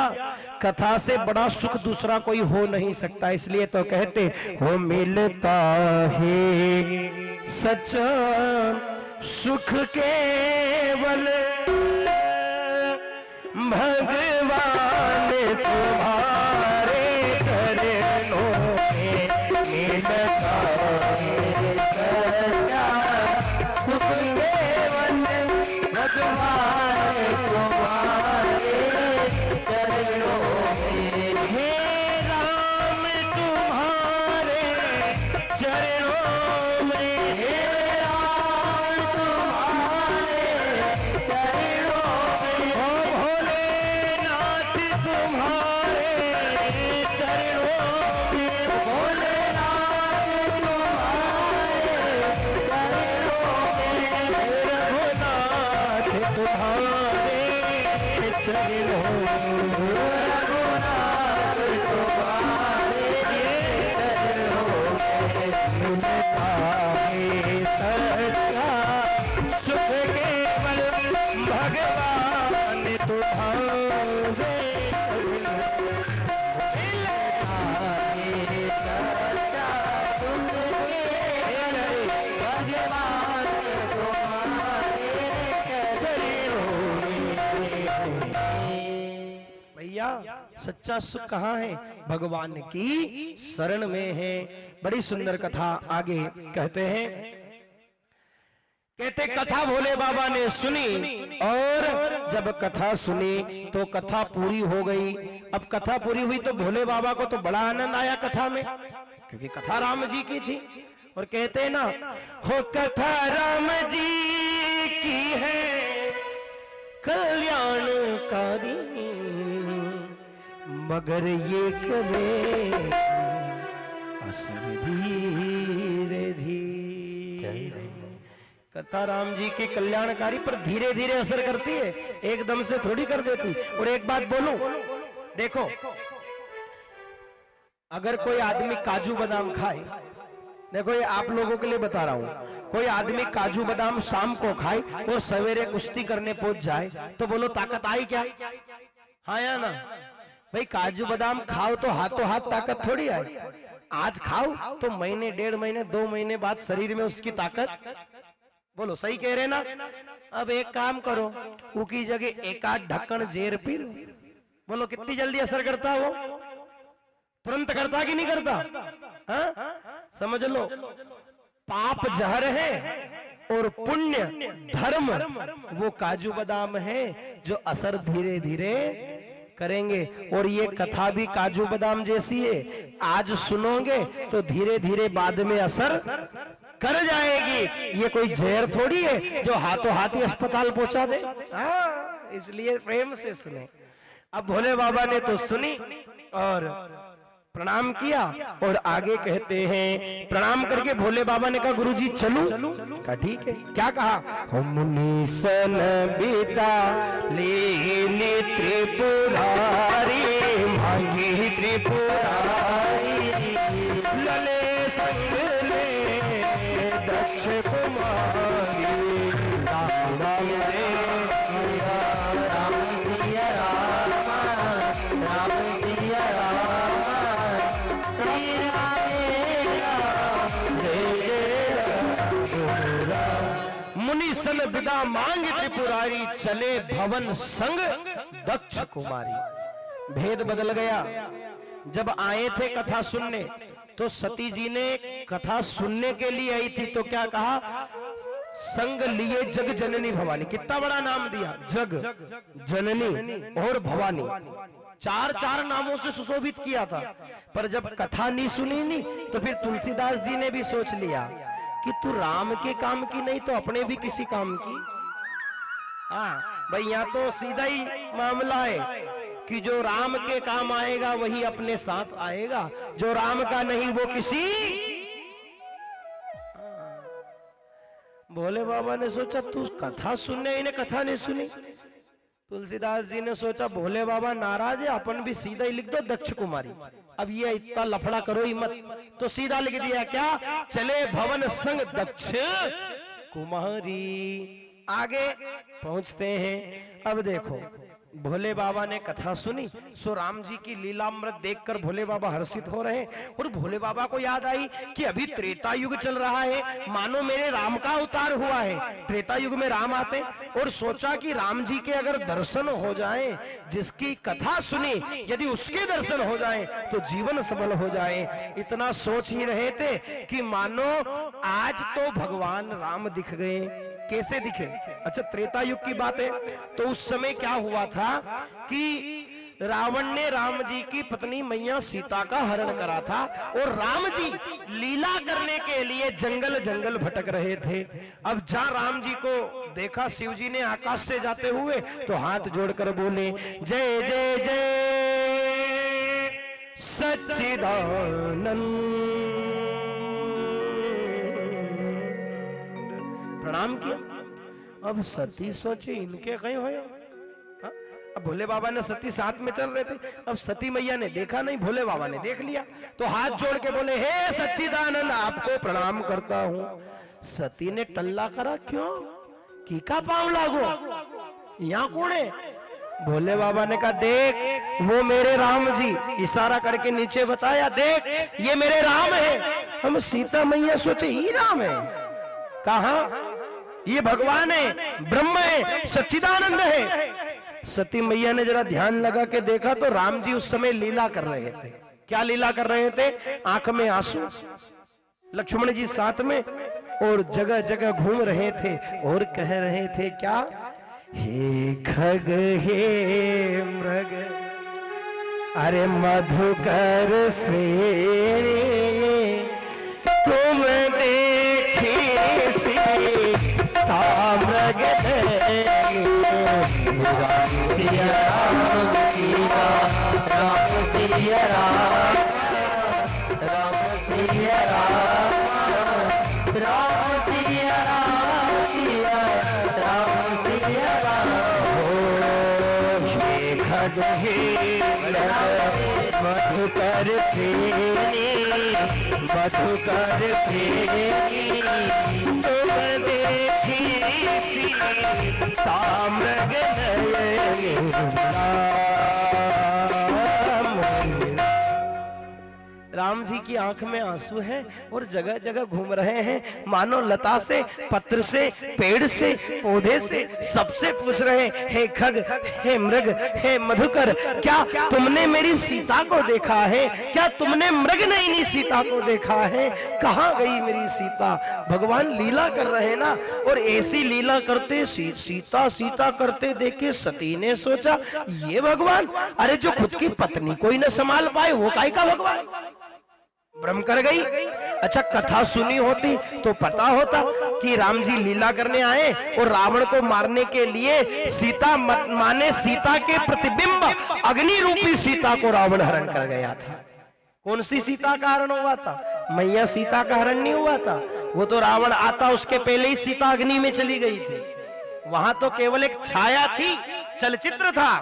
कथा से बड़ा सुख दूसरा कोई हो नहीं सकता, इसलिए तो कहते हो मिलता है सच्चा सुख केवल भगवान तुम्हारे चरणों में मिलता है सच्चा सुख केवल भगवान तुम्हारे चरणों में। हे राम तुम्हारे चरणों में, हे राम तुम्हारे चरणों में, ओ भोले रघुनाथ तुम्हारे मिलता है सच्चा सुख केवल भगवान तुम्हारे सच्चा तुमके भगवान तुम्हारे भैया सच्चा सुख कहाँ है? भगवान की शरण में है। बड़ी सुंदर कथा आगे कहते हैं। कहते कथा भोले बाबा ने सुनी और जब कथा सुनी तो कथा पूरी हो गई। अब कथा पूरी हुई तो भोले बाबा को तो बड़ा आनंद आया कथा में, क्योंकि कथा राम जी की थी। और कहते हैं ना, हो कथा राम जी की है कल्याणकारी, मगर ये करे असर धीरे धीरे। कथा राम जी की कल्याणकारी पर धीरे धीरे असर करती है, एकदम से थोड़ी कर देती। और एक बात बोलूं, देखो अगर कोई आदमी काजू बादाम खाए, देखो ये आप लोगों के लिए बता रहा हूं, कोई आदमी काजू बादाम शाम को खाए और सवेरे कुश्ती करने पहुंच जाए तो बोलो ताकत आई क्या? हाँ या ना? भाई काजू बादाम खाओ तो हाथों हाथ ताकत थोड़ी आई। आज खाओ तो महीने, 1.5 महीने, 2 महीने बाद शरीर में उसकी ताकत, बोलो सही कह रहे ना? अब एक काम करो, उसकी जगह एक आध ढक्कन जेर पी लो, बोलो कितनी जल्दी असर करता है वो? तुरंत करता कि नहीं करता? हाँ? समझ लो, पाप जहर है और पुण्य धर्म वो काजू बादाम है जो असर धीरे धीरे करेंगे। और ये कथा भी काजू बादाम जैसी है, आज सुनोगे तो धीरे धीरे बाद में असर कर जाएगी। ये कोई जहर थोड़ी है जो हाथों हाथ ही अस्पताल पहुंचा दे। हाँ, इसलिए प्रेम से सुने। अब भोले बाबा ने तो सुनी और प्रणाम किया और आगे कहते हैं, प्रणाम करके भोले बाबा ने कहा गुरुजी चलूं? कहा ठीक है। क्या कहा? हम सन बीता ले त्रिपुरारी, मांगी त्रिपुरारी, लले संग ले दक्ष कुमारी। राम राम राम सिया राम, राम सिया राम, श्री राम मुनि सन विदा मांग त्रिपुरारी, चले भवन संग दक्ष कुमारी। भेद बदल गया। जब आए थे कथा सुनने तो सती जी ने कथा सुनने के लिए आई थी तो क्या कहा? संग लिए जग जननी भवानी। कितना बड़ा नाम दिया, जग जननी और भवानी, 4 नामों से सुशोभित किया था। पर जब कथा नहीं सुनी नहीं तो फिर तुलसीदास जी ने भी सोच लिया कि तू राम के काम की नहीं तो अपने भी किसी काम की। हाँ भाई, यहाँ तो सीधा ही मामला है कि जो राम के काम आएगा वही अपने साथ आएगा, जो राम का नहीं वो किसी। भोले बाबा ने सोचा तू कथा सुनने, इन्हें कथा नहीं सुनी। तुलसीदास जी ने सोचा भोले बाबा नाराज है, अपन भी सीधा ही लिख दो दक्ष कुमारी। अब ये इतना लफड़ा करो ही मत, तो सीधा लिख दिया क्या? चले भवन संग दक्ष कुमारी। आगे पहुंचते हैं। अब देखो भोले बाबा ने कथा सुनी, सो राम जी की लीलामृत देखकर भोले बाबा हर्षित हो रहे। और भोले बाबा को याद आई कि अभी त्रेता युग चल रहा है, मानो मेरे राम का अवतार हुआ है। त्रेता युग में राम आते और सोचा कि राम जी के अगर दर्शन हो जाएं, जिसकी कथा सुनी यदि उसके दर्शन हो जाएं तो जीवन सफल हो जाए। इतना सोच ही रहे थे कि मानो आज तो भगवान राम दिख गए। कैसे दिखे? अच्छा, त्रेता युग की बात है तो उस समय क्या हुआ था कि रावण ने राम जी की पत्नी मैया सीता का हरण करा था और राम जी लीला करने के लिए जंगल जंगल भटक रहे थे। अब जहां राम जी को देखा शिव जी ने आकाश से जाते हुए तो हाथ जोड़कर बोले जय जय जय सच्चिदानंद। प्रणाम किया। अब सती सोचे इनके कहीं हुए, अब भोले बाबा ने सती साथ में चल रहे थे, अब सती मैया ने देखा नहीं, भोले बाबा ने देख लिया, तो हाथ जोड़ के बोले, हे सच्चिदानंद आपको प्रणाम करता हूं। सती ने टल्ला करा, क्यों की का पांव लागो, यहाँ कौन है? भोले बाबा ने कहा, देख वो मेरे राम जी, इशारा करके नीचे बताया, देख ये मेरे राम है। हम सीता मैया सोचे ही राम है, कहा ये भगवान है, ब्रह्म है, सच्चिदानंद है। सती मैया ने जरा ध्यान लगा के देखा तो राम जी उस समय लीला कर रहे थे। क्या लीला कर रहे थे? आंख में आंसू, लक्ष्मण जी साथ में, और जगह जगह घूम रहे थे और कह रहे थे क्या, हे खग हे मृग अरे मधुकर से तुम देखी सीता मृग सिया राम सिया राम सिया राम राम सिया राम राम सिया राम सिया राम सिया राम। हे खग हे मधुकर सेनी मधुकर सेनी तुम देखी सीता मृग राम जी की आंख में आंसू है और जगह जगह घूम रहे हैं, मानो लता से, पत्र से, पेड़ से, पौधे से, सबसे पूछ रहे, हे खग हे मृग हे मधुकर, क्या तुमने मेरी सीता को देखा है? क्या तुमने मृग नयनी सीता को देखा है? कहाँ गई मेरी सीता? भगवान लीला कर रहे हैं ना, और ऐसी लीला करते सीता सीता करते देखे सती ने सोचा, ये भगवान, अरे जो खुद की पत्नी कोई न संभाल पाए वो काय का भगवान? भ्रम कर गई। अच्छा, कथा सुनी होती तो पता होता कि राम जी लीला करने आए और रावण को मारने के लिए सीता माने सीता के प्रतिबिंब अग्नि रूपी सीता को रावण हरण कर गया था। कौन सी सीता का हरण हुआ था? मैया सीता का हरण नहीं हुआ था, वो तो रावण आता उसके पहले ही सीता अग्नि में चली गई थी। वहां तो केवल एक छाया थी, चलचित्र था,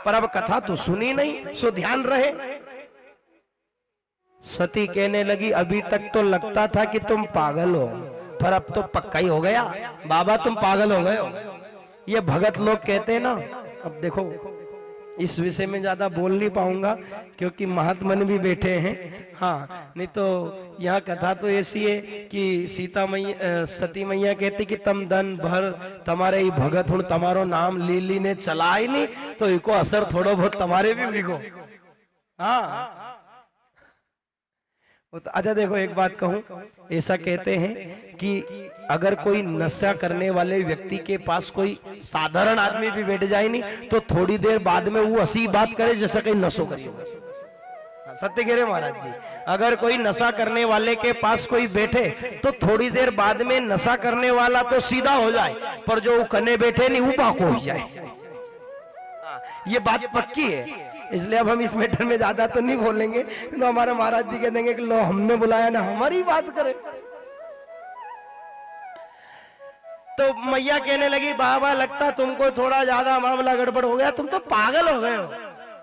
पर अब कथा तो सुनी नहीं, सो ध्यान रहे। सती कहने लगी, अभी तक तो लगता था कि तुम पागल हो, पर अब तो पक्का ही हो गया बाबा, तुम पागल हो गए हो। ये भगत लोग कहते हैं ना। अब देखो, इस विषय में ज्यादा बोल नहीं पाऊंगा क्योंकि महात्मन भी बैठे हैं, हाँ, नहीं तो यहाँ कथा तो ऐसी है कि सीता मैया सती मैया कहती कि तम दन भर तुम्हारे ही भगत हूं, तुम्हारो नाम लीली ने चला ही नहीं, तो इको असर थोड़ो बहुत तुम्हारे भी बिको। हाँ, अच्छा देखो, एक बात कहूं, ऐसा कहते हैं कि अगर कोई नशा करने वाले व्यक्ति के पास कोई साधारण आदमी भी बैठ जाए नहीं, तो थोड़ी देर बाद में वो ऐसी बात करे जैसा कहीं नशो करी। सत्य कह रहे महाराज जी, अगर कोई नशा करने वाले के पास कोई बैठे तो थोड़ी देर बाद में नशा करने वाला तो सीधा हो जाए, पर जो कने बैठे नहीं वो बाको हो जाए। ये बात पक्की है, इसलिए अब हम इस मैटर में ज्यादा तो नहीं बोलेंगे, तो हमारे महाराज जी कह देंगे कि लो हमने बुलाया ना, हमारी बात करे। तो मैया कहने लगी, बाबा लगता तुमको थोड़ा ज्यादा मामला गड़बड़ हो गया, तुम तो पागल हो गए हो।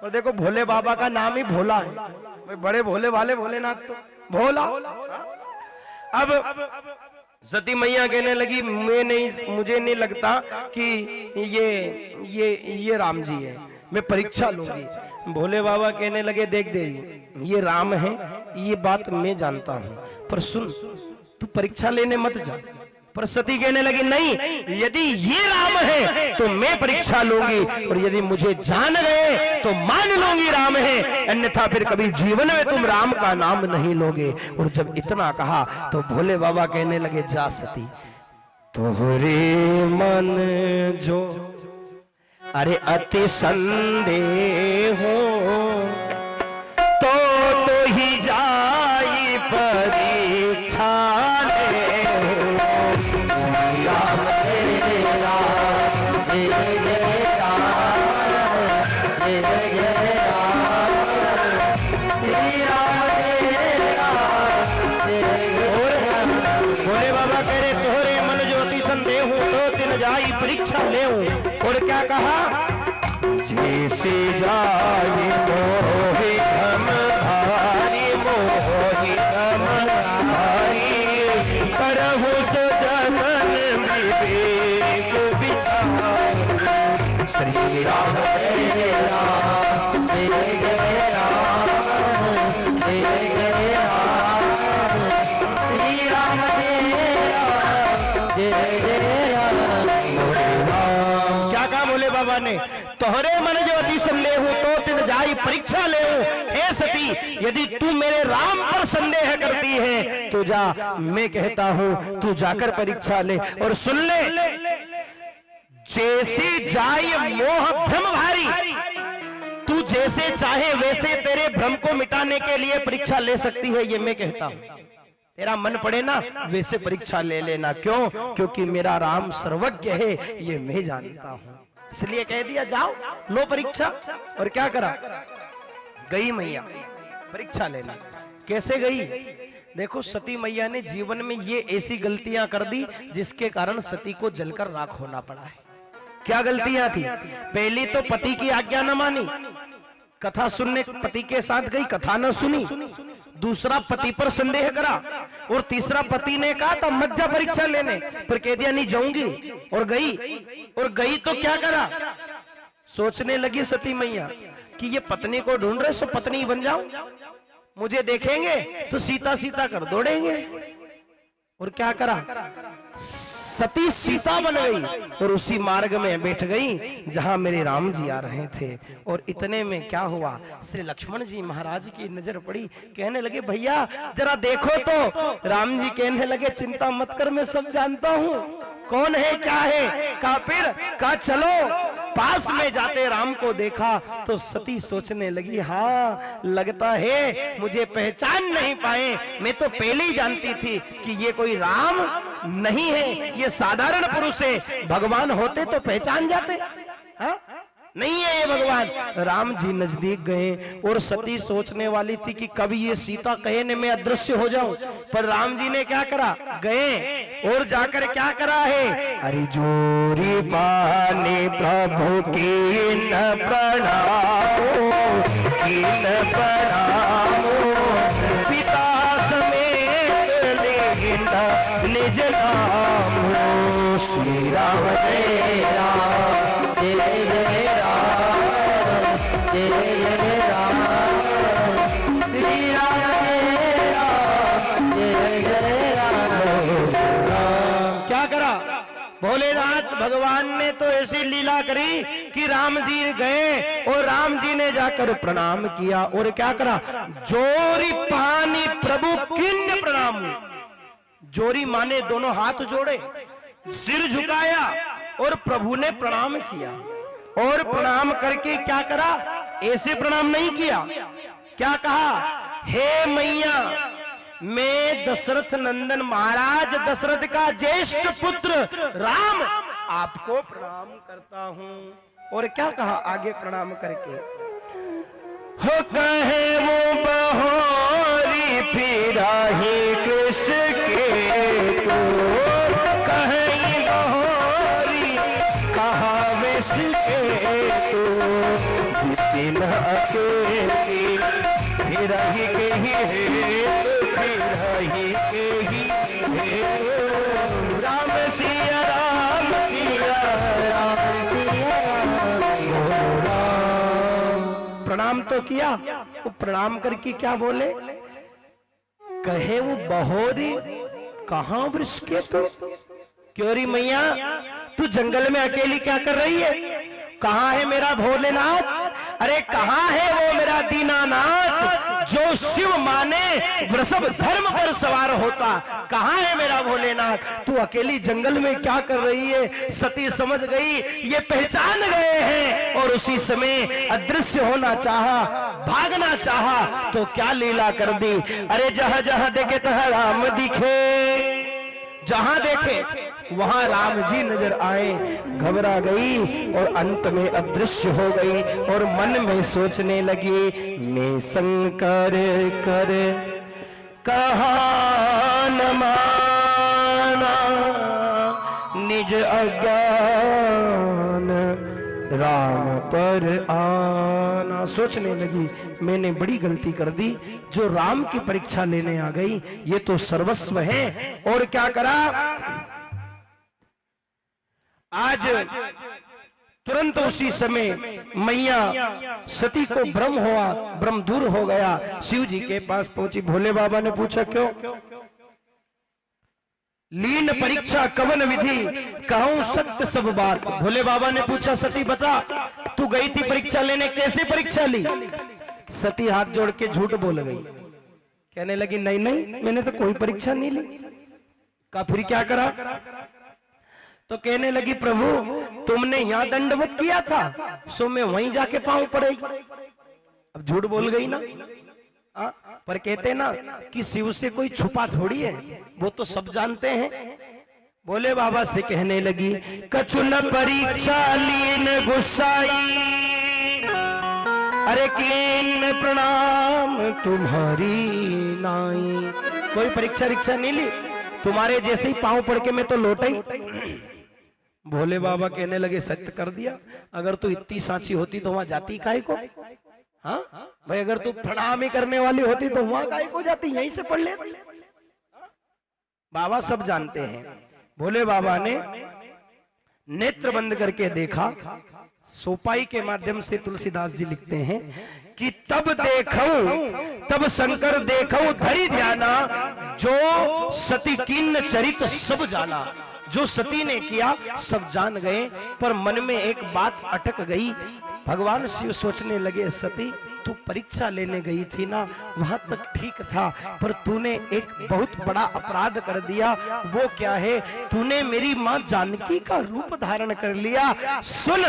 और देखो, भोले बाबा का नाम ही भोला है, बड़े भोले वाले भोलेनाथ तो भोला। अब सती मैया कहने लगी, मुझे नहीं लगता कि ये राम जी है, मैं परीक्षा लूंगी। भोले बाबा कहने लगे, देख देवी, ये राम है, ये बात मैं जानता हूं, पर सुन, तू परीक्षा लेने मत जा। पर सती कहने लगी, नहीं, यदि ये राम है तो मैं परीक्षा लूंगी, और यदि मुझे जान गए तो मान लूंगी राम है, अन्यथा फिर कभी जीवन में तुम राम का नाम नहीं लोगे। और जब इतना कहा तो भोले बाबा कहने लगे, जा सती, तोहरे मन जो अरे अति संदेह हो तो ही जाई परीक्षा ले। राम जय राम जय जय राम जय जय राम श्री राम जय राम जय राम। भोले बाबा कह रहे, तोहरे मन ज्योति संदेह तो दिन जाई परीक्षा ले। और क्या कहा, जैसे जाए मोहि धम धारी मोहि धम धारी करहु सजन विवेक विचार श्री राम जय राम जय जय राम जय जय राम श्री राम जय राम जय जय राम। क्या कहा बोले बाबा ने, तोहरे मन जो अति संदेह हो तो तिन जाई परीक्षा ले हे सती, यदि तू मेरे राम पर संदेह करती है तो जा, मैं कहता हूं तू जाकर परीक्षा ले। और सुन ले, जैसे जाए मोह भ्रम भारी, तू जैसे चाहे वैसे तेरे भ्रम को मिटाने के लिए परीक्षा ले सकती है, ये मैं कहता हूं। तेरा मन पड़े ना वैसे परीक्षा ले लेना, क्यों? क्योंकि मेरा राम सर्वज्ञ है, ये मैं जानता हूं, इसलिए कह दिया जाओ लो परीक्षा। और क्या करा, गई मैया परीक्षा लेना। कैसे गई? देखो, सती मैया ने जीवन में ये ऐसी गलतियां कर दी जिसके कारण सती को जलकर राख होना पड़ा है। क्या गलतियां थी? पहली तो पति की आज्ञा न मानी, कथा सुनने पति के साथ गई, कथा न सुनी। दूसरा, पति पर संदेह करा। और तीसरा, पति ने कहा था मत जा परीक्षा लेने, पर कह दिया नहीं जाऊंगी, और गई। और गई तो क्या करा, सोचने लगी सती मैया कि ये पत्नी को ढूंढ रहे, सो पत्नी बन जाऊं, मुझे देखेंगे तो सीता सीता कर दौड़ेंगे। और क्या करा, सती सीता बन गई और उसी मार्ग में बैठ गई जहां मेरे राम जी आ रहे थे। और इतने में क्या हुआ, श्री लक्ष्मण जी महाराज की नजर पड़ी, कहने लगे भैया जरा देखो तो। राम जी कहने लगे चिंता मत कर, मैं सब जानता हूं, कौन है क्या है। कहा फिर, कहा चलो। पास में जाते राम को देखा तो सती सोचने लगी, हाँ लगता है मुझे पहचान नहीं पाए, मैं तो पहले ही जानती थी कि ये कोई राम नहीं है, ये साधारण पुरुष है, भगवान होते तो पहचान जाते। हाँ? नहीं है ये भगवान। राम जी नजदीक गए और सती सोचने वाली थी कि कभी ये सीता कहने में अदृश्य हो जाऊं, पर राम जी ने क्या करा, गए और जाकर क्या करा है, हरि जोरी पाने प्रभु की न प्रणामो, की न प्रणामो, पिता समेत लेना निज नामो, श्री राम जय राम जय जय राम जय जय राम श्री राम जय राम जय जय राम। क्या करा, भोलेनाथ भगवान ने तो ऐसी लीला करी कि राम जी गए और राम जी ने जाकर प्रणाम किया। और क्या करा, जोरी पानी प्रभु किन्ने प्रणाम। जोरी माने दोनों हाथ जोड़े, सिर झुकाया और प्रभु ने प्रणाम किया। और प्रणाम करके क्या करा, ऐसे प्रणाम नहीं किया, क्या कहा, हे मैया मैं दशरथ नंदन महाराज दशरथ का ज्येष्ठ पुत्र राम आपको प्रणाम करता हूं। और क्या कहा आगे प्रणाम करके, हो कहे वो बहोरी फिरा ही कृष्ण के तो, कहे बहोरी कहा विष के तो, बिपिन अकेली फिर ही के ही राम सिया राम सिया राम सिया राम। प्रणाम तो किया, वो प्रणाम करके क्या बोले, कहे वो बहोरी कहां वृक्ष के तो, क्यों री मैया तू जंगल में अकेली क्या कर रही है, कहां है मेरा भोलेनाथ, अरे कहां है वो मेरा दीनानाथ जो शिव माने वृषभ धर्म पर सवार होता, कहां है मेरा भोलेनाथ, तू अकेली जंगल में क्या कर रही है। सती समझ गई ये पहचान गए हैं और उसी समय अदृश्य होना चाहा, भागना चाहा, तो क्या लीला कर दी, अरे जहां जहां देखे तहां राम दिखे, जहां देखे वहां राम जी नजर आए, घबरा गई और अंत में अदृश्य हो गई। और मन में सोचने लगी मैं शंकर कर कहा न माना, निज अज्ञान राम पर आना। सोचने लगी मैंने बड़ी गलती कर दी, जो राम की परीक्षा लेने आ गई, ये तो सर्वस्व है। और क्या करा, आज तुरंत उसी समय मैया सती को भ्रम हुआ, भ्रम दूर हो गया, शिव जी के पास पहुंची। भोले बाबा ने पूछा क्यों? लीन परीक्षा कवन विधि, कहूं सत्य सब बात। भोले बाबा ने पूछा सती बता, तू गई थी परीक्षा लेने, कैसे परीक्षा ली? सती हाथ जोड़ के झूठ बोल गई, कहने लगी नहीं नहीं मैंने तो कोई परीक्षा नहीं ली। का फिर क्या करा? तो कहने लगी प्रभु तुमने यहां दंडवत किया था, सो मैं वहीं जाके पांव पड़े। अब झूठ बोल गई ना। पर कहते ना कि शिव से कोई छुपा थोड़ी है, वो तो सब जानते हैं। भोले बाबा से कहने लगी कछु न परीक्षा लीन गुस्साई, अरे कीन में प्रणाम तुम्हारी नाई। कोई परीक्षा रिक्षा नहीं ली, तुम्हारे जैसे ही पांव पड़ के मैं तो लौटा ही। भोले बाबा कहने लगे सत्य कर दिया, अगर तू इतनी साची होती तो वहां जाती काहे को? हाँ भाई, अगर तू प्रणाम ही करने वाली होती तो वहां काहे को जाती, यहीं से पढ़ ले। बाबा सब जानते हैं। भोले बाबा ने नेत्र बंद करके देखा। सोपाई के माध्यम से तुलसीदास जी लिखते हैं कि तब देखऊं, तब शंकर देखऊं धरी ध्याना, जो सती किन्न चरित सब जाना। जो सती ने किया सब जान गए, पर मन में एक बात अटक गई। भगवान शिव सोचने लगे सती तू परीक्षा लेने गई थी ना, वहां तक ठीक था, पर तूने एक बहुत बड़ा अपराध कर दिया। वो क्या है? तूने मेरी मां जानकी का रूप धारण कर लिया। सुन,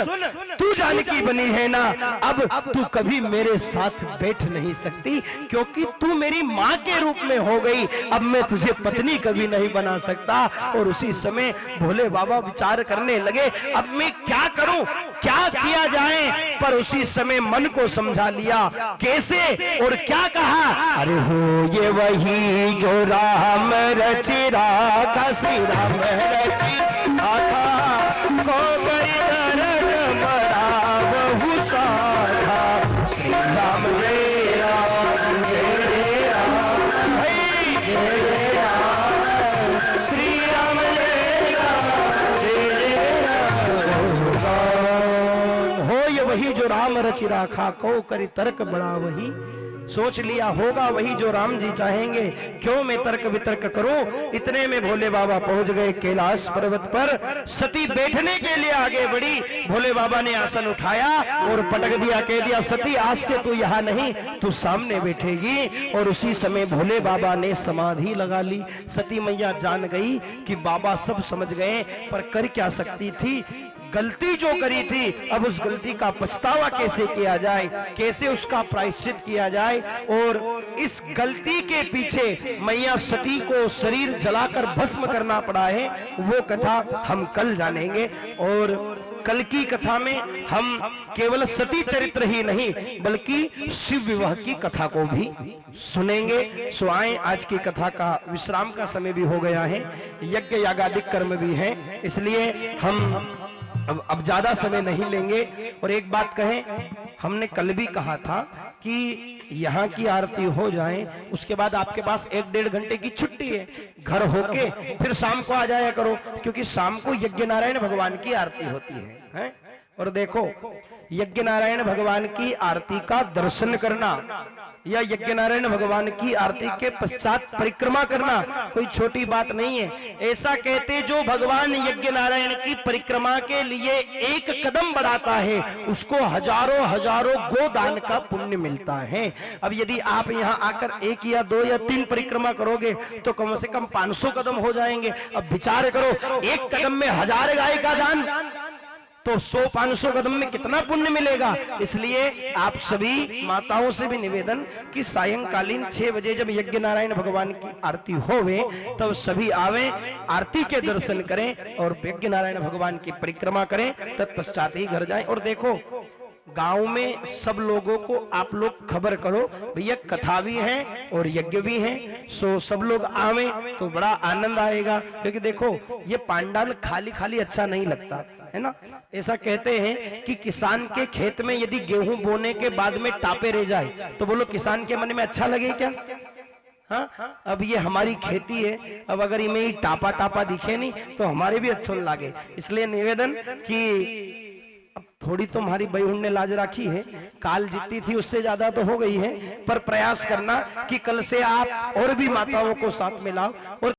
तू जानकी बनी है ना, अब तू कभी मेरे साथ बैठ नहीं सकती, क्योंकि तू मेरी मां के रूप में हो गई। अब मैं तुझे पत्नी कभी नहीं बना सकता। और उसी समय भोले बाबा विचार करने लगे अब मैं क्या करूं, क्या किया जाए? पर उसी समय मन को समझा लिया। कैसे और क्या कहा? अरे हो ये वही जो राम रचि राखा, श्री राम रचि राखा, को करी दरद बड़ा बहु साधा। श्री राम जय राम जय राम, जय राम, श्री राम जय राम जय राम। हो ये वही जो राम रचि राखा, को करी तर्क बड़ा वही। सोच लिया होगा वही जो राम जी चाहेंगे, क्यों मैं तर्क वितर्क करूं। इतने में भोले बाबा पहुंच गए कैलाश पर्वत पर। सती बैठने के लिए आगे बढ़ी। भोले बाबा ने आसन उठाया और पटक दिया, कह दिया सती आज से तू यहाँ नहीं, तू सामने बैठेगी। और उसी समय भोले बाबा ने समाधि लगा ली। सती मैया जान गई कि बाबा सब समझ गए, पर कर क्या सकती थी। गलती जो करी थी, अब उस गलती का पछतावा कैसे किया जाए, कैसे उसका प्रायश्चित किया जाए। और इस गलती के पीछे मैया सती को शरीर जलाकर भस्म करना पड़ा है, वो कथा हम कल जानेंगे। और कल की कथा में हम केवल सती चरित्र ही नहीं बल्कि शिव विवाह की कथा को भी सुनेंगे। सो आए, आज की कथा का विश्राम का समय भी हो गया है, यज्ञ यागादिक कर्म भी है, इसलिए हम अब ज्यादा समय नहीं लेंगे। और एक बात कहें, हमने कल भी कहा था कि यहाँ की आरती हो जाए, उसके बाद आपके पास 1-1.5 घंटे की छुट्टी है, घर होके फिर शाम को आ जाया करो, क्योंकि शाम को यज्ञ नारायण भगवान की आरती होती है? और देखो, यज्ञ नारायण भगवान की आरती का दर्शन करना या यज्ञ नारायण भगवान की आरती के पश्चात परिक्रमा करना कोई छोटी बात नहीं है। ऐसा कहते जो भगवान यज्ञ नारायण की परिक्रमा के लिए एक कदम बढ़ाता है, उसको हजारों हजारों गोदान का पुण्य मिलता है। अब यदि आप यहाँ आकर 1 या 2 या 3 परिक्रमा करोगे तो कम से कम 500 कदम हो जाएंगे। अब विचार करो, एक कदम में 1000 गाय का दान, तो 100-500 कदम में कितना पुण्य मिलेगा। इसलिए आप सभी माताओं से भी निवेदन कि सायंकालीन 6 बजे जब यज्ञ नारायण भगवान की आरती होवे तब सभी आवे, आरती के दर्शन करें और यज्ञ नारायण भगवान की परिक्रमा करें, तत्पश्चात ही घर जाएं। और देखो, गांव में सब लोगों को आप लोग खबर करो भैया कथा भी है और यज्ञ भी है, सो सब लोग आवे तो बड़ा आनंद आएगा। क्योंकि देखो ये पांडाल खाली खाली अच्छा नहीं लगता है ना। ऐसा कहते हैं कि किसान के खेत में यदि गेहूं बोने के बाद में टापे रह जाए तो बोलो किसान के मन में अच्छा लगे क्या? हाँ, अब ये हमारी खेती है, अब अगर इनमें ही टापा टापा दिखे नहीं तो हमारे भी अच्छा लगे। इसलिए निवेदन कि अब थोड़ी तो हमारी बहून ने लाज रखी है, काल जितनी थी उससे ज्यादा तो हो गई है, पर प्रयास करना कि कल से आप और भी माताओं को साथ में लाओ और